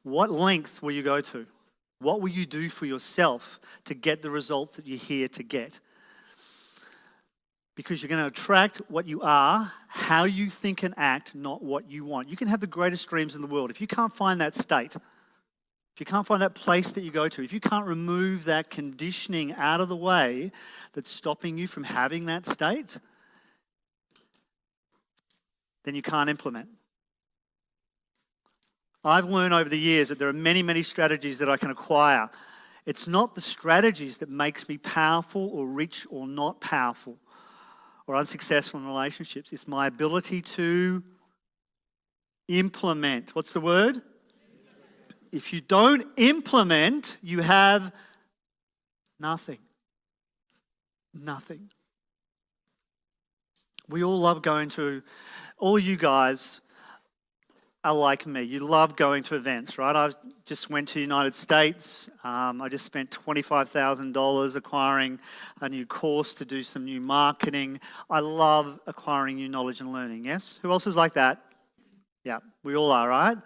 What length will you go to? What will you do for yourself to get the results that you're here to get? Because you're going to attract what you are, how you think and act, not what you want. You can have the greatest dreams in the world. If you can't find that state, if you can't find that place that you go to, if you can't remove that conditioning out of the way that's stopping you from having that state, then you can't implement. I've learned over the years that there are many, many strategies that I can acquire. It's not the strategies that makes me powerful or rich or not powerful or unsuccessful in relationships. It's my ability to implement. What's the word? If you don't implement, you have nothing. Nothing. We all love going to, all you guys are like me. You love going to events, right? I just went to the United States. I just spent $25,000 acquiring a new course to do some new marketing. I love acquiring new knowledge and learning, yes? Who else is like that? Yeah, we all are, right?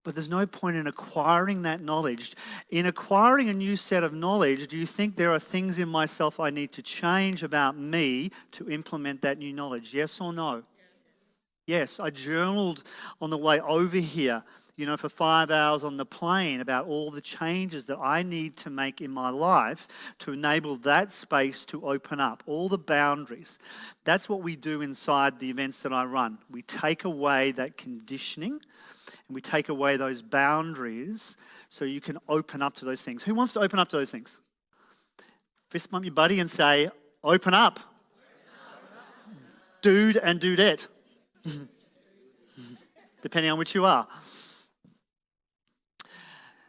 But there's no point in acquiring that knowledge. In acquiring a new set of knowledge, do you think there are things in myself I need to change about me to implement that new knowledge? Yes or no? Yes, I journaled on the way over here, for 5 hours on the plane about all the changes that I need to make in my life to enable that space to open up, all the boundaries. That's what we do inside the events that I run. We take away that conditioning and we take away those boundaries so you can open up to those things. Who wants to open up to those things? Fist bump your buddy and say, open up. Dude and dudette. Depending on which you are.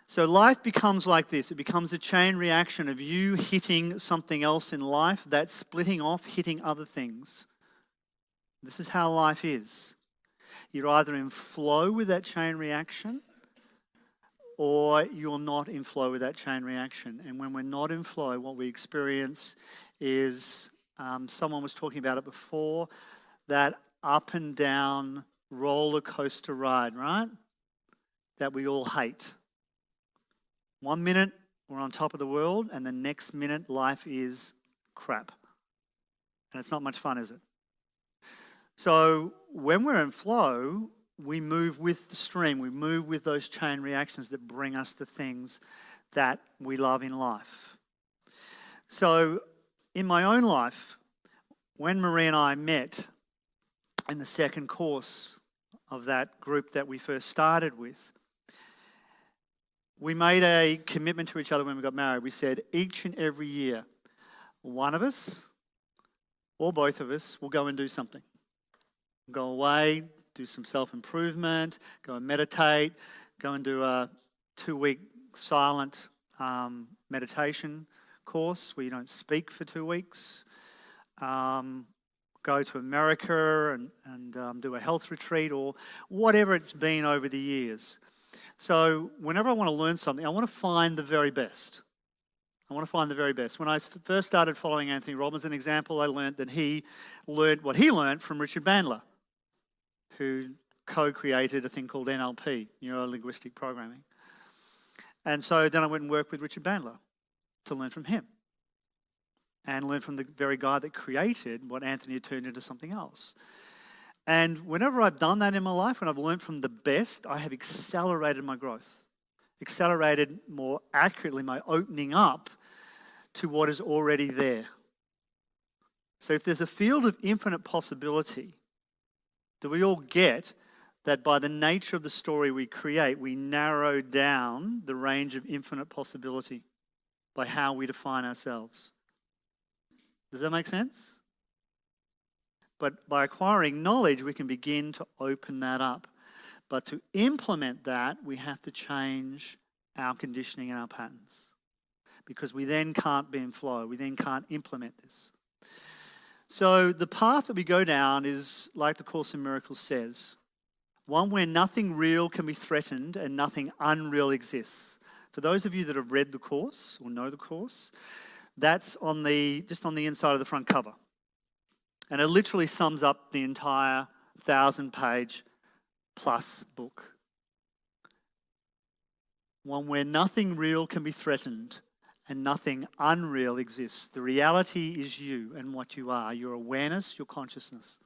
So life becomes like this. It becomes a chain reaction of you hitting something else in life, that splitting off, hitting other things. This is how life is. You're either in flow with that chain reaction or you're not in flow with that chain reaction. And when we're not in flow, what we experience is, someone was talking about it before, that up and down roller coaster ride, right? That we all hate. 1 minute we're on top of the world and the next minute life is crap. And it's not much fun, is it? So when we're in flow, we move with the stream. We move with those chain reactions that bring us the things that we love in life. So in my own life, when Marie and I met in the second course of that group that we first started with, we made a commitment to each other when we got married. We said each and every year, one of us or both of us will go and do something. Go away, do some self-improvement, go and meditate, go and do a 2-week silent meditation course where you don't speak for 2 weeks. Go to America and do a health retreat or whatever it's been over the years. So whenever I want to learn something, I want to find the very best. I want to find the very best. When I first started following Anthony Robbins, an example, I learned that he learned what he learned from Richard Bandler, who co-created a thing called NLP, Neuro-Linguistic Programming. And so then I went and worked with Richard Bandler to learn from him and learn from the very guy that created what Anthony had turned into something else. And whenever I've done that in my life, when I've learned from the best, I have accelerated my growth, accelerated more accurately my opening up to what is already there. So if there's a field of infinite possibility, do we all get that by the nature of the story we create, we narrow down the range of infinite possibility by how we define ourselves? Does that make sense? But by acquiring knowledge, we can begin to open that up. But to implement that, we have to change our conditioning and our patterns. Because we then can't be in flow. We then can't implement this. So the path that we go down is, like the Course in Miracles says, one where nothing real can be threatened and nothing unreal exists. For those of you that have read the course or know the course, that's just on the inside of the front cover. And it literally sums up the entire 1,000-page plus book. One where nothing real can be threatened and nothing unreal exists. The reality is you and what you are, your awareness, your consciousness.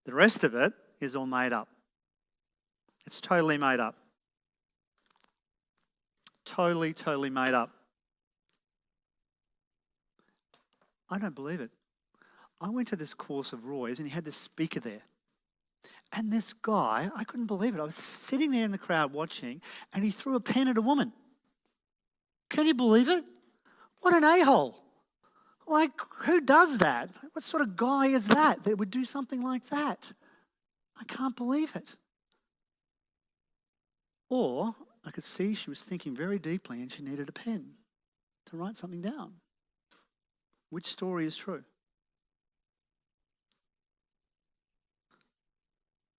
The rest of it is all made up. It's totally made up. Totally, totally made up. I don't believe it. I went to this course of Roy's and he had this speaker there. And this guy, I couldn't believe it. I was sitting there in the crowd watching and he threw a pen at a woman. Can you believe it? What an a-hole. Like, who does that? What sort of guy is that would do something like that? I can't believe it. Or I could see she was thinking very deeply and she needed a pen to write something down. Which story is true?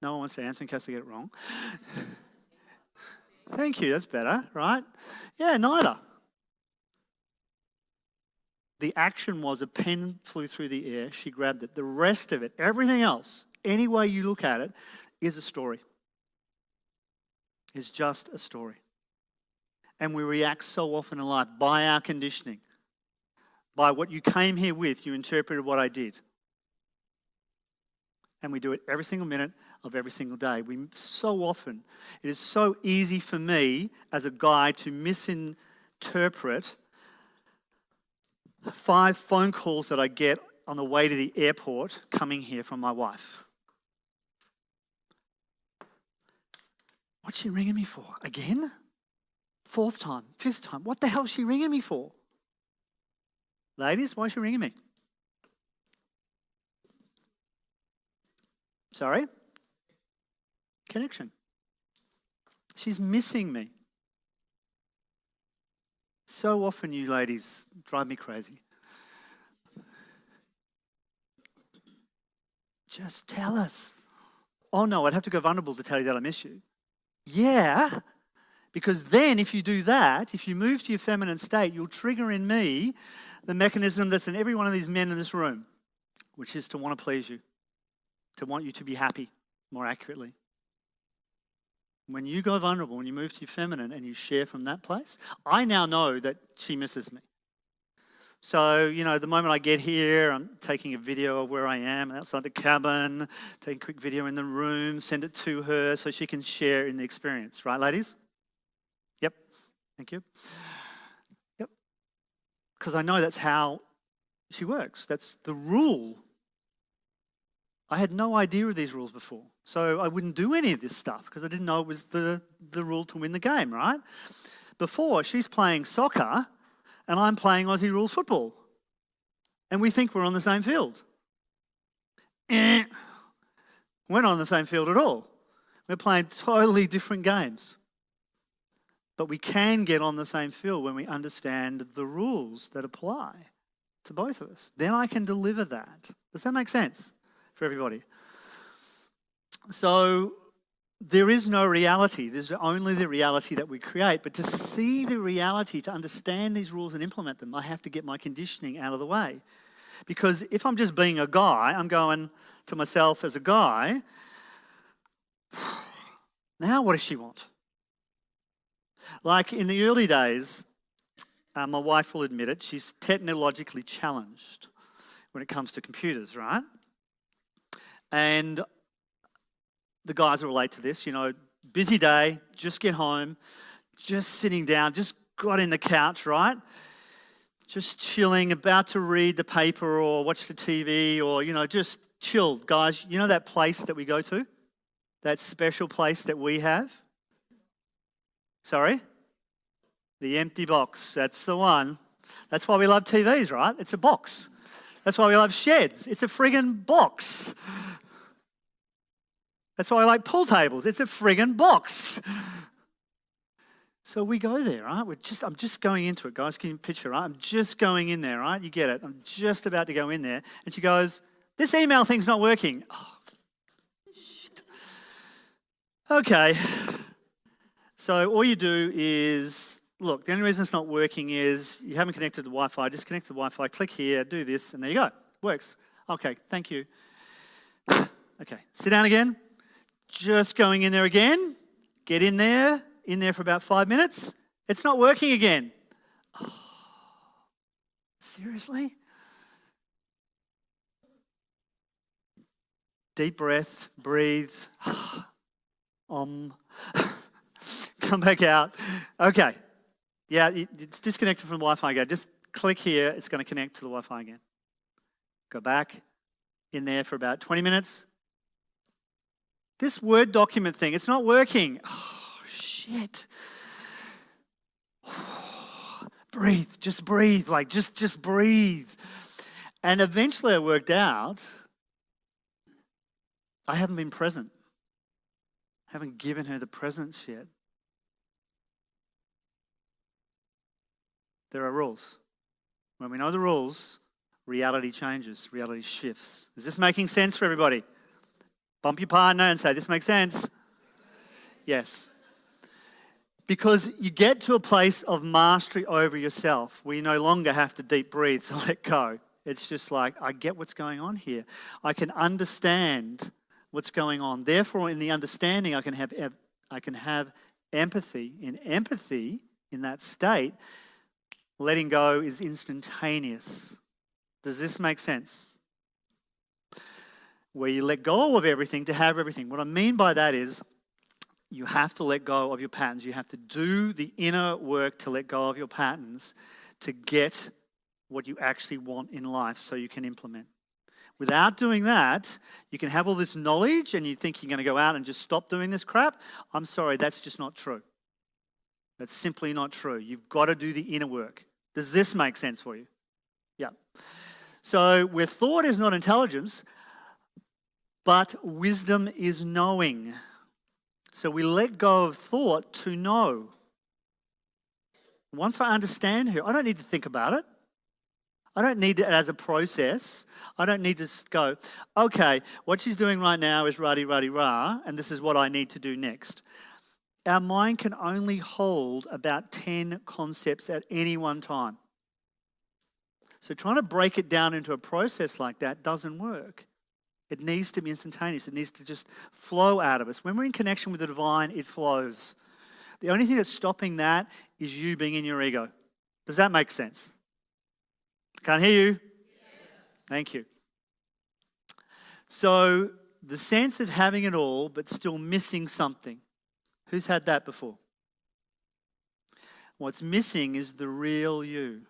No one wants to answer in case they get it wrong. Thank you, that's better, right? Yeah, neither. The action was a pen flew through the air, she grabbed it. The rest of it, everything else, any way you look at it, is a story. It's just a story. And we react so often in life by our conditioning. By what you came here with, you interpreted what I did. And we do it every single minute of every single day. It is so easy for me as a guy to misinterpret 5 phone calls that I get on the way to the airport coming here from my wife. What's she ringing me for? Again? 4th time, 5th time. What the hell is she ringing me for? Ladies, why is she ringing me? Sorry? Connection. She's missing me. So often you ladies drive me crazy. Just tell us. Oh no, I'd have to go vulnerable to tell you that I miss you. Yeah, because then if you do that, if you move to your feminine state, you'll trigger in me the mechanism that's in every one of these men in this room, which is to want to please you, to want you to be happy, more accurately. When you go vulnerable, when you move to your feminine and you share from that place, I now know that she misses me. So, the moment I get here, I'm taking a video of where I am outside the cabin, taking a quick video in the room, send it to her so she can share in the experience. Right, ladies? Yep. Thank you. Yep. Because I know that's how she works. That's the rule. I had no idea of these rules before. So I wouldn't do any of this stuff because I didn't know it was the rule to win the game, right? Before, she's playing soccer and I'm playing Aussie rules football. And we think we're on the same field. We're not on the same field at all. We're playing totally different games. But we can get on the same field when we understand the rules that apply to both of us. Then I can deliver that. Does that make sense for everybody? So there is no reality. There's only the reality that we create. But to see the reality, to understand these rules and implement them, I have to get my conditioning out of the way. Because if I'm just being a guy, I'm going to myself as a guy, now what does she want? Like in the early days, my wife will admit it, she's technologically challenged when it comes to computers, right? And the guys will relate to this, busy day, just get home, just sitting down, just got in the couch, right? Just chilling, about to read the paper or watch the TV or, just chilled. Guys, that place that we go to? That special place that we have? Sorry? The empty box, that's the one. That's why we love TVs, right? It's a box. That's why we love sheds. It's a friggin' box. That's why I like pool tables. It's a friggin' box. So we go there, right? I'm just going into it, guys. Can you picture, right? I'm just going in there, right? You get it. I'm just about to go in there. And she goes, this email thing's not working. Oh, shit. Okay. So all you do is, look, the only reason it's not working is you haven't connected to Wi-Fi. Disconnect the Wi-Fi, click here, do this, and there you go. Works. Okay, thank you. Okay, sit down again. Just going in there again. Get in there for about 5 minutes. It's not working again. Oh, seriously? Deep breath, breathe. Come back out. Okay. Yeah, it's disconnected from the Wi-Fi again. Just click here. It's going to connect to the Wi-Fi again. Go back in there for about 20 minutes. This Word document thing, it's not working. Oh, shit. Breathe. Just breathe. Like, just breathe. And eventually I worked out I haven't been present. I haven't given her the presence yet. There are rules. When we know the rules, reality changes, reality shifts. Is this making sense for everybody? Bump your partner and say, this makes sense. Yes. Because you get to a place of mastery over yourself where you no longer have to deep breathe to let go. It's just like, I get what's going on here. I can understand what's going on. Therefore, in the understanding, I can have empathy. In empathy, in that state, letting go is instantaneous. Does this make sense? Where you let go of everything to have everything. What I mean by that is you have to let go of your patterns. You have to do the inner work to let go of your patterns to get what you actually want in life so you can implement. Without doing that, you can have all this knowledge and you think you're going to go out and just stop doing this crap. I'm sorry, that's just not true. That's simply not true. You've got to do the inner work. Does this make sense for you? Yeah. So where thought is not intelligence, but wisdom is knowing. So we let go of thought to know. Once I understand her, I don't need to think about it. I don't need it as a process. I don't need to go, okay, what she's doing right now is rah-de-rah-de-rah, and this is what I need to do next. Our mind can only hold about 10 concepts at any one time. So trying to break it down into a process like that doesn't work. It needs to be instantaneous. It needs to just flow out of us. When we're in connection with the divine, it flows. The only thing that's stopping that is you being in your ego. Does that make sense? Can't hear you? Yes. Thank you. So the sense of having it all but still missing something. Who's had that before? What's missing is the real you.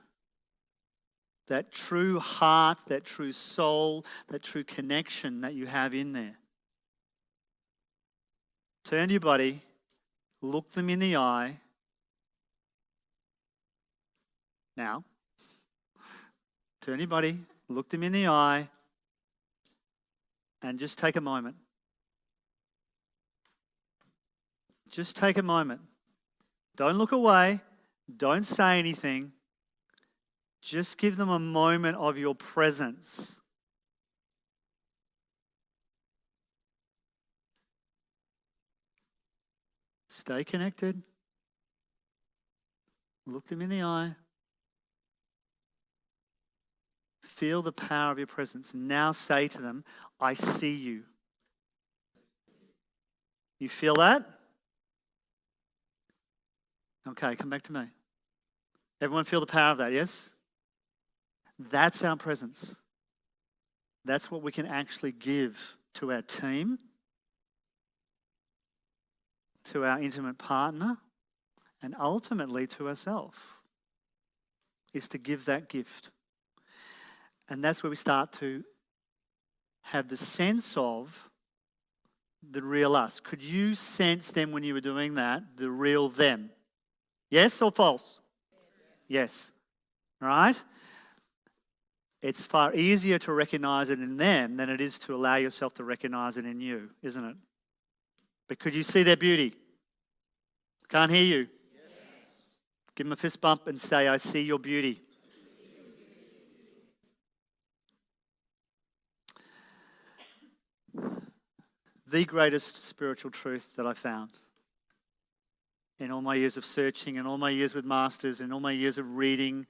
That true heart, that true soul, that true connection that you have in there. Turn to your buddy, look them in the eye. Now, turn to your buddy, look them in the eye, and just take a moment. Just take a moment. Don't look away. Don't say anything. Just give them a moment of your presence. Stay connected. Look them in the eye. Feel the power of your presence. And now say to them, I see you. You feel that? Okay, come back to me. Everyone feel the power of that, yes? That's our presence. That's what we can actually give to our team, to our intimate partner, and ultimately to ourselves, is to give that gift. And that's where we start to have the sense of the real us. Could you sense them when you were doing that, the real them? Yes or false? Yes. All right? It's far easier to recognize it in them than it is to allow yourself to recognize it in you, isn't it? But could you see their beauty? Can't hear you. Yes. Give them a fist bump and say, I see your beauty. the greatest spiritual truth that I found in all my years of searching, in all my years with masters, in all my years of reading.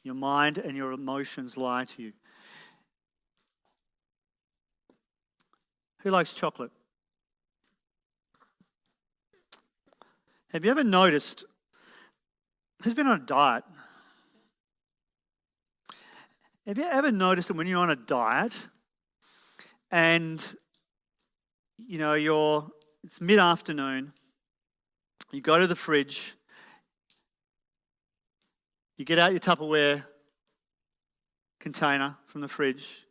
Your mind and your emotions lie to you. Who likes chocolate? Have you ever noticed, who's been on a diet? Have you ever noticed that when you're on a diet and, it's mid-afternoon, you go to the fridge, you get out your Tupperware container from the fridge,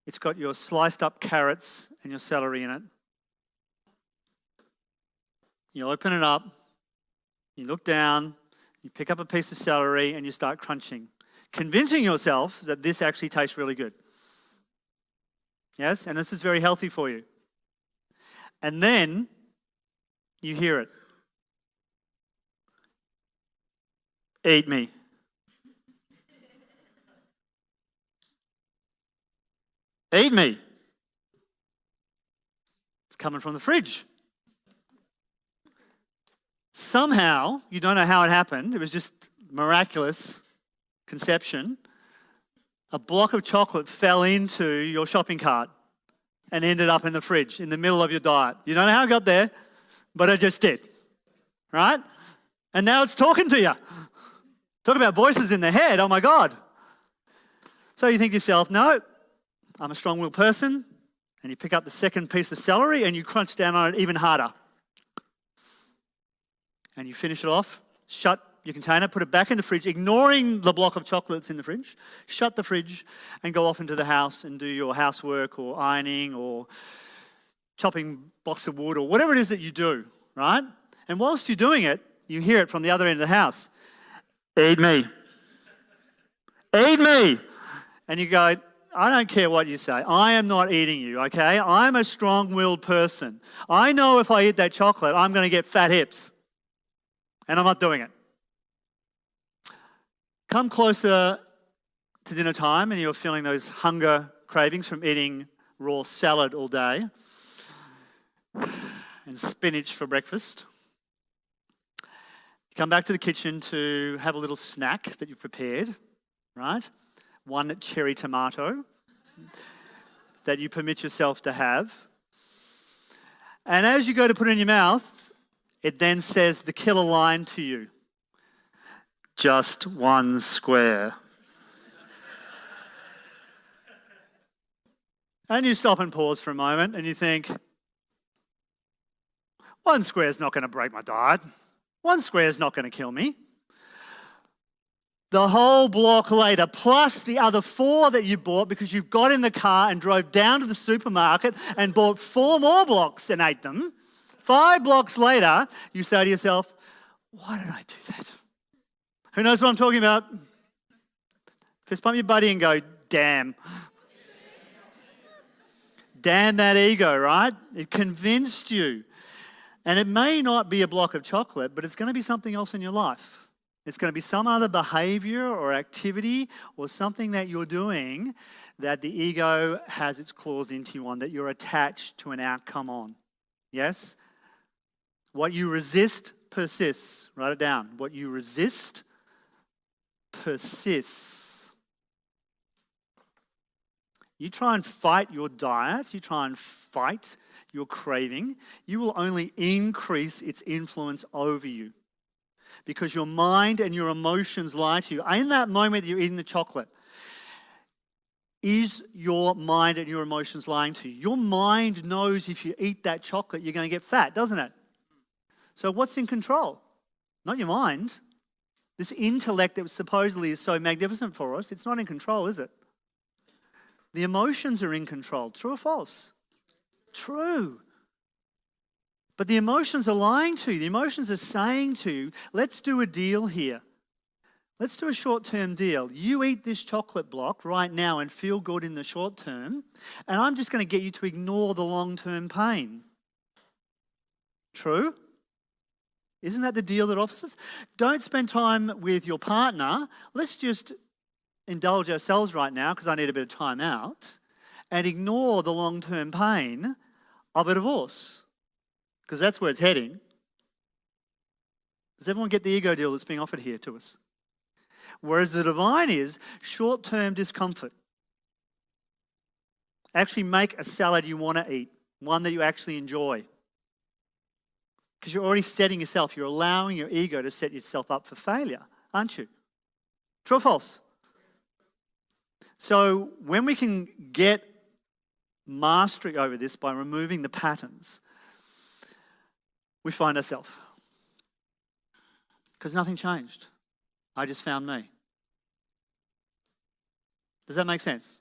it's got your sliced up carrots and your celery in it. You open it up, you look down, you pick up a piece of celery and you start crunching, convincing yourself that this actually tastes really good. Yes, and this is very healthy for you. And then you hear it. Eat me. Eat me. It's coming from the fridge. Somehow, you don't know how it happened, it was just miraculous conception. A block of chocolate fell into your shopping cart and ended up in the fridge in the middle of your diet. You don't know how it got there, but it just did. Right? And now it's talking to you. Talk about voices in the head, oh my God. So you think to yourself, no, I'm a strong-willed person, and you pick up the second piece of celery and you crunch down on it even harder. And you finish it off, shut your container, put it back in the fridge, ignoring the block of chocolates in the fridge, shut the fridge and go off into the house and do your housework or ironing or chopping blocks of wood or whatever it is that you do, right? And whilst you're doing it, you hear it from the other end of the house. Eat me. Eat me. And you go, I don't care what you say. I am not eating you, okay? I'm a strong-willed person. I know if I eat that chocolate, I'm going to get fat hips. And I'm not doing it. Come closer to dinner time and you're feeling those hunger cravings from eating raw salad all day and spinach for breakfast. You come back to the kitchen to have a little snack that you've prepared, right? One cherry tomato that you permit yourself to have. And as you go to put it in your mouth, it then says the killer line to you. Just one square. And you stop and pause for a moment and you think, one square is not going to break my diet. One square is not going to kill me. The whole block later, plus the other 4 that you bought because you got in the car and drove down to the supermarket and bought 4 more blocks and ate them. 5 blocks later, you say to yourself, why did I do that? Who knows what I'm talking about? Fist bump your buddy and go, damn. Damn that ego, right? It convinced you. And it may not be a block of chocolate, but it's going to be something else in your life. It's going to be some other behavior or activity or something that you're doing that the ego has its claws into you on, that you're attached to an outcome on. Yes? What you resist persists. Write it down. What you resist persists. You try and fight your diet, you try and fight your craving, you will only increase its influence over you. Because your mind and your emotions lie to you. In that moment that you're eating the chocolate, is your mind and your emotions lying to you? Your mind knows if you eat that chocolate, you're going to get fat, doesn't it? So what's in control? Not your mind. This intellect that supposedly is so magnificent for us, it's not in control, is it? The emotions are in control. True or false? True. But the emotions are lying to you. The emotions are saying to you, let's do a deal here. Let's do a short-term deal. You eat this chocolate block right now and feel good in the short term, and I'm just going to get you to ignore the long-term pain. True? Isn't that the deal that offers us? Don't spend time with your partner. Let's just indulge ourselves right now because I need a bit of time out. and ignore the long-term pain of a divorce, because that's where it's heading. Does everyone get the ego deal that's being offered here to us? Whereas the divine is short-term discomfort. Actually make a salad you want to eat, one that you actually enjoy. Because you're already setting yourself, you're allowing your ego to set yourself up for failure, aren't you? True or false? So when we can get mastery over this by removing the patterns, we find ourselves. Because nothing changed. I just found me. Does that make sense?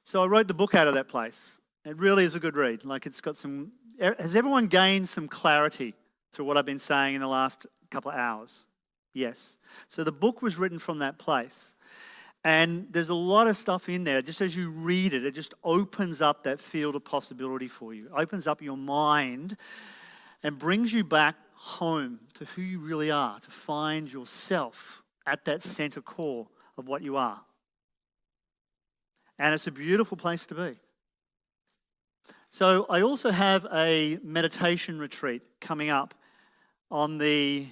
So I wrote the book out of that place. It really is a good read. Like, it's got some... Has everyone gained some clarity through what I've been saying in the last couple of hours? Yes. So the book was written from that place. And there's a lot of stuff in there. Just as you read it, it just opens up that field of possibility for you. It opens up your mind and brings you back home to who you really are, to find yourself at that center core of what you are. And it's a beautiful place to be. So I also have a meditation retreat coming up on the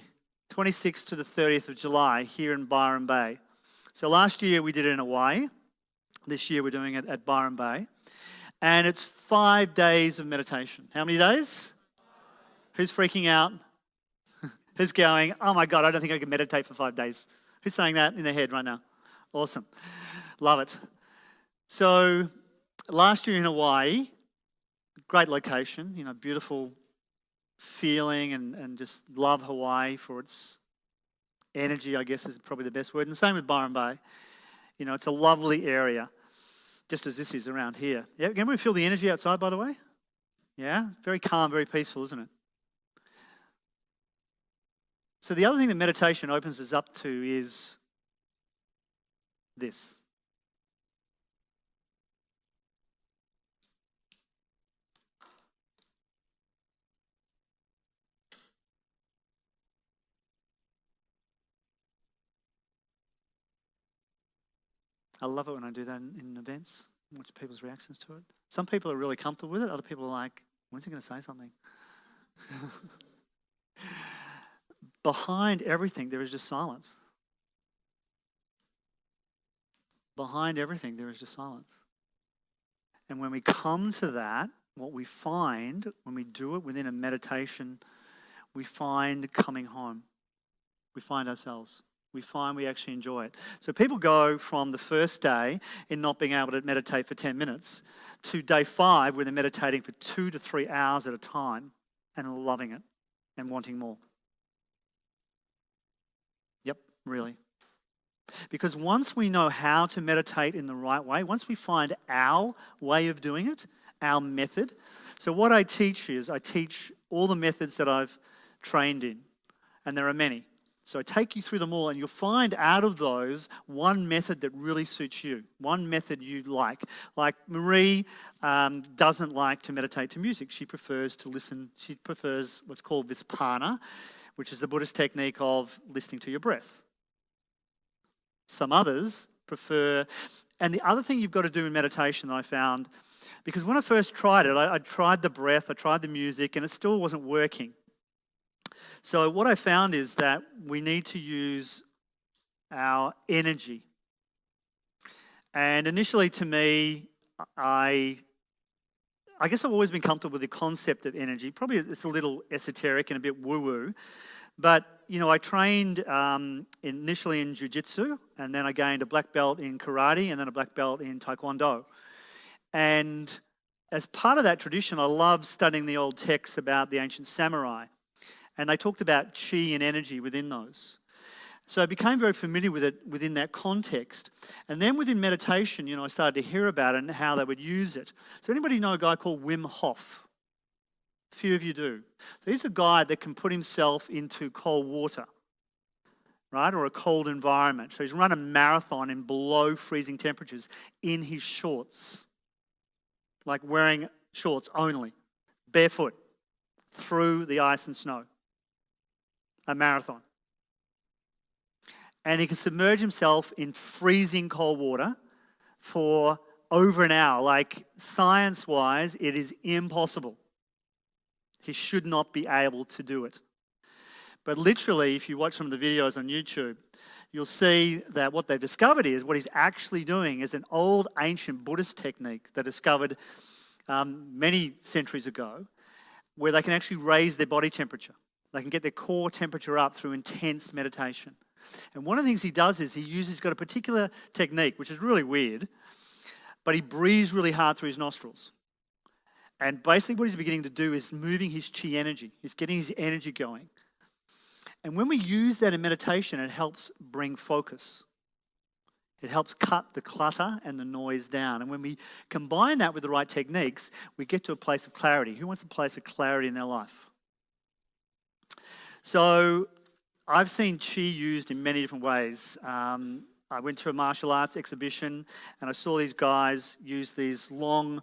26th to the 30th of July here in Byron Bay. So last year we did it in Hawaii. This year we're doing it at Byron Bay. And it's 5 days of meditation. How many days? Who's freaking out? Who's going, oh my God, I don't think I can meditate for 5 days? Who's saying that in their head right now? Awesome. Love it. So last year in Hawaii, great location, beautiful feeling, and just love Hawaii for its energy, I guess is probably the best word. And the same with Byron Bay. It's a lovely area, just as this is around here. Yeah, can we feel the energy outside, by the way? Yeah, very calm, very peaceful, isn't it? So the other thing that meditation opens us up to is this. I love it when I do that in events, watch people's reactions to it. Some people are really comfortable with it. Other people are like, when's he going to say something? Behind everything, there is just silence. Behind everything, there is just silence. And when we come to that, what we find when we do it within a meditation, we find coming home. We find ourselves. We find we actually enjoy it. So people go from the first day in not being able to meditate for 10 minutes to day 5 where they're meditating for 2 to 3 hours at a time and loving it and wanting more. Yep, really. Because once we know how to meditate in the right way, once we find our way of doing it, our method. So what I teach is I teach all the methods that I've trained in, and there are many. So I take you through them all, and you'll find out of those one method that really suits you, one method you like. Like Marie doesn't like to meditate to music. She prefers to listen. She prefers what's called Vipassana, which is the Buddhist technique of listening to your breath. Some others prefer, and the other thing you've got to do in meditation that I found, because when I first tried it, I tried the breath, I tried the music, and it still wasn't working. So what I found is that we need to use our energy. And initially to me, I guess I've always been comfortable with the concept of energy. Probably it's a little esoteric and a bit woo-woo. But, I trained initially in jiu-jitsu, and then I gained a black belt in karate, and then a black belt in taekwondo. And as part of that tradition, I love studying the old texts about the ancient samurai. And they talked about chi and energy within those. So I became very familiar with it within that context. And then within meditation, I started to hear about it and how they would use it. So anybody know a guy called Wim Hof? A few of you do. So he's a guy that can put himself into cold water, right? Or a cold environment. So he's run a marathon in below freezing temperatures in his shorts. Like wearing shorts only, barefoot, through the ice and snow. A marathon. And he can submerge himself in freezing cold water for over an hour. Like, science-wise, it is impossible. He should not be able to do it. But literally, if you watch some of the videos on YouTube, you'll see that what they've discovered is what he's actually doing is an old ancient Buddhist technique that discovered many centuries ago, where they can actually raise their body temperature. They can get their core temperature up through intense meditation. And one of the things he does is he's got a particular technique, which is really weird, but he breathes really hard through his nostrils. And basically what he's beginning to do is moving his chi energy. He's getting his energy going. And when we use that in meditation, it helps bring focus. It helps cut the clutter and the noise down. And when we combine that with the right techniques, we get to a place of clarity. Who wants a place of clarity in their life? So I've seen chi used in many different ways. I went to a martial arts exhibition and I saw these guys use these long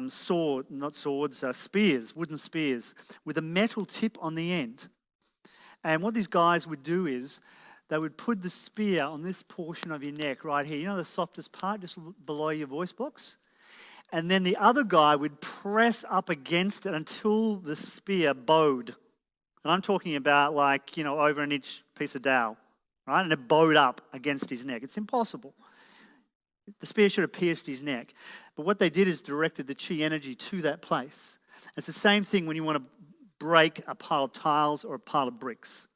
spears, wooden spears, with a metal tip on the end. And what these guys would do is they would put the spear on this portion of your neck right here. You know the softest part, just below your voice box? And then the other guy would press up against it until the spear bowed. And I'm talking about like, over an inch piece of dowel, right? And it bowed up against his neck. It's impossible. The spear should have pierced his neck. But what they did is directed the chi energy to that place. It's the same thing when you want to break a pile of tiles or a pile of bricks.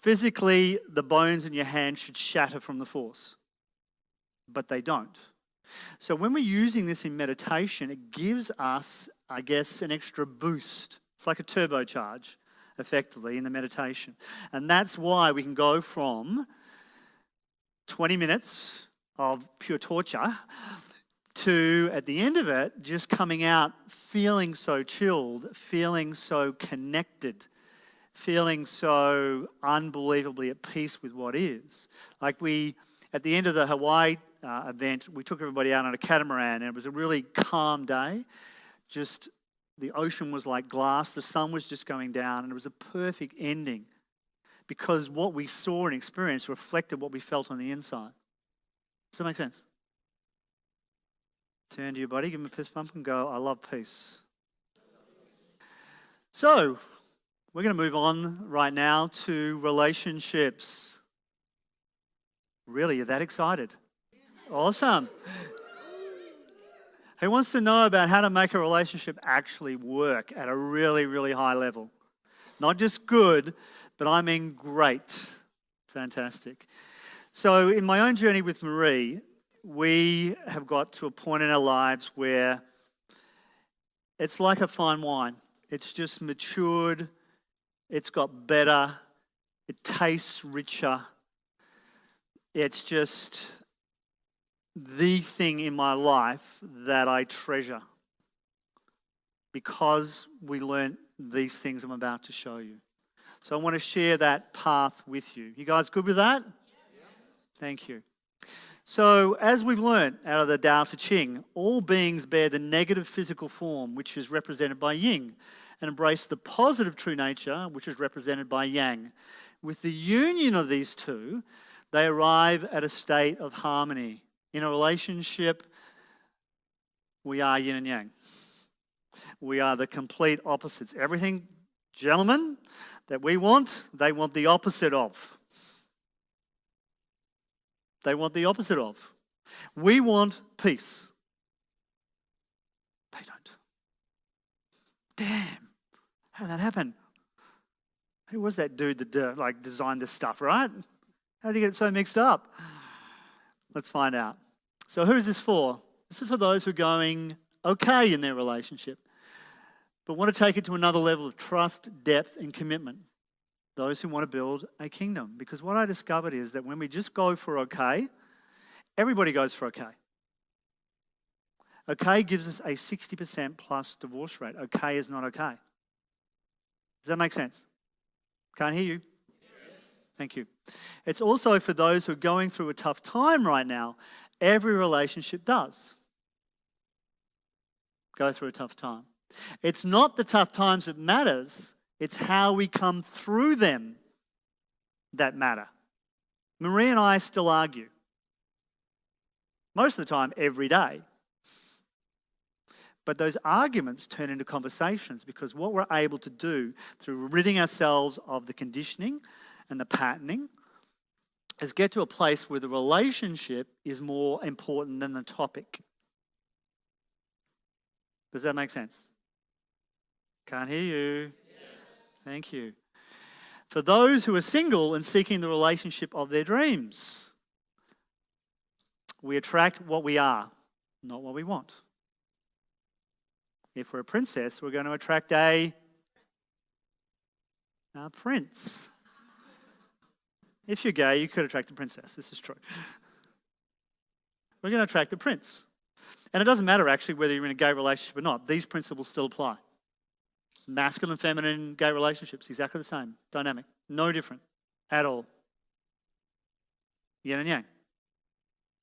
Physically, the bones in your hand should shatter from the force, but they don't. So when we're using this in meditation, it gives us, I guess, an extra boost. It's like a turbocharge, effectively, in the meditation. And that's why we can go from 20 minutes of pure torture to, at the end of it, just coming out feeling so chilled, feeling so connected, feeling so unbelievably at peace with what is. Like at the end of the Hawaii event, we took everybody out on a catamaran, and it was a really calm day. Just the ocean was like glass, the sun was just going down, and it was a perfect ending because what we saw and experienced reflected what we felt on the inside. Does that make sense? Turn to your buddy, give him a fist bump and go, I love peace. So, we're going to move on right now to relationships. Really, you're that excited? Awesome. Who wants to know about how to make a relationship actually work at a really, really high level? Not just good, but I mean great. Fantastic. So in my own journey with Marie, we have got to a point in our lives where it's like a fine wine. It's just matured. It's got better. It tastes richer. It's just the thing in my life that I treasure because we learned these things I'm about to show you. So I want to share that path with you. You guys good with that? Yes. Thank you. So as we've learned out of the Daodejing, all beings bear the negative physical form, which is represented by yin, and embrace the positive true nature, which is represented by yang. With the union of these two, they arrive at a state of harmony. In a relationship, we are yin and yang. We are the complete opposites. Everything, gentlemen, that we want, they want the opposite of. They want the opposite of. We want peace. They don't. Damn. How did that happen? Who was that dude that designed this stuff, right? How did he get so mixed up? Let's find out. So who is this for? This is for those who are going okay in their relationship, but want to take it to another level of trust, depth, and commitment. Those who want to build a kingdom. Because what I discovered is that when we just go for okay, everybody goes for okay. Okay gives us a 60% plus divorce rate. Okay is not okay. Does that make sense? Can't hear you. Thank you. It's also for those who are going through a tough time right now. Every relationship does go through a tough time. It's not the tough times that matters. It's how we come through them that matter. Marie and I still argue. Most of the time, every day. But those arguments turn into conversations because what we're able to do through ridding ourselves of the conditioning and the patterning is get to a place where the relationship is more important than the topic. Does that make sense? Can't hear you. Yes. Thank you. For those who are single and seeking the relationship of their dreams, we attract what we are, not what we want. If we're a princess, we're going to attract a prince. If you're gay, you could attract a princess. This is true. We're going to attract a prince. And it doesn't matter actually whether you're in a gay relationship or not. These principles still apply. Masculine, feminine, gay relationships, exactly the same. Dynamic. No different at all. Yin and yang.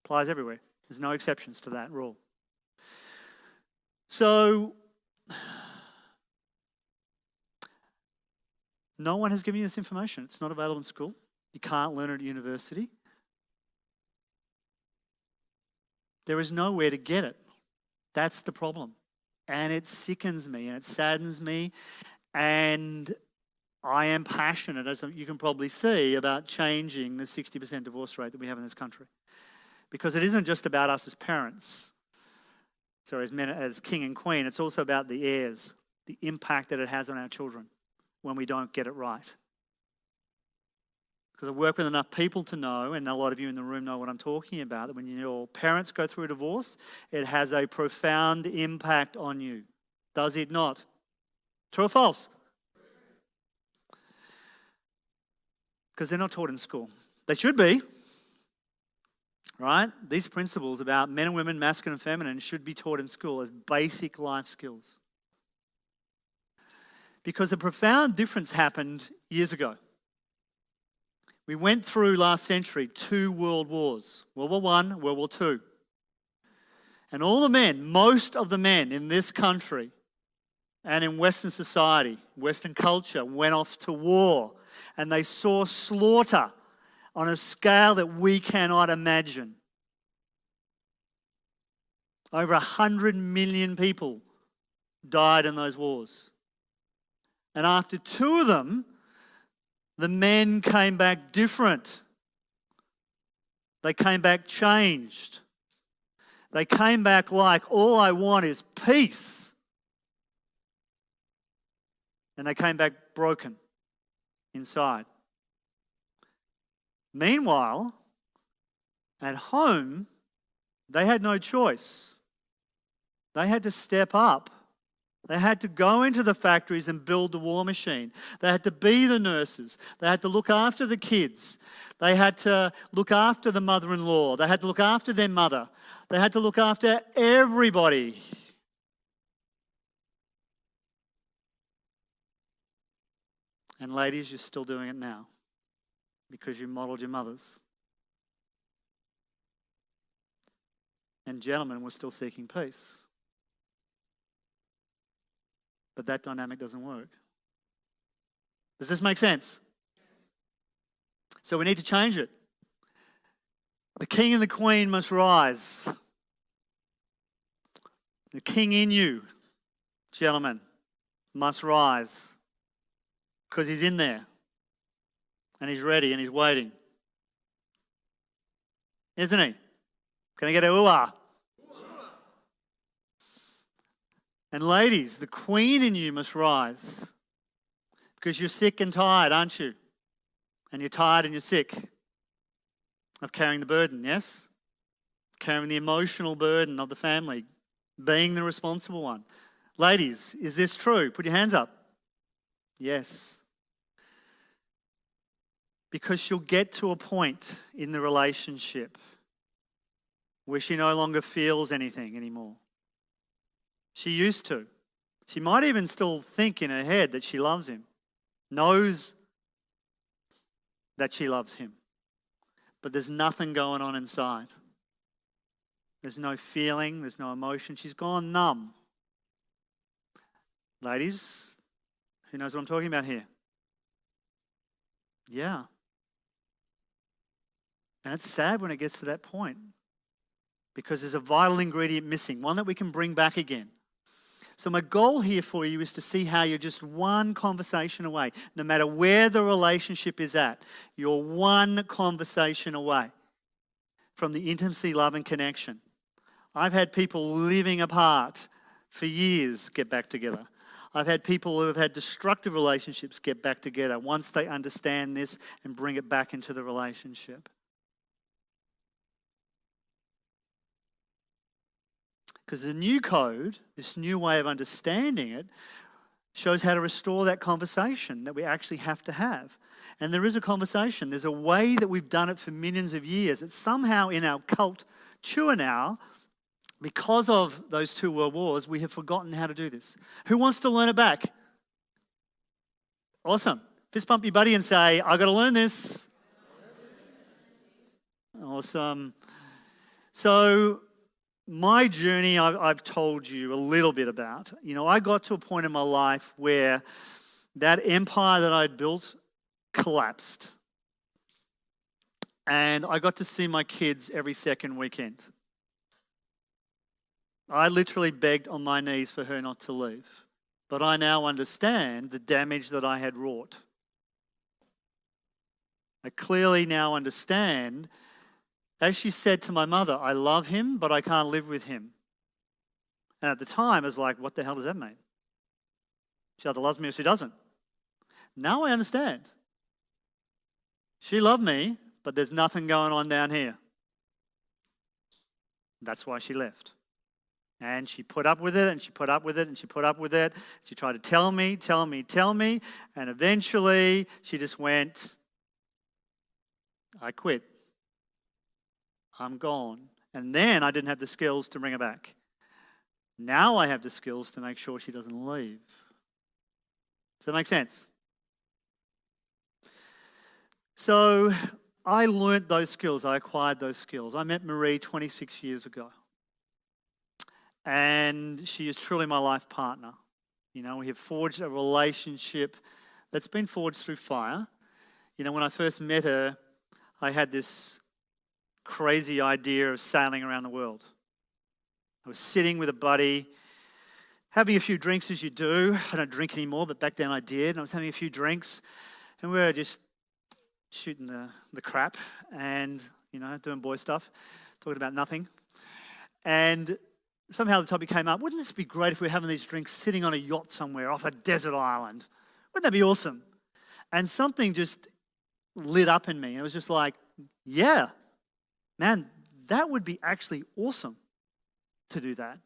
Applies everywhere. There's no exceptions to that rule. So, no one has given you this information. It's not available in school. You can't learn it at university. There is nowhere to get it. That's the problem. And it sickens me and it saddens me. And I am passionate, as you can probably see, about changing the 60% divorce rate that we have in this country. Because it isn't just about us as parents, sorry, as men, as king and queen. It's also about the heirs, the impact that it has on our children when we don't get it right. Because I've worked with enough people to know, and a lot of you in the room know what I'm talking about, that when your parents go through a divorce, it has a profound impact on you. Does it not? True or false? Because they're not taught in school. They should be. Right? These principles about men and women, masculine and feminine, should be taught in school as basic life skills. Because a profound difference happened years ago. We went through last century 2 world wars, World War I, World War II. And all the men, most of the men in this country and in Western society, Western culture, went off to war. And they saw slaughter on a scale that we cannot imagine. Over 100 million people died in those wars. And after 2 of them, the men came back different. They came back changed. They came back like, all I want is peace. And they came back broken inside. Meanwhile, at home, they had no choice. They had to step up. They had to go into the factories and build the war machine. They had to be the nurses. They had to look after the kids. They had to look after the mother-in-law. They had to look after their mother. They had to look after everybody. And ladies, you're still doing it now because you modeled your mothers. And gentlemen, we're still seeking peace. But that dynamic doesn't work. Does this make sense? So we need to change it. The king and the queen must rise. The king in you, gentlemen, must rise. Because he's in there. And he's ready and he's waiting. Isn't he? Can I get a ooh-ah? And ladies, the queen in you must rise. Because you're sick and tired, aren't you? And you're tired and you're sick of carrying the burden, yes? Carrying the emotional burden of the family, being the responsible one. Ladies, is this true? Put your hands up. Yes. Because she'll get to a point in the relationship where she no longer feels anything anymore. She used to. She might even still think in her head that she loves him, knows that she loves him, but there's nothing going on inside. There's no feeling, there's no emotion. She's gone numb. Ladies, who knows what I'm talking about here? Yeah. And it's sad when it gets to that point. because there's a vital ingredient missing, one that we can bring back again. So my goal here for you is to see how you're just one conversation away. No matter where the relationship is at, you're one conversation away from the intimacy, love, and connection. I've had people living apart for years get back together. I've had people who have had destructive relationships get back together once they understand this and bring it back into the relationship. Because the new code, this new way of understanding it, shows how to restore that conversation that we actually have to have. And there is a conversation. There's a way that we've done it for millions of years. It's somehow in our culture now, because of those 2 world wars, we have forgotten how to do this. Who wants to learn it back? Awesome. Fist bump your buddy and say, I've got to learn this. Awesome. So my journey, I've told you a little bit about. I got to a point in my life where that empire that I'd built collapsed. And I got to see my kids every second weekend. I literally begged on my knees for her not to leave. But I now understand the damage that I had wrought. I clearly now understand, as she said to my mother, I love him, but I can't live with him. And at the time, I was like, what the hell does that mean? She either loves me or she doesn't. Now I understand. She loved me, but there's nothing going on down here. That's why she left. And she put up with it, and she put up with it, and she put up with it. She tried to tell me. And eventually, she just went, I quit. I'm gone. And then I didn't have the skills to bring her back. Now I have the skills to make sure she doesn't leave. Does that make sense? So I learnt those skills. I acquired those skills. I met Marie 26 years ago. And she is truly my life partner. We have forged a relationship that's been forged through fire. When I first met her, I had this crazy idea of sailing around the world. I was sitting with a buddy, having a few drinks as you do. I don't drink anymore, but back then I did. And I was having a few drinks, and we were just shooting the crap and, doing boy stuff, talking about nothing. And somehow the topic came up, wouldn't this be great if we were having these drinks sitting on a yacht somewhere off a desert island? Wouldn't that be awesome? And something just lit up in me. It was just like, yeah, man, that would be actually awesome to do that.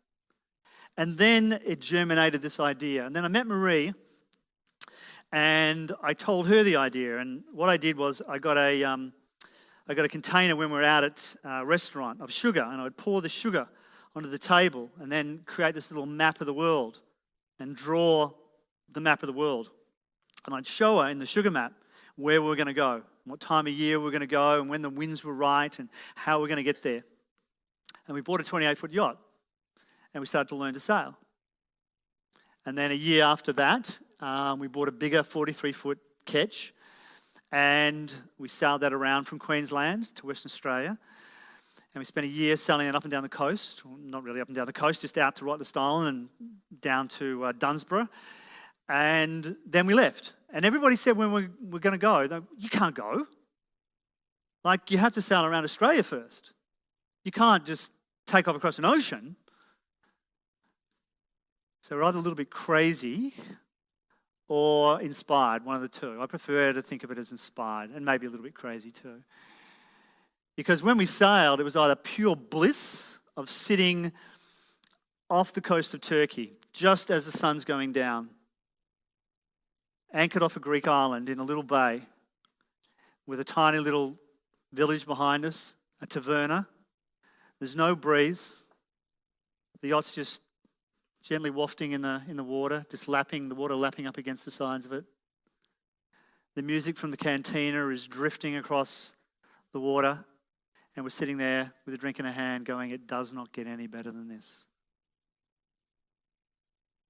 And then it germinated this idea. And then I met Marie and I told her the idea. And what I did was I got a container when we were out at a restaurant of sugar, and I would pour the sugar onto the table and then create this little map of the world and draw the map of the world. And I'd show her in the sugar map where we were going to go, what time of year we were going to go, and when the winds were right, and how we're going to get there. And we bought a 28-foot yacht, and we started to learn to sail. And then a year after that, we bought a bigger 43-foot ketch, and we sailed that around from Queensland to Western Australia. And we spent a year sailing it up and down the coast, well, not really up and down the coast, just out to Rottnest Island and down to Dunsborough. And then we left. And everybody said when we're going to go, you can't go. Like, you have to sail around Australia first. You can't just take off across an ocean. So we're either a little bit crazy or inspired, one of the two. I prefer to think of it as inspired, and maybe a little bit crazy too. Because when we sailed, it was either pure bliss of sitting off the coast of Turkey, just as the sun's going down, anchored off a Greek island in a little bay with a tiny little village behind us, a taverna. There's no breeze. The yacht's just gently wafting in the water, just lapping, the water lapping up against the sides of it. The music from the cantina is drifting across the water, and we're sitting there with a drink in our hand going, it does not get any better than this.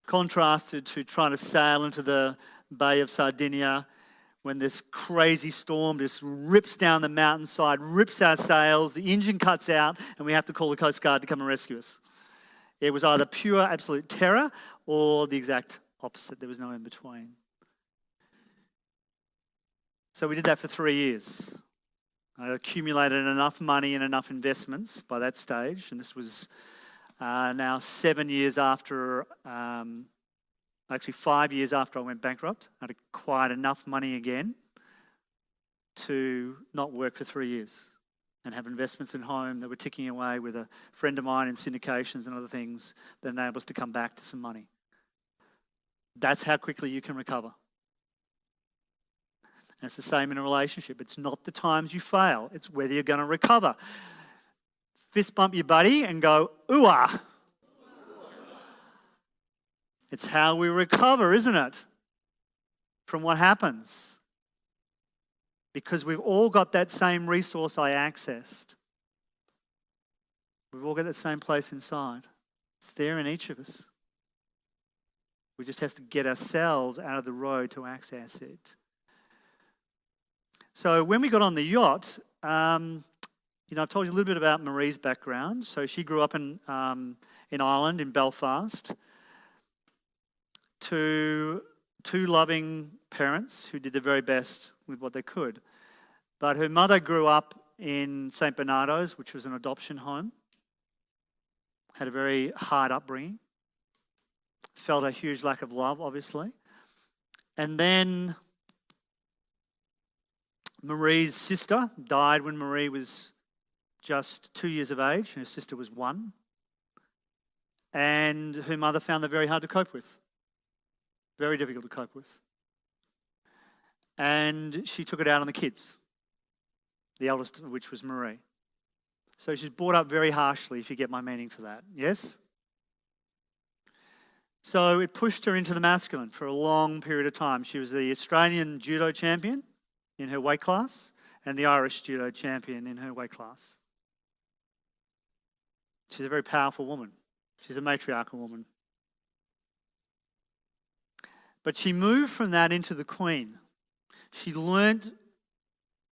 Contrasted to trying to sail into the Bay of Sardinia when this crazy storm just rips down the mountainside, rips our sails, the engine cuts out, and we have to call the Coast Guard to come and rescue us. It was either pure, absolute terror or the exact opposite. There was no in between. So we did that for 3 years. I accumulated enough money and enough investments by that stage, and this was now 7 years after, actually 5 years after I went bankrupt. I'd acquired enough money again to not work for 3 years and have investments in home that were ticking away with a friend of mine in syndications and other things that enabled us to come back to some money. That's how quickly you can recover. And it's the same in a relationship. It's not the times you fail, it's whether you're going to recover. Fist bump your buddy and go, ooh-ah. It's how we recover, isn't it? From what happens. Because we've all got that same resource I accessed. We've all got that same place inside. It's there in each of us. We just have to get ourselves out of the road to access it. So when we got on the yacht, I've told you a little bit about Marie's background. So she grew up in Ireland, in Belfast, to two loving parents who did their very best with what they could. But her mother grew up in St. Bernardo's, which was an adoption home, had a very hard upbringing, felt a huge lack of love, obviously. And then Marie's sister died when Marie was just 2 years of age, and her sister was 1. And her mother found that very hard to cope with. Very difficult to cope with. And she took it out on the kids, the eldest of which was Marie. So she's brought up very harshly, if you get my meaning for that. Yes? So it pushed her into the masculine for a long period of time. She was the Australian judo champion in her weight class and the Irish judo champion in her weight class. She's a very powerful woman. She's a matriarchal woman. But she moved from that into the Queen. She learned,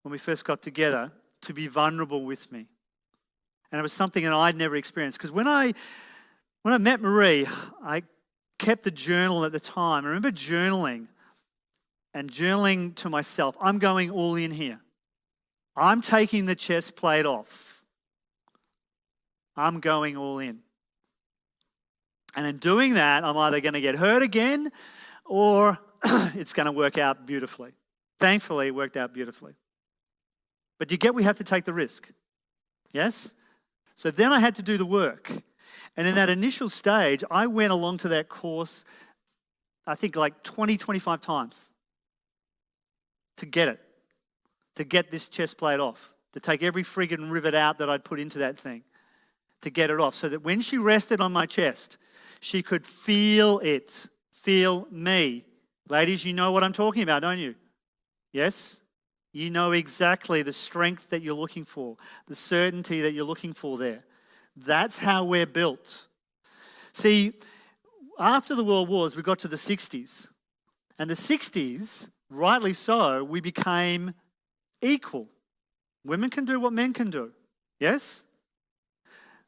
when we first got together, to be vulnerable with me. And it was something that I'd never experienced. Because when I met Marie, I kept a journal at the time. I remember journaling and journaling to myself, I'm going all in here. I'm taking the chest plate off. I'm going all in. And in doing that, I'm either going to get hurt again or it's going to work out beautifully. Thankfully, it worked out beautifully. But you get we have to take the risk. Yes? So then I had to do the work. And in that initial stage, I went along to that course, I think like 20, 25 times to get it, to get this chest plate off, to take every friggin' rivet out that I'd put into that thing, to get it off, so that when she rested on my chest, she could feel it, feel me. Ladies, you know what I'm talking about, don't you? Yes? You know exactly the strength that you're looking for, the certainty that you're looking for there. That's how we're built. See, after the World Wars, we got to the 60s. And the 60s, rightly so, we became equal. Women can do what men can do. Yes?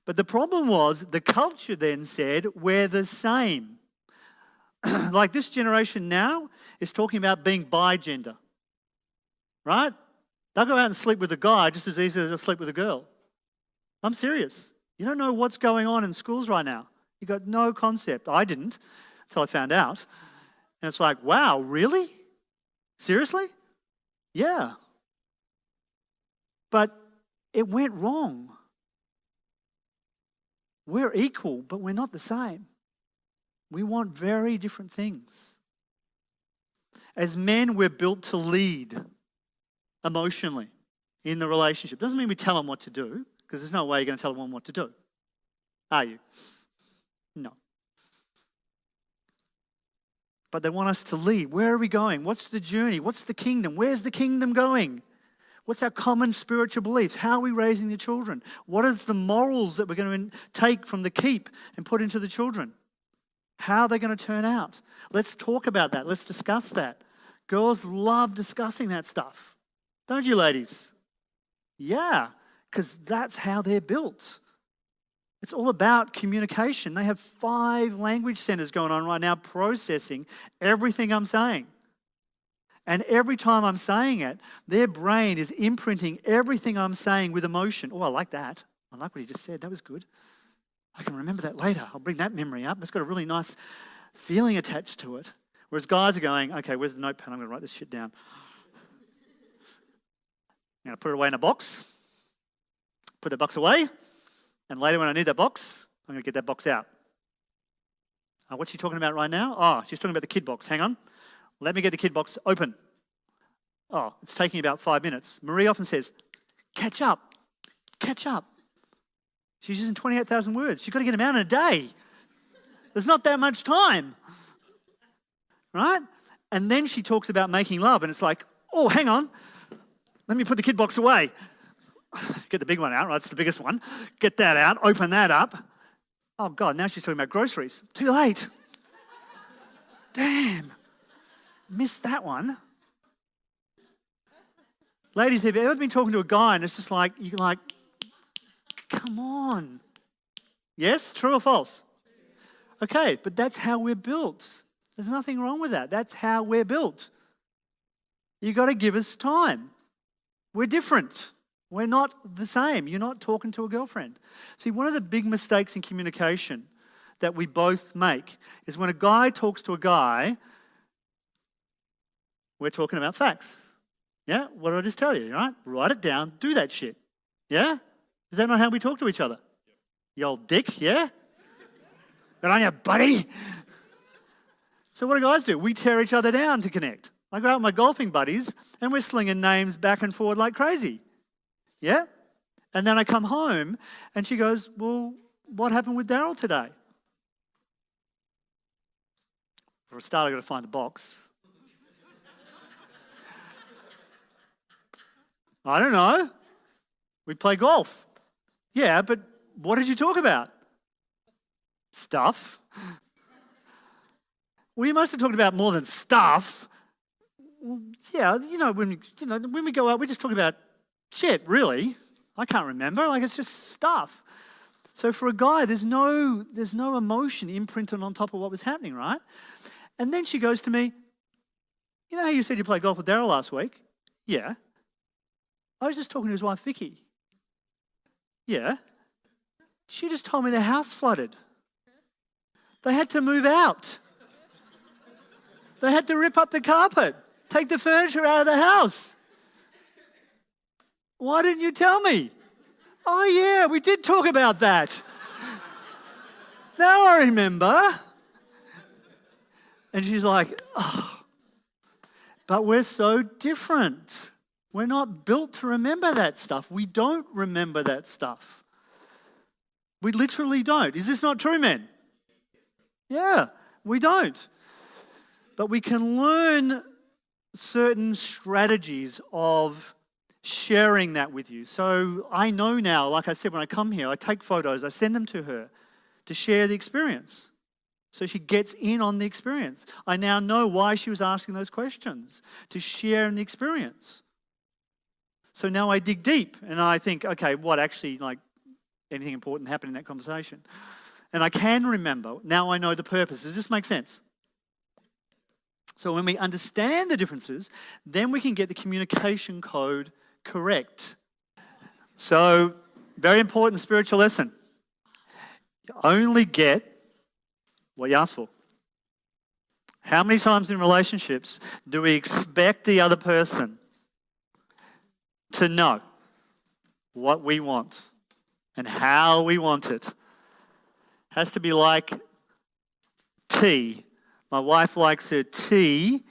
But the problem was the culture then said we're the same. Like this generation now is talking about being bi-gender. Right? They'll go out and sleep with a guy just as easy as they'll sleep with a girl. I'm serious. You don't know what's going on in schools right now. You got no concept. I didn't until I found out. And it's like, wow, really? Seriously? Yeah. But it went wrong. We're equal, but we're not the same. We want very different things. As men, we're built to lead emotionally in the relationship. Doesn't mean we tell them what to do, because there's no way you're going to tell them what to do. Are you? No. But they want us to lead. Where are we going? What's the journey? What's the kingdom? Where's the kingdom going? What's our common spiritual beliefs? How are we raising the children? What is the morals that we're going to take from the keep and put into the children? How are they going to turn out? Let's talk about that. Let's discuss that. Girls love discussing that stuff. Don't you, ladies? Yeah, because that's how they're built. It's all about communication. They have 5 language centers going on right now processing everything I'm saying. And every time I'm saying it, their brain is imprinting everything I'm saying with emotion. Oh, I like that. I like what he just said. That was good. I can remember that later. I'll bring that memory up. It's got a really nice feeling attached to it. Whereas guys are going, okay, where's the notepad? I'm going to write this shit down. I'm going to put it away in a box. Put the box away. And later when I need that box, I'm going to get that box out. What's she talking about right now? Oh, she's talking about the kid box. Hang on. Let me get the kid box open. Oh, it's taking about 5 minutes. Marie often says, catch up, catch up. She's using 28,000 words. You've got to get them out in a day. There's not that much time. Right? And then she talks about making love, and it's like, oh, hang on. Let me put the kid box away. Get the big one out, right? It's the biggest one. Get that out, open that up. Oh, God, now she's talking about groceries. Too late. Damn. Missed that one. Ladies, have you ever been talking to a guy and it's just like, you're like, come on. Yes? True or false? Okay, but that's how we're built. There's nothing wrong with that. That's how we're built. You got to give us time. We're different. We're not the same. You're not talking to a girlfriend. See, one of the big mistakes in communication that we both make is when a guy talks to a guy, we're talking about facts. Yeah? What did I just tell you, right? Write it down, do that shit. Yeah? Is that not how we talk to each other? You old dick, yeah? Good on you, buddy. So what do guys do? We tear each other down to connect. I go out with my golfing buddies and we're slinging names back and forward like crazy. Yeah? And then I come home and she goes, well, what happened with Daryl today? For a start, I've got to find the box. I don't know. We play golf. Yeah, but what did you talk about? Stuff. Well, you must have talked about more than stuff. Well, yeah, when we go out, we just talk about shit, really. I can't remember. Like, it's just stuff. So for a guy, there's no emotion imprinted on top of what was happening, right? And then she goes to me, you know how you said you played golf with Daryl last week? Yeah. I was just talking to his wife, Vicky. Yeah. She just told me their house flooded. They had to move out. They had to rip up the carpet, take the furniture out of the house. Why didn't you tell me? Oh, yeah, we did talk about that. Now I remember. And she's like, oh, but we're so different. We're not built to remember that stuff. We don't remember that stuff. We literally don't. Is this not true, men? Yeah, we don't. But we can learn certain strategies of sharing that with you. So I know now, like I said, when I come here, I take photos, I send them to her to share the experience. So she gets in on the experience. I now know why she was asking those questions, to share in the experience. So now I dig deep and I think, okay, what actually, like, anything important happened in that conversation? And I can remember. Now I know the purpose. Does this make sense? So when we understand the differences, then we can get the communication code correct. So, very important spiritual lesson. You only get what you ask for. How many times in relationships do we expect the other person to know what we want and how we want it? Has to be like tea. My wife likes her tea,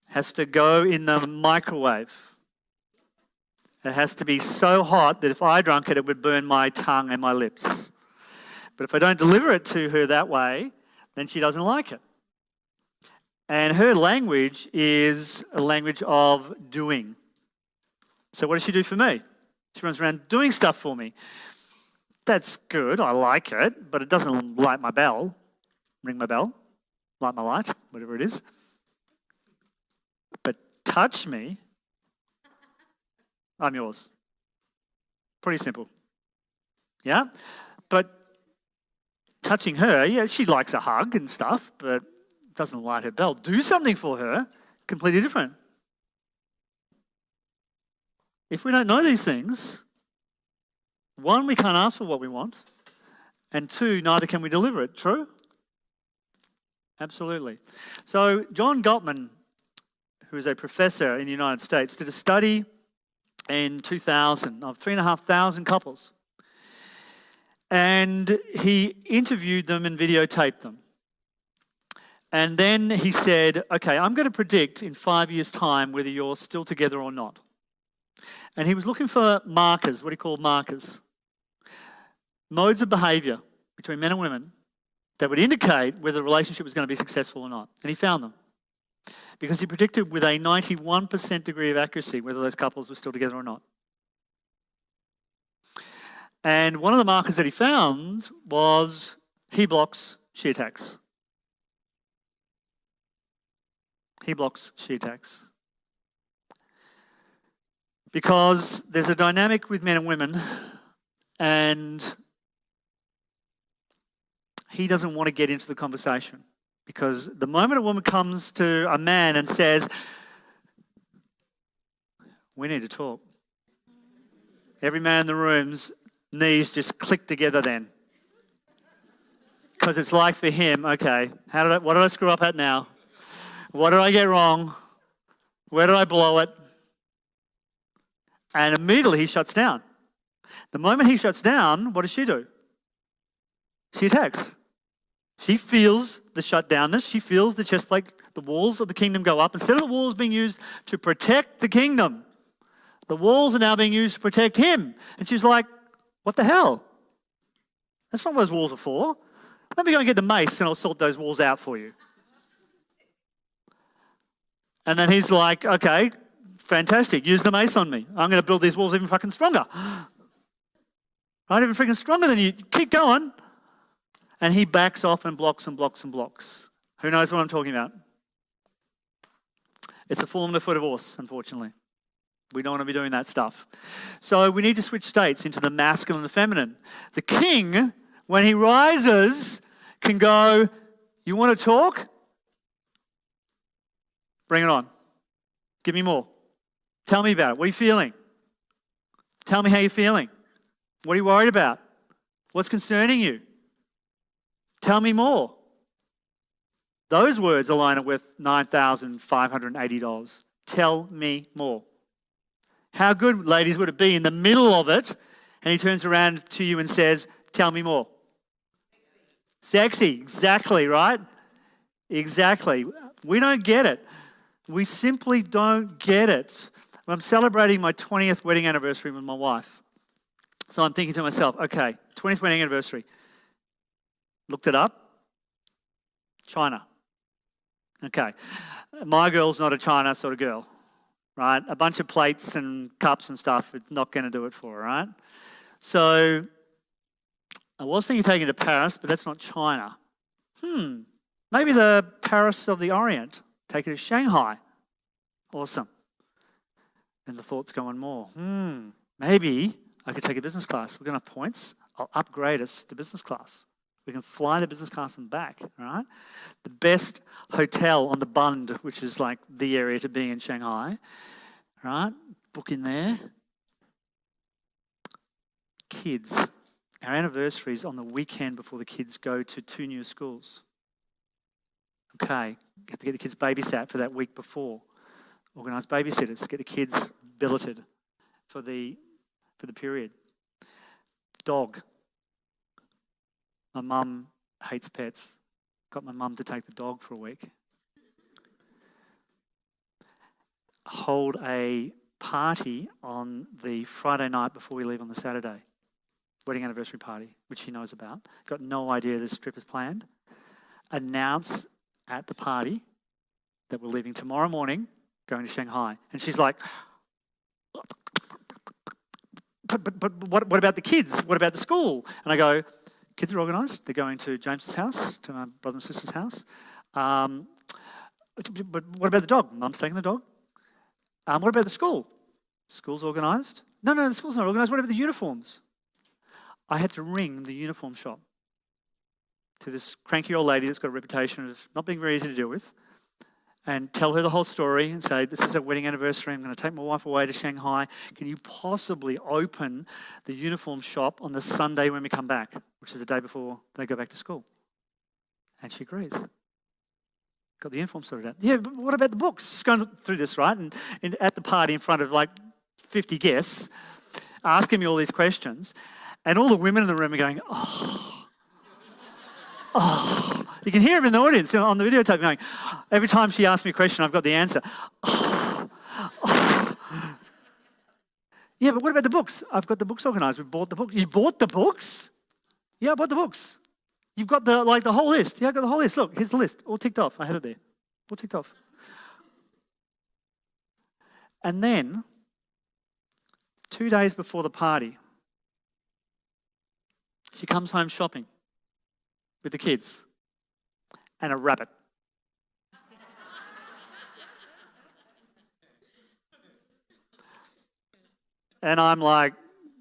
has to go in the microwave. It has to be so hot that if I drank it, it would burn my tongue and my lips. But if I don't deliver it to her that way, then she doesn't like it. And her language is a language of doing. So what does she do for me? She runs around doing stuff for me. That's good, I like it, but it doesn't light my bell, ring my bell, light my light, whatever it is. touch me, I'm yours. Pretty simple. Yeah? But touching her, yeah, she likes a hug and stuff, but doesn't light her bell. Do something for her, completely different. If we don't know these things, one, we can't ask for what we want, and two, neither can we deliver it. True? Absolutely. So John Gottman, who is a professor in the United States, did a study in 2000 of 3,500 couples. And he interviewed them and videotaped them. And then he said, okay, I'm going to predict in 5 years' time whether you're still together or not. And he was looking for markers, what he called markers. Modes of behaviour between men and women that would indicate whether the relationship was going to be successful or not. And he found them. Because he predicted with a 91% degree of accuracy whether those couples were still together or not. And one of the markers that he found was he blocks, she attacks. He blocks, she attacks. Because there's a dynamic with men and women, and he doesn't want to get into the conversation. Because the moment a woman comes to a man and says, we need to talk, every man in the room's knees just click together then. Because it's like for him, okay, what did I screw up at now? What did I get wrong? Where did I blow it? And immediately he shuts down. The moment he shuts down, what does she do? She attacks. She feels the shutdownness. She feels the chest plate, the walls of the kingdom go up. Instead of the walls being used to protect the kingdom, the walls are now being used to protect him. And she's like, what the hell? That's not what those walls are for. Let me go and get the mace and I'll sort those walls out for you. And then he's like, okay, fantastic. Use the mace on me. I'm going to build these walls even fucking stronger. Right, even freaking stronger than you. Keep going. And he backs off and blocks and blocks and blocks. Who knows what I'm talking about? It's a formula for divorce, unfortunately. We don't want to be doing that stuff. So we need to switch states into the masculine and the feminine. The king, when he rises, can go, you want to talk? Bring it on. Give me more. Tell me about it. What are you feeling? Tell me how you're feeling. What are you worried about? What's concerning you? Tell me more. Those words align it with $9,580. Tell me more. How good, ladies, would it be in the middle of it and he turns around to you and says, tell me more? Sexy. Exactly, right? Exactly. We don't get it. We simply don't get it. I'm celebrating my 20th wedding anniversary with my wife. So I'm thinking to myself, okay, 20th wedding anniversary. Looked it up. China. Okay. My girl's not a China sort of girl, right? A bunch of plates and cups and stuff, it's not going to do it for her, right? So I was thinking of taking her to Paris, but that's not China. Maybe the Paris of the Orient. Take her to Shanghai. Awesome. Then the thoughts go on more. Maybe I could take a business class. We're going to have points. I'll upgrade us to business class. We can fly the business class and back, right? The best hotel on the Bund, which is like the area to be in Shanghai, right? Book in there. Kids. Our anniversary is on the weekend before the kids go to 2 new schools. Okay, have to get the kids babysat for that week before. Organise babysitters, get the kids billeted for the period. Dog. My mum hates pets. Got my mum to take the dog for a week. Hold a party on the Friday night before we leave on the Saturday. Wedding anniversary party, which she knows about. Got no idea this trip is planned. Announce at the party that we're leaving tomorrow morning, going to Shanghai. And she's like, but what about the kids? What about the school? And I go, kids are organised. They're going to James's house, to my brother and sister's house. But what about the dog? Mum's taking the dog. What about the school? School's organised? No, the school's not organised. What about the uniforms? I had to ring the uniform shop to this cranky old lady that's got a reputation of not being very easy to deal with, and tell her the whole story and say, this is our wedding anniversary, I'm going to take my wife away to Shanghai. Can you possibly open the uniform shop on the Sunday when we come back, which is the day before they go back to school? And she agrees. Got the uniform sorted out. Yeah, but what about the books? Just going through this, right? And at the party in front of like 50 guests, asking me all these questions. And all the women in the room are going, oh. You can hear them in the audience on the videotape going, every time she asks me a question, I've got the answer. Yeah, but what about the books? I've got the books organised. We bought the books. You bought the books? Yeah, I bought the books. You've got the whole list. Yeah, I've got the whole list. Look, here's the list. All ticked off. I had it there. All ticked off. And then, 2 days before the party, she comes home shopping with the kids and a rabbit. And I'm like,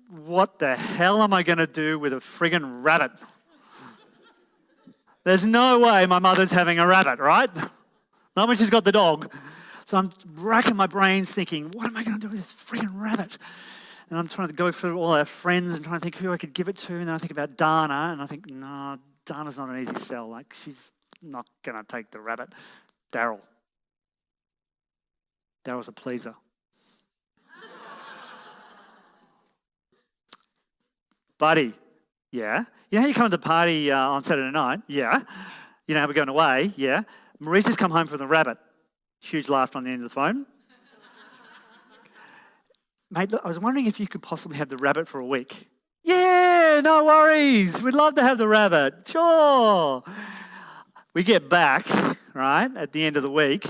what the hell am I going to do with a friggin' rabbit? There's no way my mother's having a rabbit, right? Not when she's got the dog. So I'm racking my brains thinking, what am I going to do with this friggin' rabbit? And I'm trying to go through all our friends and trying to think who I could give it to. And then I think about Dana, and I think, no, Dana's not an easy sell. Like, she's not going to take the rabbit. Daryl. Daryl's a pleaser. Buddy, yeah. You know how you come to the party on Saturday night? Yeah. You know how we're going away? Yeah. Maurice's come home from the rabbit. Huge laughter on the end of the phone. Mate, look, I was wondering if you could possibly have the rabbit for a week. Yeah, no worries. We'd love to have the rabbit. Sure. We get back, right, at the end of the week.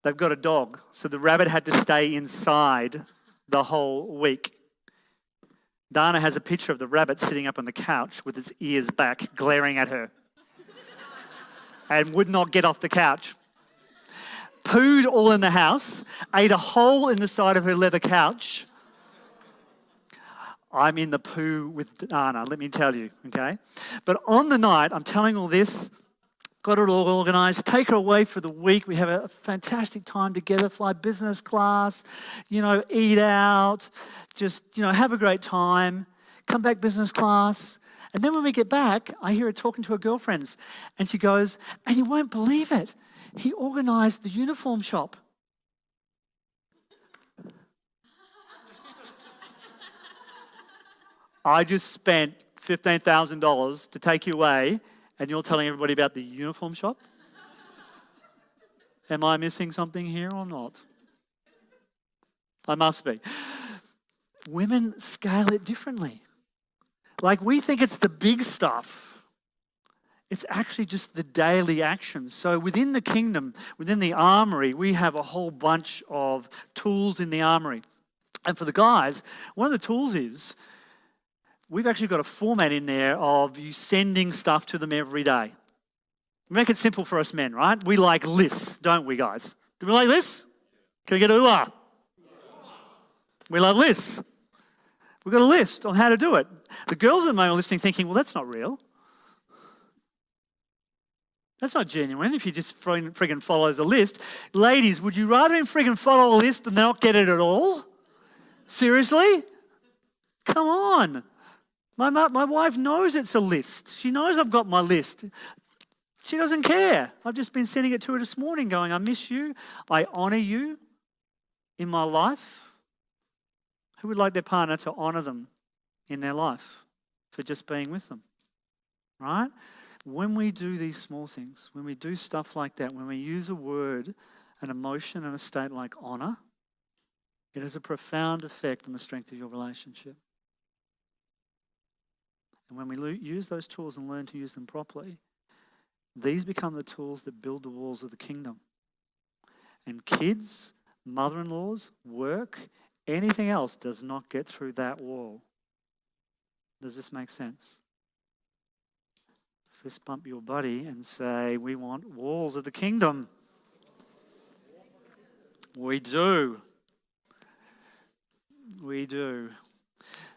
They've got a dog. So the rabbit had to stay inside the whole week. Dana has a picture of the rabbit sitting up on the couch with its ears back, glaring at her. And would not get off the couch. Pooed all in the house, ate a hole in the side of her leather couch. I'm in the poo with Dana, let me tell you, okay? But on the night, I'm telling all this, got it all organised, take her away for the week. We have a fantastic time together, fly business class, eat out, just, have a great time, come back business class. And then when we get back, I hear her talking to her girlfriends, and she goes, and you won't believe it, he organised the uniform shop. I just spent $15,000 to take you away, and you're telling everybody about the uniform shop? Am I missing something here or not? I must be. Women scale it differently. Like, we think it's the big stuff. It's actually just the daily actions. So within the kingdom, within the armory, we have a whole bunch of tools in the armory. And for the guys, one of the tools is we've actually got a format in there of you sending stuff to them every day. Make it simple for us men, right? We like lists, don't we, guys? Do we like lists? Can I get a ooh-ah? We love lists. We've got a list on how to do it. The girls at the moment are listening thinking, well, that's not real. That's not genuine if you just friggin' follows a list. Ladies, would you rather him friggin' follow a list than not get it at all? Seriously? Come on. My wife knows it's a list. She knows I've got my list. She doesn't care. I've just been sending it to her this morning going, I miss you. I honour you in my life. Who would like their partner to honour them in their life for just being with them? Right? When we do these small things, when we do stuff like that, when we use a word, an emotion, and a state like honour, it has a profound effect on the strength of your relationship. And when we use those tools and learn to use them properly, these become the tools that build the walls of the kingdom. And kids, mother-in-laws, work, anything else does not get through that wall. Does this make sense? Fist bump your buddy and say, we want walls of the kingdom. We do. We do.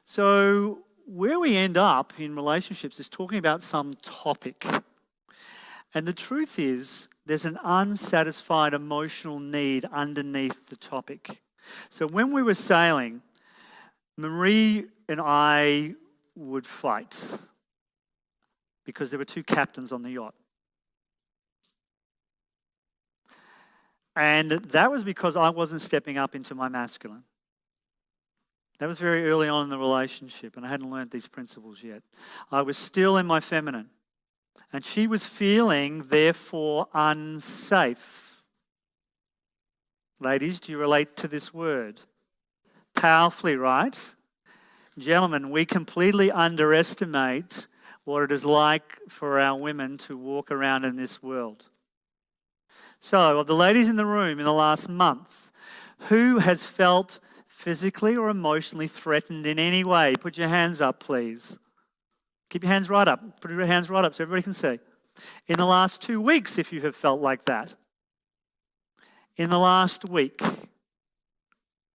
So, where we end up in relationships is talking about some topic. And the truth is, there's an unsatisfied emotional need underneath the topic. So, when we were sailing, Marie and I would fight because there were two captains on the yacht. And that was because I wasn't stepping up into my masculine. That was very early on in the relationship, and I hadn't learned these principles yet. I was still in my feminine, and she was feeling, therefore, unsafe. Ladies, do you relate to this word? Powerfully, right? Gentlemen, we completely underestimate what it is like for our women to walk around in this world. So, of the ladies in the room in the last month, who has felt physically or emotionally threatened in any way? Put your hands up, please. Keep your hands right up. Put your hands right up so everybody can see. In the last 2 weeks, if you have felt like that. In the last week.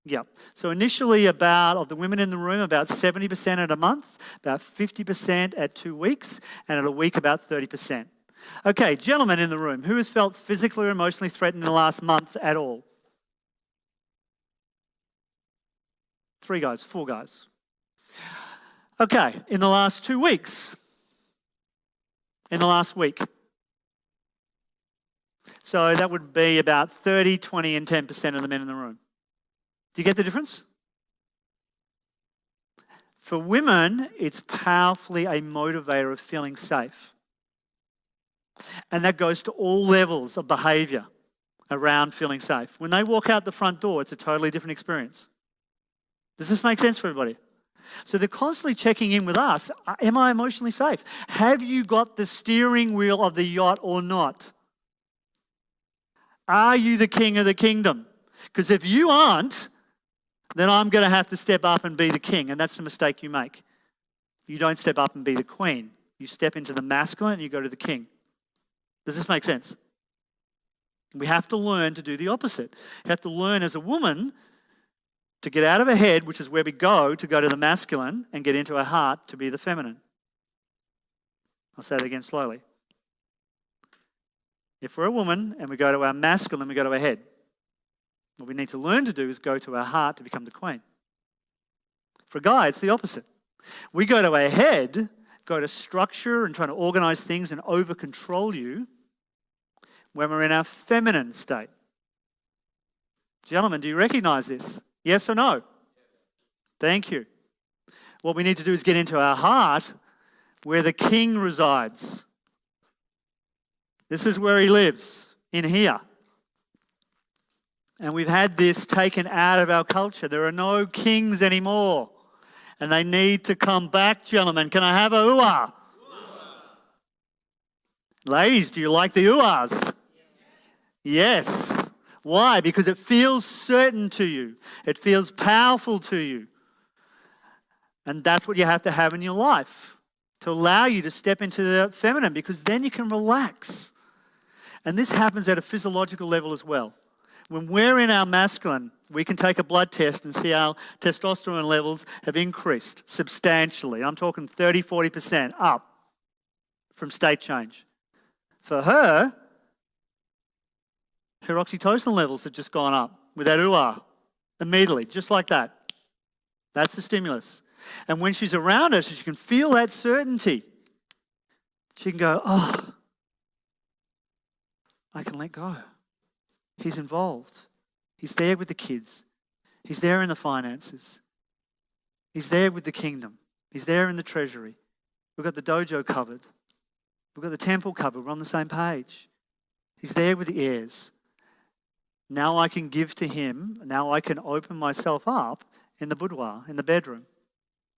Yeah. So initially of the women in the room, about 70% at a month, about 50% at 2 weeks, and at a week about 30%. Okay, gentlemen in the room, who has felt physically or emotionally threatened in the last month at all? 3 guys, 4 guys. Okay, in the last 2 weeks. In the last week. So that would be about 30, 20, and 10% of the men in the room. Do you get the difference? For women, it's powerfully a motivator of feeling safe. And that goes to all levels of behaviour around feeling safe. When they walk out the front door, it's a totally different experience. Does this make sense for everybody? So they're constantly checking in with us. Am I emotionally safe? Have you got the steering wheel of the yacht or not? Are you the king of the kingdom? Because if you aren't, then I'm going to have to step up and be the king. And that's the mistake you make. You don't step up and be the queen. You step into the masculine and you go to the king. Does this make sense? We have to learn to do the opposite. You have to learn as a woman to get out of her head, which is where we go to the masculine, and get into her heart to be the feminine. I'll say that again slowly. If we're a woman and we go to our masculine, we go to our head. What we need to learn to do is go to our heart to become the queen. For a guy, it's the opposite. We go to our head, go to structure and trying to organize things and over-control you when we're in our feminine state. Gentlemen, do you recognize this? Yes or no? Yes. Thank you. What we need to do is get into our heart where the king resides. This is where he lives, in here. And we've had this taken out of our culture. There are no kings anymore. And they need to come back, gentlemen. Can I have a ooh-ah? Ladies, do you like the ooh-ahs? Yes. Why? Because it feels certain to you. It feels powerful to you. And that's what you have to have in your life to allow you to step into the feminine, because then you can relax. And this happens at a physiological level as well. When we're in our masculine, we can take a blood test and see our testosterone levels have increased substantially. I'm talking 30, 40% up from state change. For her oxytocin levels have just gone up with that ooh-ah immediately, just like that. That's the stimulus. And when she's around us, she can feel that certainty. She can go, oh, I can let go. He's involved. He's there with the kids. He's there in the finances. He's there with the kingdom. He's there in the treasury. We've got the dojo covered. We've got the temple covered. We're on the same page. He's there with the heirs. Now I can give to him. Now I can open myself up in the boudoir, in the bedroom,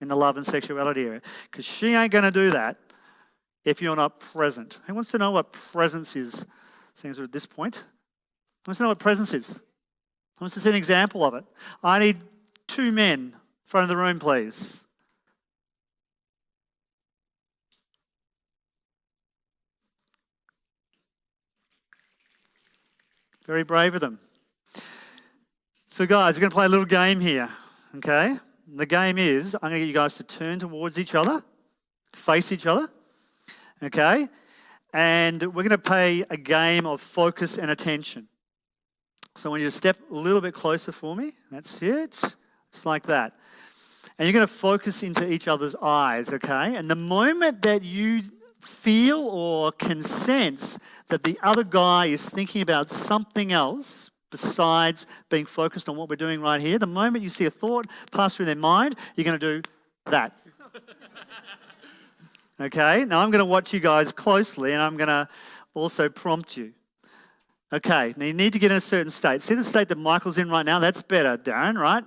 in the love and sexuality area. Because she ain't going to do that if you're not present. Who wants to know what presence is? Seems we're at this point. Who wants to know what presence is? Who wants to see an example of it? I need 2 men in front of the room, please. Very brave of them. So guys, we're going to play a little game here, okay? The game is, I'm going to get you guys to turn towards each other, face each other, okay? And we're going to play a game of focus and attention. So I want you to step a little bit closer for me. That's it. Just like that. And you're going to focus into each other's eyes, okay? And the moment that you feel or can sense that the other guy is thinking about something else besides being focused on what we're doing right here, the moment you see a thought pass through their mind, you're going to do that. Okay? Now I'm going to watch you guys closely and I'm going to also prompt you. Okay, now you need to get in a certain state. See the state that Michael's in right now? That's better, Darren, right?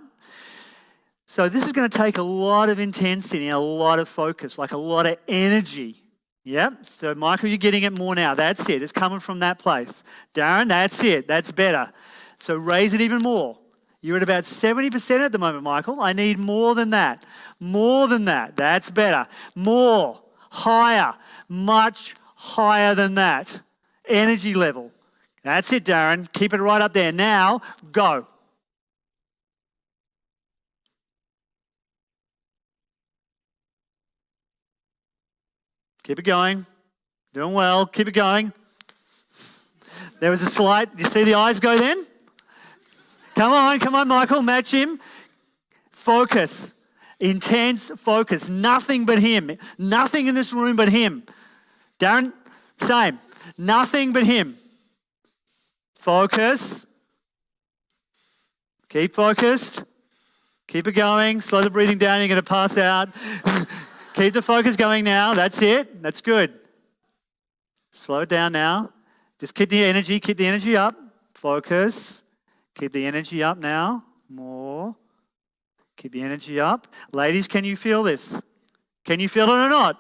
So this is going to take a lot of intensity and a lot of focus, like a lot of energy. Yep, so Michael, you're getting it more now. That's it. It's coming from that place. Darren, that's it. That's better. So raise it even more. You're at about 70% at the moment, Michael. I need more than that. More than that. That's better. More. Higher. Much higher than that. Energy level. That's it, Darren. Keep it right up there. Now, go. Keep it going. Doing well. Keep it going. There was a slight, you see the eyes go then? Come on, Michael, match him. Focus. Intense focus. Nothing but him. Nothing in this room but him. Darren, same. Nothing but him. Focus. Keep focused. Keep it going. Slow the breathing down. You're going to pass out. Keep the focus going now. That's it. That's good. Slow it down now. Just keep the energy up. Focus. Keep the energy up now. More. Keep the energy up. Ladies, can you feel this? Can you feel it or not?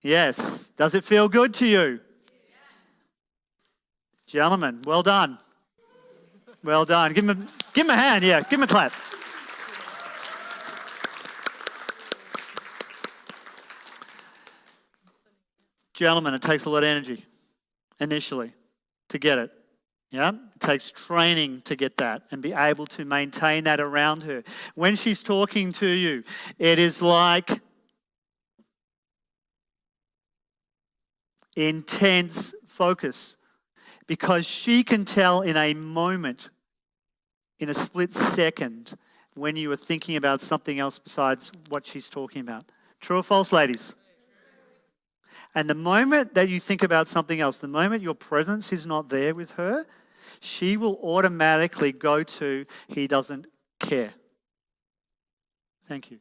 Yes. Does it feel good to you? Gentlemen, well done. Well done. Give him a hand. Yeah, give him a clap. Gentlemen, it takes a lot of energy initially to get it. Yeah, it takes training to get that and be able to maintain that around her. When she's talking to you, it is like intense focus because she can tell in a moment, in a split second, when you are thinking about something else besides what she's talking about. True or false, ladies? And the moment that you think about something else, the moment your presence is not there with her, she will automatically go to, he doesn't care. Thank you.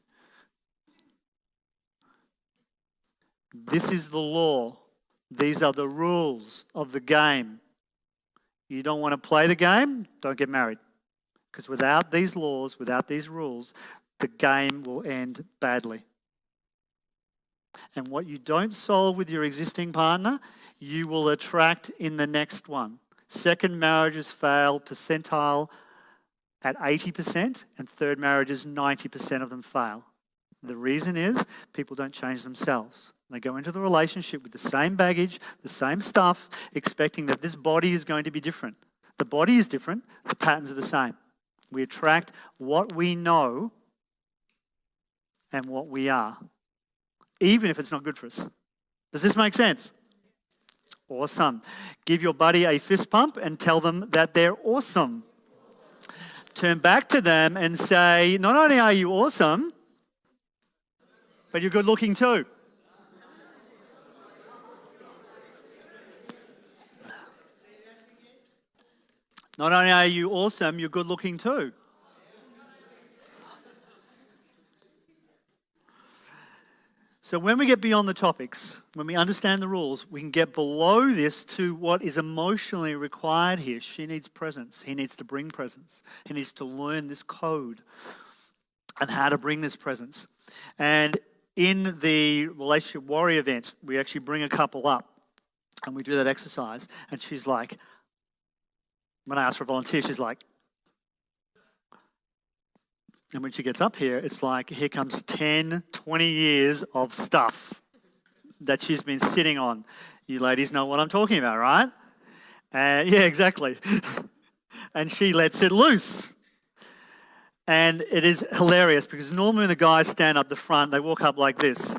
This is the law. These are the rules of the game. You don't want to play the game? Don't get married. Because without these laws, without these rules, the game will end badly. And what you don't solve with your existing partner, you will attract in the next one. Second marriages fail percentile at 80%, and third marriages, 90% of them fail. The reason is people don't change themselves. They go into the relationship with the same baggage, the same stuff, expecting that this body is going to be different. The body is different, the patterns are the same. We attract what we know and what we are, even if it's not good for us. Does this make sense? Awesome. Give your buddy a fist pump and tell them that they're awesome. Turn back to them and say, not only are you awesome, but you're good looking too. Not only are you awesome, you're good looking too. So when we get beyond the topics, when we understand the rules, we can get below this to what is emotionally required here. She needs presence. He needs to bring presence. He needs to learn this code and how to bring this presence. And in the Relationship Warrior event, we actually bring a couple up and we do that exercise. And she's like, when I ask for a volunteer, she's like, and when she gets up here, it's like, here comes 10, 20 years of stuff that she's been sitting on. You ladies know what I'm talking about, right? Yeah, exactly. and she lets it loose. And it is hilarious because normally when the guys stand up the front, they walk up like this.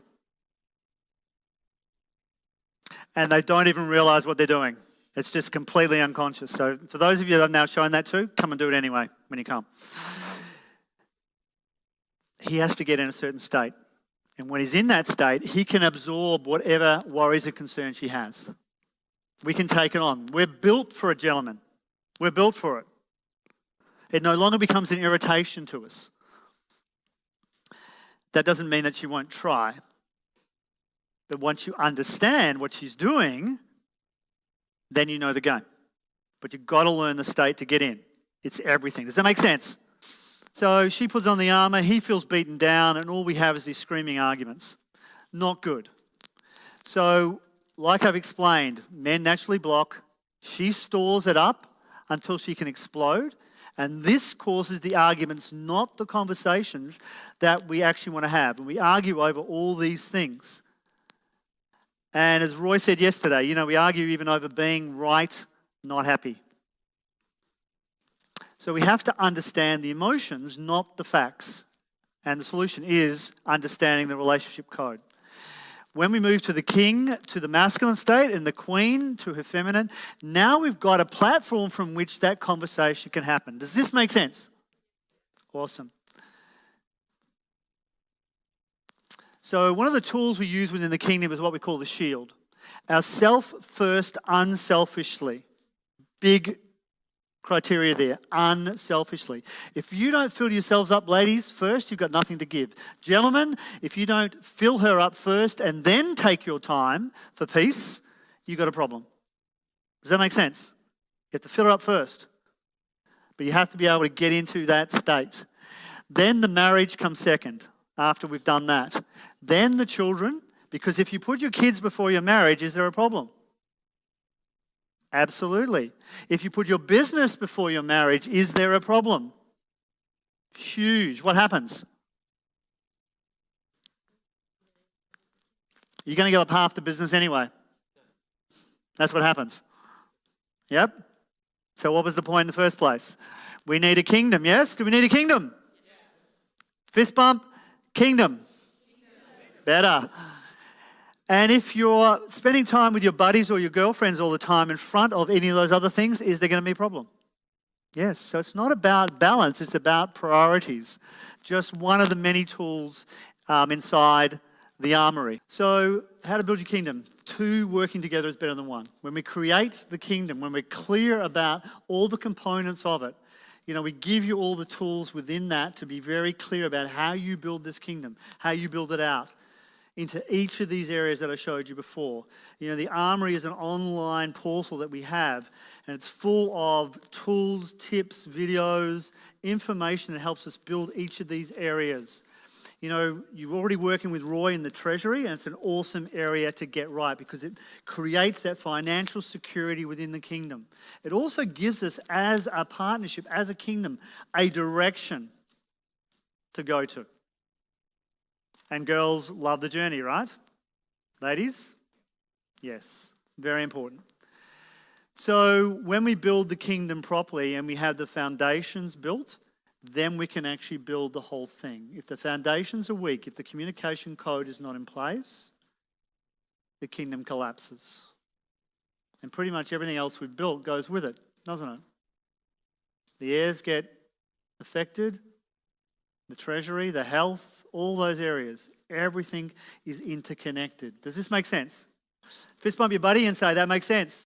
And they don't even realize what they're doing. It's just completely unconscious. So for those of you that I've now shown that to, come and do it anyway when you come. He has to get in a certain state. And when he's in that state, he can absorb whatever worries and concerns she has. We can take it on. We're built for a gentleman. We're built for it. It no longer becomes an irritation to us. That doesn't mean that she won't try. But once you understand what she's doing, then you know the game. But you've got to learn the state to get in. It's everything. Does that make sense? So she puts on the armor, he feels beaten down, and all we have is these screaming arguments. Not good. So, like I've explained, men naturally block. She stores it up until she can explode. And this causes the arguments, not the conversations that we actually want to have. And we argue over all these things. And as Roy said yesterday, we argue even over being right, not happy. So we have to understand the emotions, not the facts. And the solution is understanding the relationship code. When we move to the king, to the masculine state, and the queen to her feminine, now we've got a platform from which that conversation can happen. Does this make sense? Awesome. So one of the tools we use within the kingdom is what we call the shield. Our self first, unselfishly. Big criteria there, unselfishly. If you don't fill yourselves up, ladies, first, you've got nothing to give. Gentlemen, if you don't fill her up first and then take your time for peace, you've got a problem. Does that make sense? You have to fill her up first. But you have to be able to get into that state. Then the marriage comes second, after we've done that. Then the children, because if you put your kids before your marriage, is there a problem? Absolutely. If you put your business before your marriage, is there a problem? Huge. What happens? You're going to give up half the business anyway. That's what happens. Yep. So what was the point in the first place? We need a kingdom, yes? Do we need a kingdom? Yes. Fist bump, kingdom. Better. And if you're spending time with your buddies or your girlfriends all the time in front of any of those other things, is there going to be a problem? Yes, so it's not about balance, it's about priorities. Just one of the many tools inside the armory. So how to build your kingdom? Two working together is better than one. When we create the kingdom, when we're clear about all the components of it, we give you all the tools within that to be very clear about how you build this kingdom, how you build it out into each of these areas that I showed you before. The armory is an online portal that we have, and it's full of tools, tips, videos, information that helps us build each of these areas. You're already working with Roy in the treasury, and it's an awesome area to get right because it creates that financial security within the kingdom. It also gives us, as a partnership, as a kingdom, a direction to go to. And girls love the journey, right? Ladies? Yes, very important. So when we build the kingdom properly and we have the foundations built, then we can actually build the whole thing. If the foundations are weak, if the communication code is not in place, the kingdom collapses. And pretty much everything else we've built goes with it, doesn't it? The heirs get affected, the treasury, the health, all those areas. Everything is interconnected. Does this make sense? Fist bump your buddy and say, that makes sense.